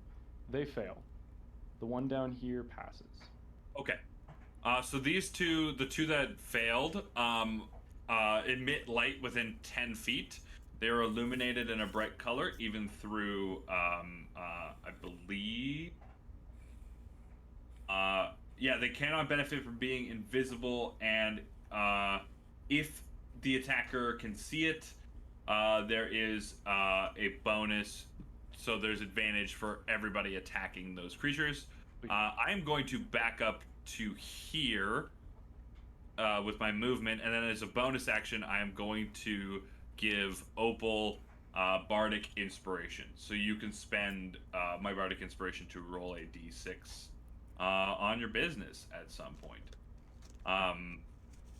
They fail. The one down here passes. Okay. So these two, the two that failed, emit light within 10 feet. They are illuminated in a bright color, even through, I believe... yeah, they cannot benefit from being invisible, and if the attacker can see it, there is a bonus, so there's advantage for everybody attacking those creatures. I am going to back up to here with my movement, and then as a bonus action, I am going to give Opal Bardic Inspiration. So you can spend my Bardic Inspiration to roll a d6 on your business at some point.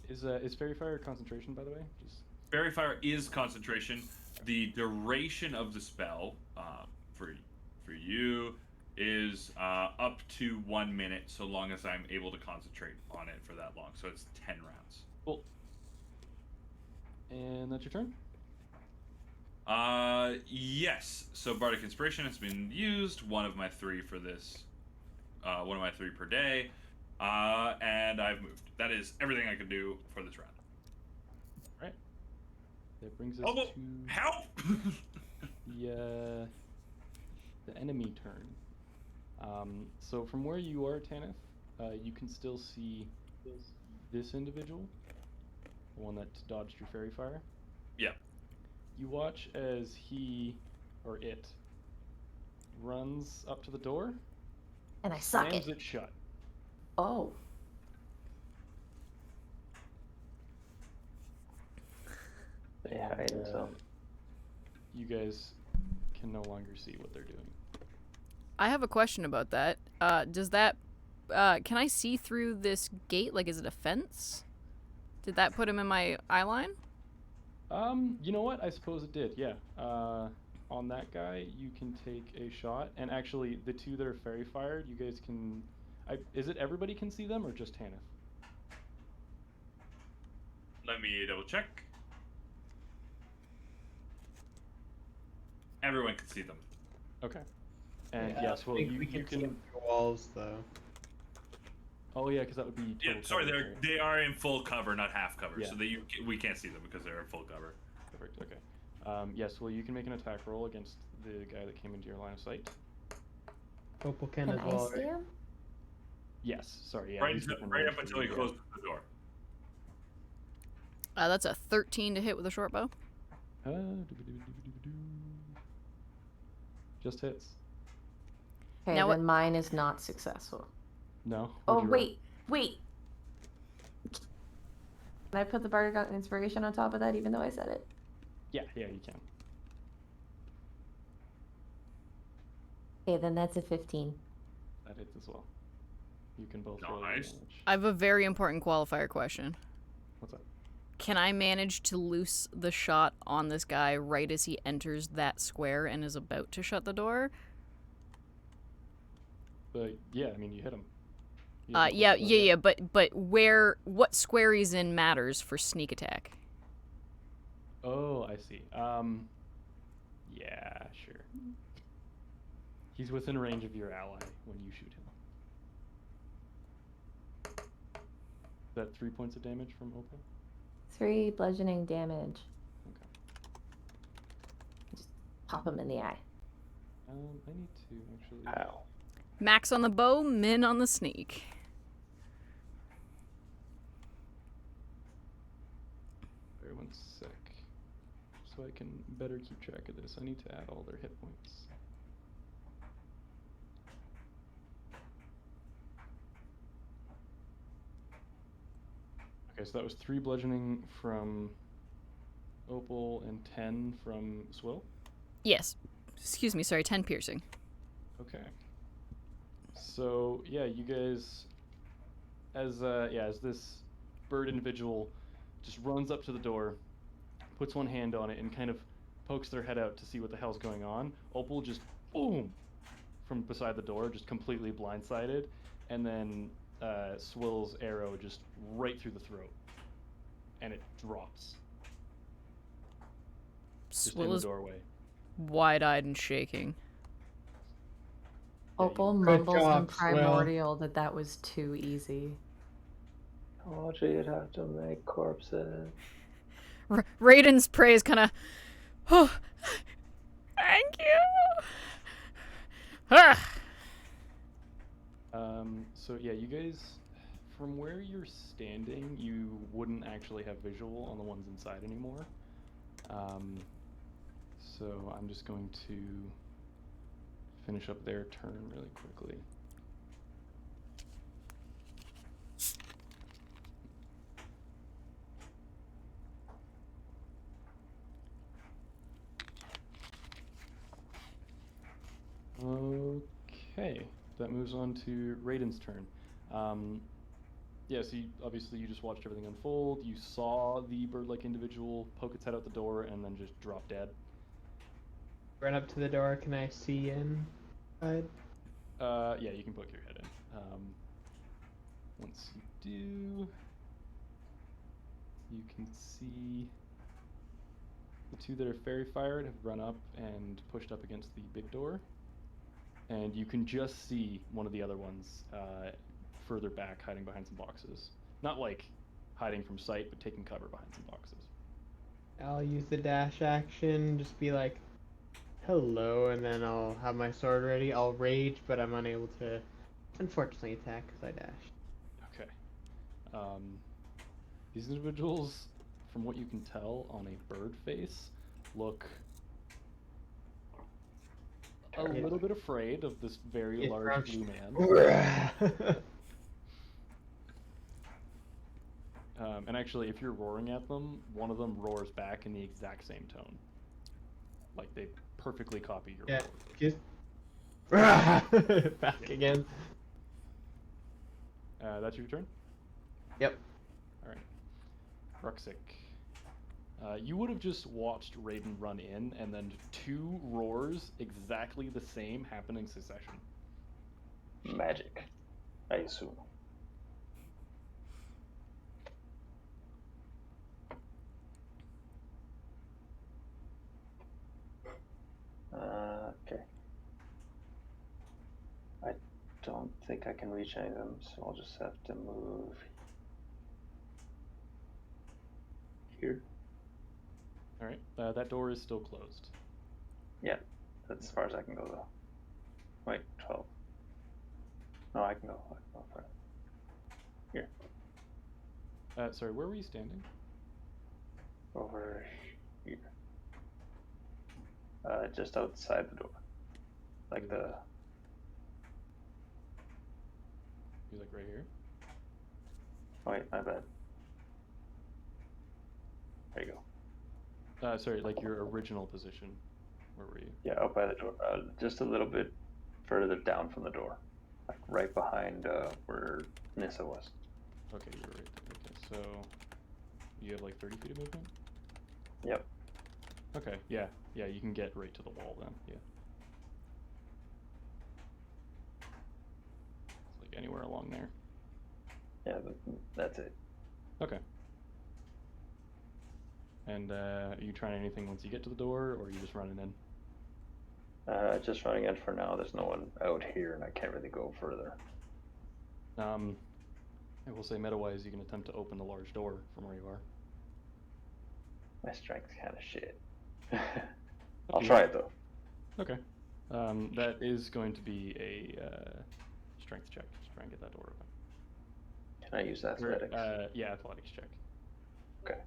Is Fairy Fire concentration, by the way? Fairy Fire is concentration. The duration of the spell for you is up to 1 minute, so long as I'm able to concentrate on it for that long. So it's 10 rounds. Cool. And that's your turn? Yes. So Bardic Inspiration has been used. One of my 3 for this. One of my 3 per day. And I've moved. That is everything I can do for this round. Alright. That brings us to... Help! the enemy turn. So from where you are, Tanith, you can still see this individual, the one that dodged your Fairy Fire. Yeah. You watch as he, or it, runs up to the door, and I suck slams it shut. Oh. They hide themselves. You guys can no longer see what they're doing. I have a question about that. Does that, can I see through this gate? Like, is it a fence? Did that put him in my eye line? You know what? I suppose it did, yeah. On that guy, you can take a shot. And actually, the 2 that are Fairy Fired, you guys can... is it everybody can see them, or just Tanith? Let me double check. Everyone can see them. Okay. And yes, well, you can see them through walls, though. Oh yeah, because that would be. Yeah, sorry, they are in full cover, not half cover. Yeah. So we can't see them because they're in full cover. Perfect. Okay. Yes. Well, you can make an attack roll against the guy that came into your line of sight. Opal can Can as I well. see him? Yes. Sorry. Yeah. Right up until he closes the door. That's a 13 to hit with a short bow. Just hits. Okay, Now then mine is not successful. No. Oh, What'd you roll? wait. Can I put the Bardic Inspiration on top of that, even though I said it? Yeah, you can. Okay, then that's a 15. That hits as well. You can both roll Nice. damage. I have a very important qualifier question. What's up? Can I manage to loose the shot on this guy right as he enters that square and is about to shut the door? But yeah, I mean, you hit him. Yeah, but what square he's in matters for sneak attack. Oh, I see. Yeah, sure. He's within range of your ally when you shoot him. Is that 3 points of damage from Opal? 3 bludgeoning damage. Okay. Just pop him in the eye. I need to actually... Ow. Max on the bow, min on the sneak. Everyone's sick. So I can better keep track of this. I need to add all their hit points. Okay, so that was 3 bludgeoning from Opal and 10 from Swill? Yes. Excuse me, sorry, 10 piercing. Okay. So, yeah, you guys, as this bird individual just runs up to the door, puts one hand on it, and kind of pokes their head out to see what the hell's going on, Opal just, boom, from beside the door, just completely blindsided, and then Swill's arrow just right through the throat, and it drops. Just in Swill the is doorway. wide-eyed and shaking. Opal Good mumbles job, in Swill. Primordial that was too easy. Told you you'd have to make corpses. Raiden's praise kind of. Oh, thank you. Ah. So yeah, you guys, from where you're standing, you wouldn't actually have visual on the ones inside anymore. So I'm just going to finish up their turn really quickly. Okay, that moves on to Raiden's turn. Yeah, so obviously you just watched everything unfold. You saw the bird-like individual poke its head out the door and then just drop dead. Run up to the door. Can I see inside? Yeah, you can poke your head in. Once you do, you can see the two that are fairy fired have run up and pushed up against the big door. And you can just see one of the other ones further back hiding behind some boxes. Not like hiding from sight, but taking cover behind some boxes. I'll use the dash action. Just be like, hello, and then I'll have my sword ready. I'll rage, but I'm unable to, unfortunately, attack because I dashed. Okay. These individuals, from what you can tell on a bird face, look a little bit afraid of this very large blue man. And actually, if you're roaring at them, one of them roars back in the exact same tone. Like they perfectly copy your roar. Just back again. That's your turn? Yep. Alright. Ruxic. You would have just watched Raiden run in, and then two roars exactly the same happen in succession. Magic, I assume. Okay. I don't think I can reach any of them, so I'll just have to move here. Alright, that door is still closed. Yeah, that's as far as I can go though. Wait, 12. No, I can go further. Here. Sorry, where were you standing? Over here. Just outside the door. Like the... You're like right here? Oh, wait, my bad. There you go. Sorry, like your original position. Where were you? Yeah, out by the door. Just a little bit further down from the door. Like right behind where Nissa was. Okay, you're right there. Okay, so you have like 30 feet of movement? Yep. Okay, yeah, you can get right to the wall then, yeah. It's like anywhere along there. Yeah, that's it. Okay. And are you trying anything once you get to the door, or are you just running in? Just running in for now. There's no one out here, and I can't really go further. I will say, meta-wise, you can attempt to open the large door from where you are. My strength's kind of shit. I'll try it though. Okay. That is going to be a strength check to try and get that door open. Can I use athletics? Yeah, athletics check. Okay.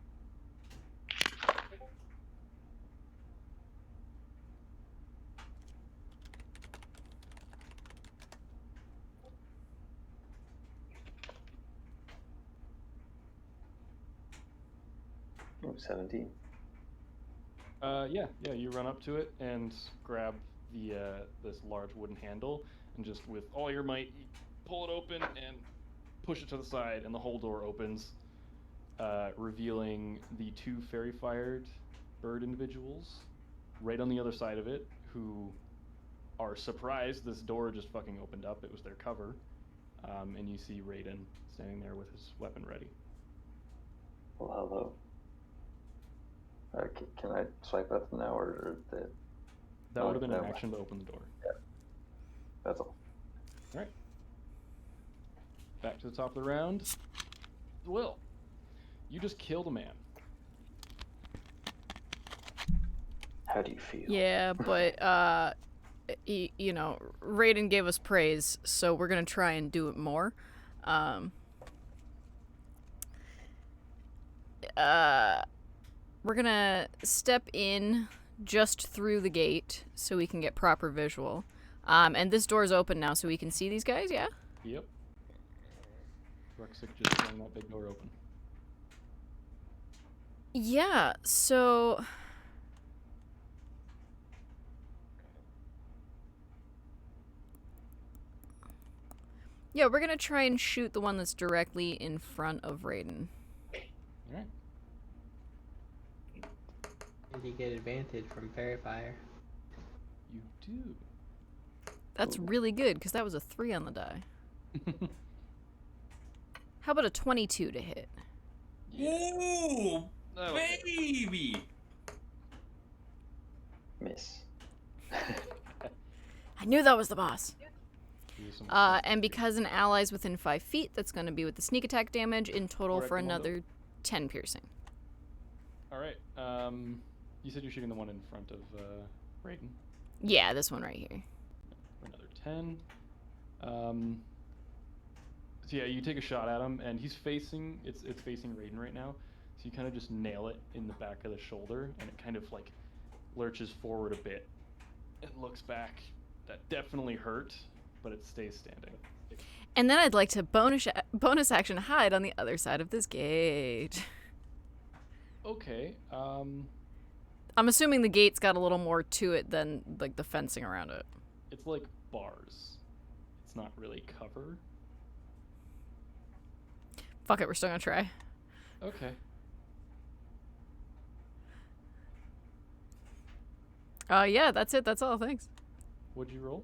Oh, 17. Yeah, you run up to it and grab the this large wooden handle, and just with all your might, you pull it open and push it to the side, and the whole door opens, revealing the two fairy-fired bird individuals right on the other side of it, who are surprised this door just fucking opened up. It was their cover, and you see Raiden standing there with his weapon ready. Well, hello. Can I swipe up now, or that would have been an action to open the door? That's all. All right. Back to the top of the round. Will, you just killed a man. How do you feel? Yeah, but you know, Raiden gave us praise, so we're gonna try and do it more. We're gonna step in just through the gate so we can get proper visual. And this door's open now, so we can see these guys. Yeah. Yep. Ruxic just throwing that big door open. Yeah. So. Yeah, we're gonna try and shoot the one that's directly in front of Raiden. Alright. And you get advantage from fairy fire. You do. That's really good, because that was a 3 on the die. How about a 22 to hit? Ooh, baby! Miss. I knew that was the boss. And because an ally's within 5 feet, that's going to be with the sneak attack damage in total for another 10 piercing. Alright, you said you're shooting the one in front of, Raiden. Yeah, this one right here. For another 10. So yeah, you take a shot at him, and he's facing, it's facing Raiden right now, so you kind of just nail it in the back of the shoulder, and it kind of, like, lurches forward a bit. It looks back. That definitely hurt, but it stays standing. And then I'd like to bonus action hide on the other side of this gate. Okay, I'm assuming the gate's got a little more to it than, like, the fencing around it. it's like bars. It's not really cover. Fuck it, we're still gonna try. Okay. Yeah, that's it. That's all. Thanks. What'd you roll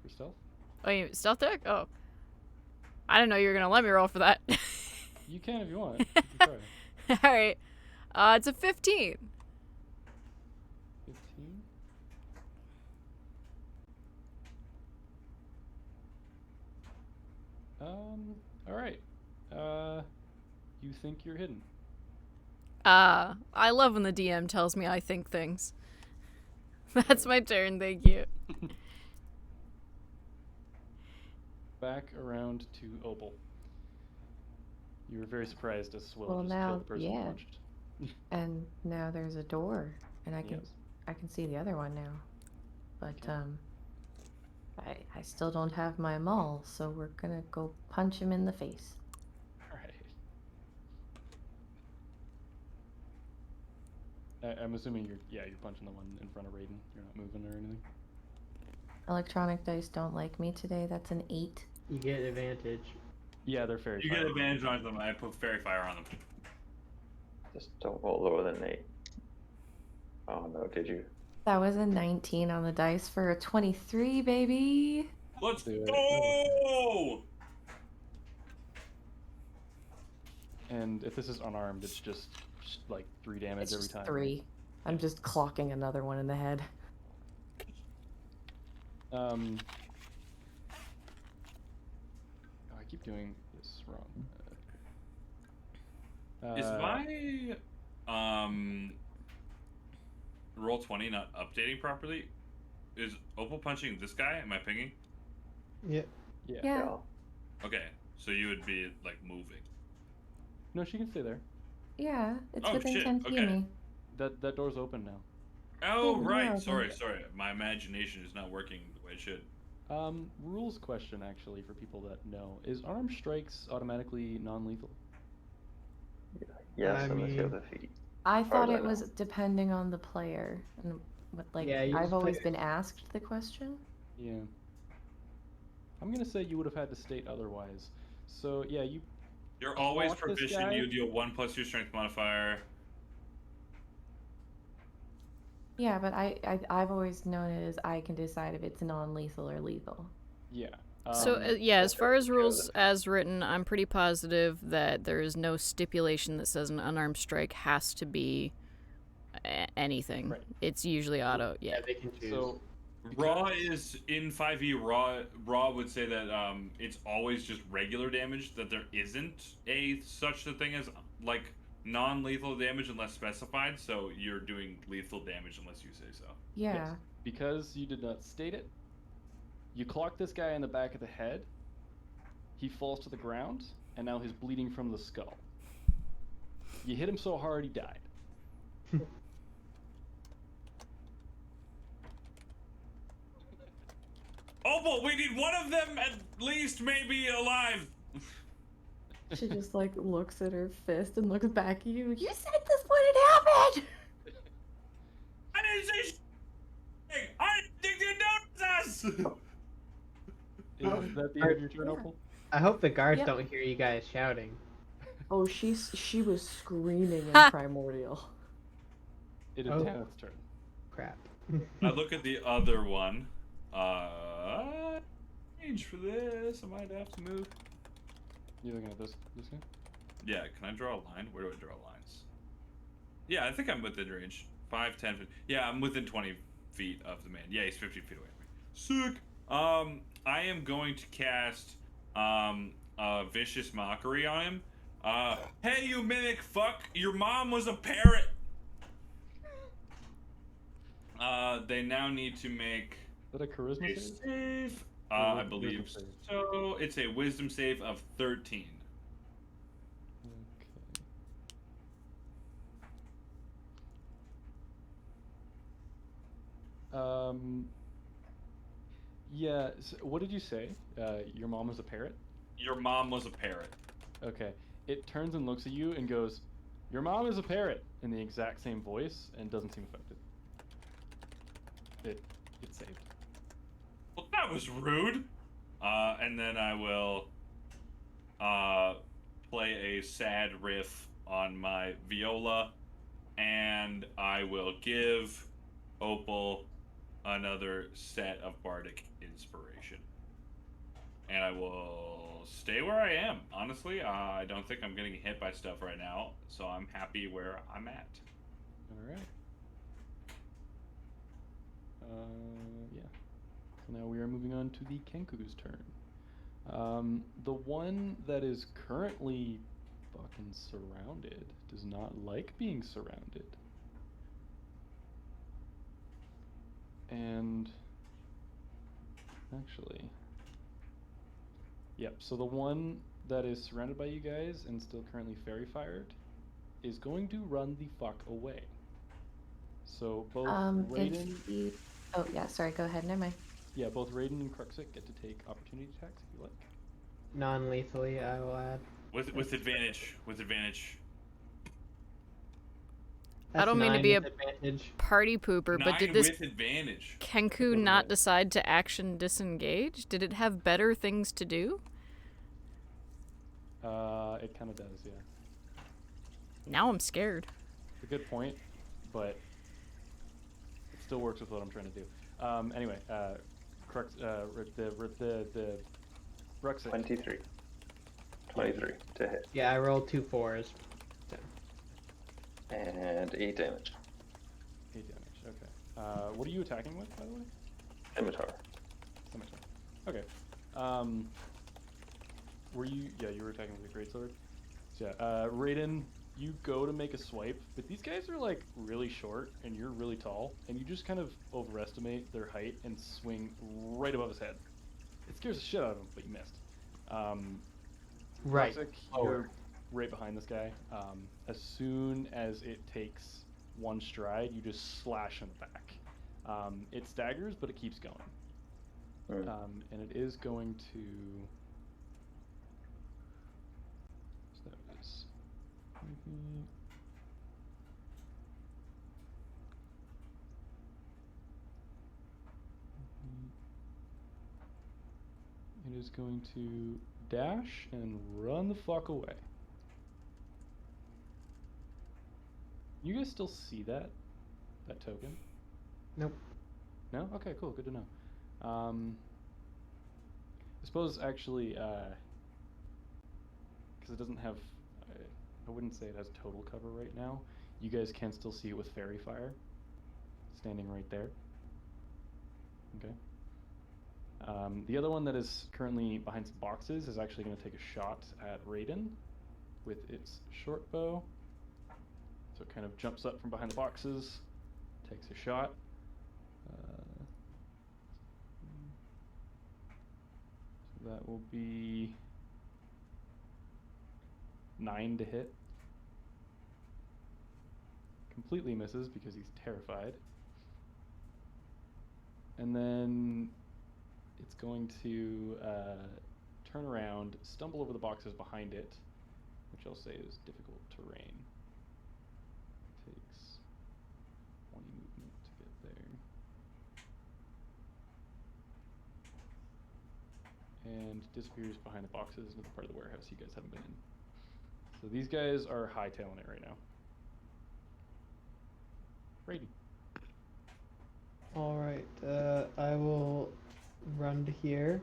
for stealth? Oh, you stealth deck? Oh. I didn't know you were gonna let me roll for that. You can if you want. You can try. Alright. It's a 15. 15? Alright. You think you're hidden. I love when the DM tells me I think things. That's my turn, thank you. Back around to Opal. You were very surprised as Swill Well, just now, killed the person yeah. you punched. And now there's a door, and I can Yes. I can see the other one now. But I still don't have my maul, so we're gonna go punch him in the face. Alright. I'm assuming you're punching the one in front of Raiden. You're not moving or anything. Electronic dice don't like me today. That's an 8. You get advantage. Yeah, they're fairy You fire. get advantage on them. I put fairy fire on them. Just don't roll lower than 8. Oh no, did you? That was a 19 on the dice for a 23, baby. Let's Do it. go! And if this is unarmed, it's just like 3 damage It's every just time. 3. I'm just clocking another one in the head. Oh, I keep doing this wrong. Is my roll 20 not updating properly? Is Opal punching this guy? Am I pinging? Yep. Yeah. Yeah. Okay, so you would be like moving. No, she can stay there. Yeah, it's Oh, within shit, 10 feet okay. of me. That door's open now. Oh, Yeah, right. yeah, Sorry. okay. My imagination is not working the way it should. Rules question actually for people that know: is armed strikes automatically non-lethal? Yes, I unless you have mean- the feet. I far thought as I it know. was depending on the player, and like Yeah, you I've just always pick- been asked the question. Yeah. I'm gonna say you would have had to state otherwise. So yeah, you. You're always Block this proficient. guy. You deal 1+ your strength modifier. Yeah, but I've always known it as I can decide if it's non-lethal or lethal. Yeah. So, yeah, as far as chosen. rules as written, I'm pretty positive that there is no stipulation that says an unarmed strike has to be anything. Right. It's usually auto, yeah. They can choose. So Raw is in 5e. Raw would say that it's always just regular damage. That there isn't such a thing as like non-lethal damage unless specified. So you're doing lethal damage unless you say so. Yeah. Yes. Because you did not state it, you clock this guy in the back of the head. He falls to the ground, and now he's bleeding from the skull. You hit him so hard he died. Oh, but we need one of them at least maybe alive. She just like looks at her fist and looks back at you. You said this wouldn't happen. I didn't say shit. I didn't notice us. Is that the end of your turn, Opal? I hope the guards Yep. don't hear you guys shouting. Oh, she was screaming in Primordial. It is Oh. Tanith's turn. Crap. I look at the other one. Change for this. I might have to move. You looking at this guy? Yeah, can I draw a line? Where do I draw lines? Yeah, I think I'm within range. 5, 10, 15. Yeah, I'm within 20 feet of the man. Yeah, he's 15 feet away from me. Sick. I am going to cast Vicious Mockery on him. Hey, you mimic fuck! Your mom was a parrot! They now need to make Is that a charisma a save? save. Or I wisdom believe save? so. It's a wisdom save of 13. Okay. Yeah. So what did you say? Your mom was a parrot? Your mom was a parrot. Okay. It turns and looks at you and goes, "Your mom is a parrot," in the exact same voice, and doesn't seem affected. It saved. Well, that was rude. And then I will play a sad riff on my viola, and I will give Opal another set of bardic inspiration. And I will stay where I am. Honestly, I don't think I'm getting hit by stuff right now, so I'm happy where I'm at. All right. Yeah. So now we are moving on to the Kenku's turn. The one that is currently fucking surrounded does not like being surrounded. And actually, yep, so the one that is surrounded by you guys and still currently fairy fired is going to run the fuck away. So both Raiden, Oh yeah, sorry. Go ahead. Never mind. yeah, both Raiden and Kruxik get to take opportunity attacks if you like. Non-lethally, I will add. With advantage. With advantage. That's I don't mean to 9 be with a advantage. party pooper, but 9 did this with advantage. Kenku not decide to action disengage? Did it have better things to do? It kind of does, yeah. Now I'm scared. It's a good point, but it still works with what I'm trying to do. Anyway, Krux, the Kruxik. 23. 23 to hit. Yeah, I rolled 2 4s. And 8 damage. 8 damage, okay. What are you attacking with, by the way? Scimitar. Scimitar. Okay. Were you... Yeah, you were attacking with a greatsword. So yeah, Raiden, you go to make a swipe, but these guys are, like, really short, and you're really tall, and you just kind of overestimate their height and swing right above his head. It scares the shit out of him, but you missed. Right. Kruxik, you're right behind this guy. As soon as it takes one stride, you just slash in the back. It staggers, but it keeps going. And it is going to... So that was... It is going to dash and run the fuck away. You guys still see that token? Nope. No? Okay, cool. Good to know. I suppose actually, because it doesn't have, I wouldn't say it has total cover right now. You guys can still see it with fairy fire, standing right there. Okay. The other one that is currently behind some boxes is actually going to take a shot at Raiden with its short bow. So it kind of jumps up from behind the boxes, takes a shot. So that will be 9 to hit. Completely misses because he's terrified. And then it's going to turn around, stumble over the boxes behind it, which I'll say is difficult terrain. Takes 20 movement to get there. And disappears behind the boxes into the part of the warehouse you guys haven't been in. So these guys are hightailing it right now. Brady. Alright, I will run to here.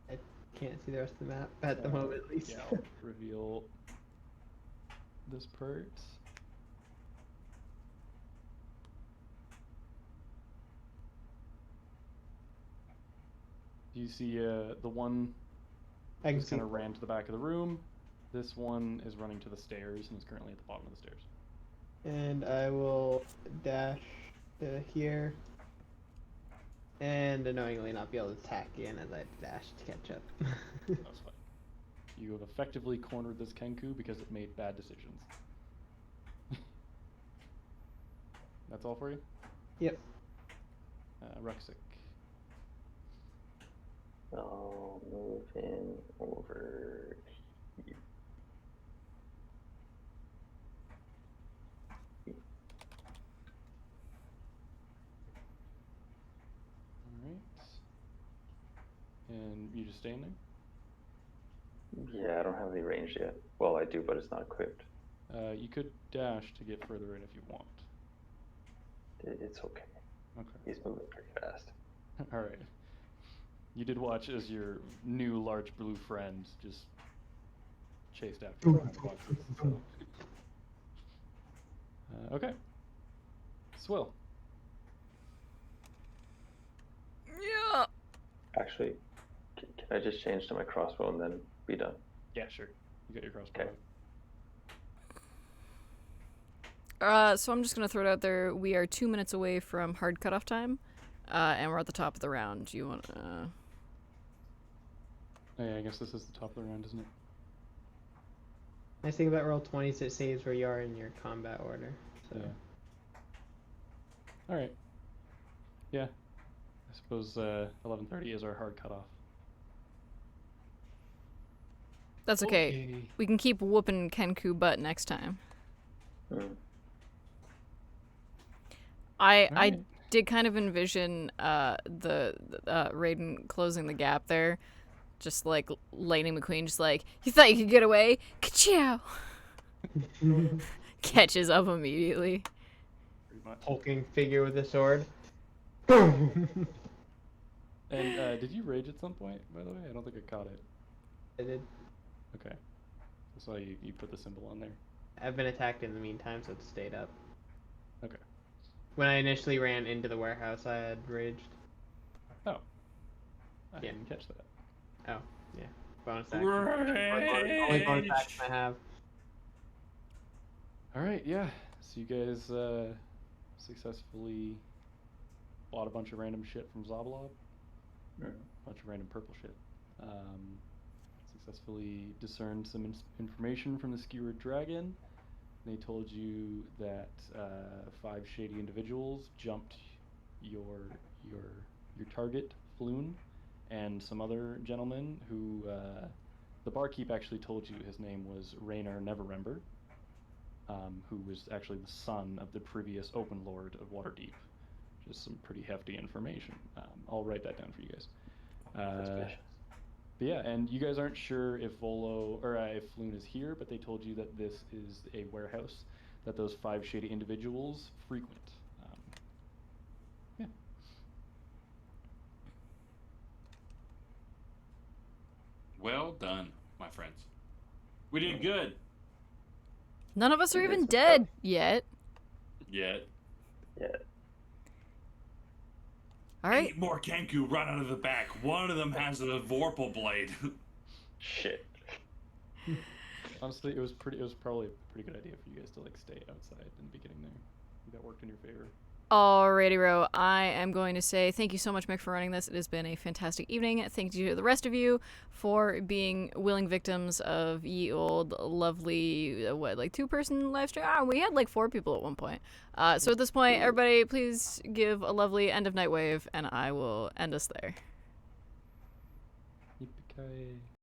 I can't see the rest of the map at the moment, at least. Yeah, I'll reveal this part. Do you see the one I can just see. kind of ran to the back of the room? This one is running to the stairs and is currently at the bottom of the stairs. And I will dash to here. And annoyingly not be able to attack again as I dash to catch up. That's fine. You have effectively cornered this Kenku because it made bad decisions. That's all for you? Yep. Ruxic. I'll move in over here. Alright. And you just staying there? Yeah, I don't have any range yet. Well, I do, but it's not equipped. You could dash to get further in if you want. It's okay. Okay. He's moving pretty fast. Alright. You did watch as your new large blue friend just chased after you behind the boxes. So. Okay. Swill. Yeah. Actually, can I just change to my crossbow and then be done? Yeah, sure. You got your crossbow. Okay. So I'm just gonna throw it out there. We are 2 minutes away from hard cutoff time, and we're at the top of the round. You want? Oh, yeah, I guess this is the top of the round, isn't it? Nice thing about Roll20 is it saves where you are in your combat order. So. Yeah. Alright. Yeah. I suppose 11:30 is our hard cutoff. That's okay. We can keep whooping Kenku butt next time. I did kind of envision the Raiden closing the gap there, just like Lightning McQueen, just like, you thought you could get away? Ka-chow! Catches up immediately. Pretty much. Hulking figure with a sword. And did you rage at some point, by the way? I don't think I caught it. I did. Okay. I saw you put the symbol on there. I've been attacked in the meantime, so it stayed up. Okay. When I initially ran into the warehouse, I had raged. Oh. I Yeah. didn't catch that. Oh, yeah. Bonus action. Rage! Only bonus action I have. Alright, yeah. So you guys successfully bought a bunch of random shit from Zoblob. A bunch of random purple shit. Successfully discerned some information from the skewered dragon. They told you that 5 shady individuals jumped your target, Floon, and some other gentleman who the barkeep actually told you his name was Rainer Neverember, who was actually the son of the previous Open Lord of Waterdeep. Just some pretty hefty information. I'll write that down for you guys. But yeah, and you guys aren't sure if if Floon is here, but they told you that this is a warehouse that those 5 shady individuals frequent. Yeah. Well done, my friends. We did good. None of us are even dead yet. Yet. Yeah. All right. 8 more Kenku run out of the back. One of them has a Vorpal blade. Shit. Honestly, it was probably a pretty good idea for you guys to like stay outside in the beginning there. That worked in your favor. Alrighty, Ro. I am going to say thank you so much, Mick, for running this. It has been a fantastic evening. Thank you to the rest of you for being willing victims of ye old lovely, like 2-person live stream? We had like 4 people at one point. So at this point, everybody, please give a lovely end of night wave, and I will end us there. Yippee-ki-yay.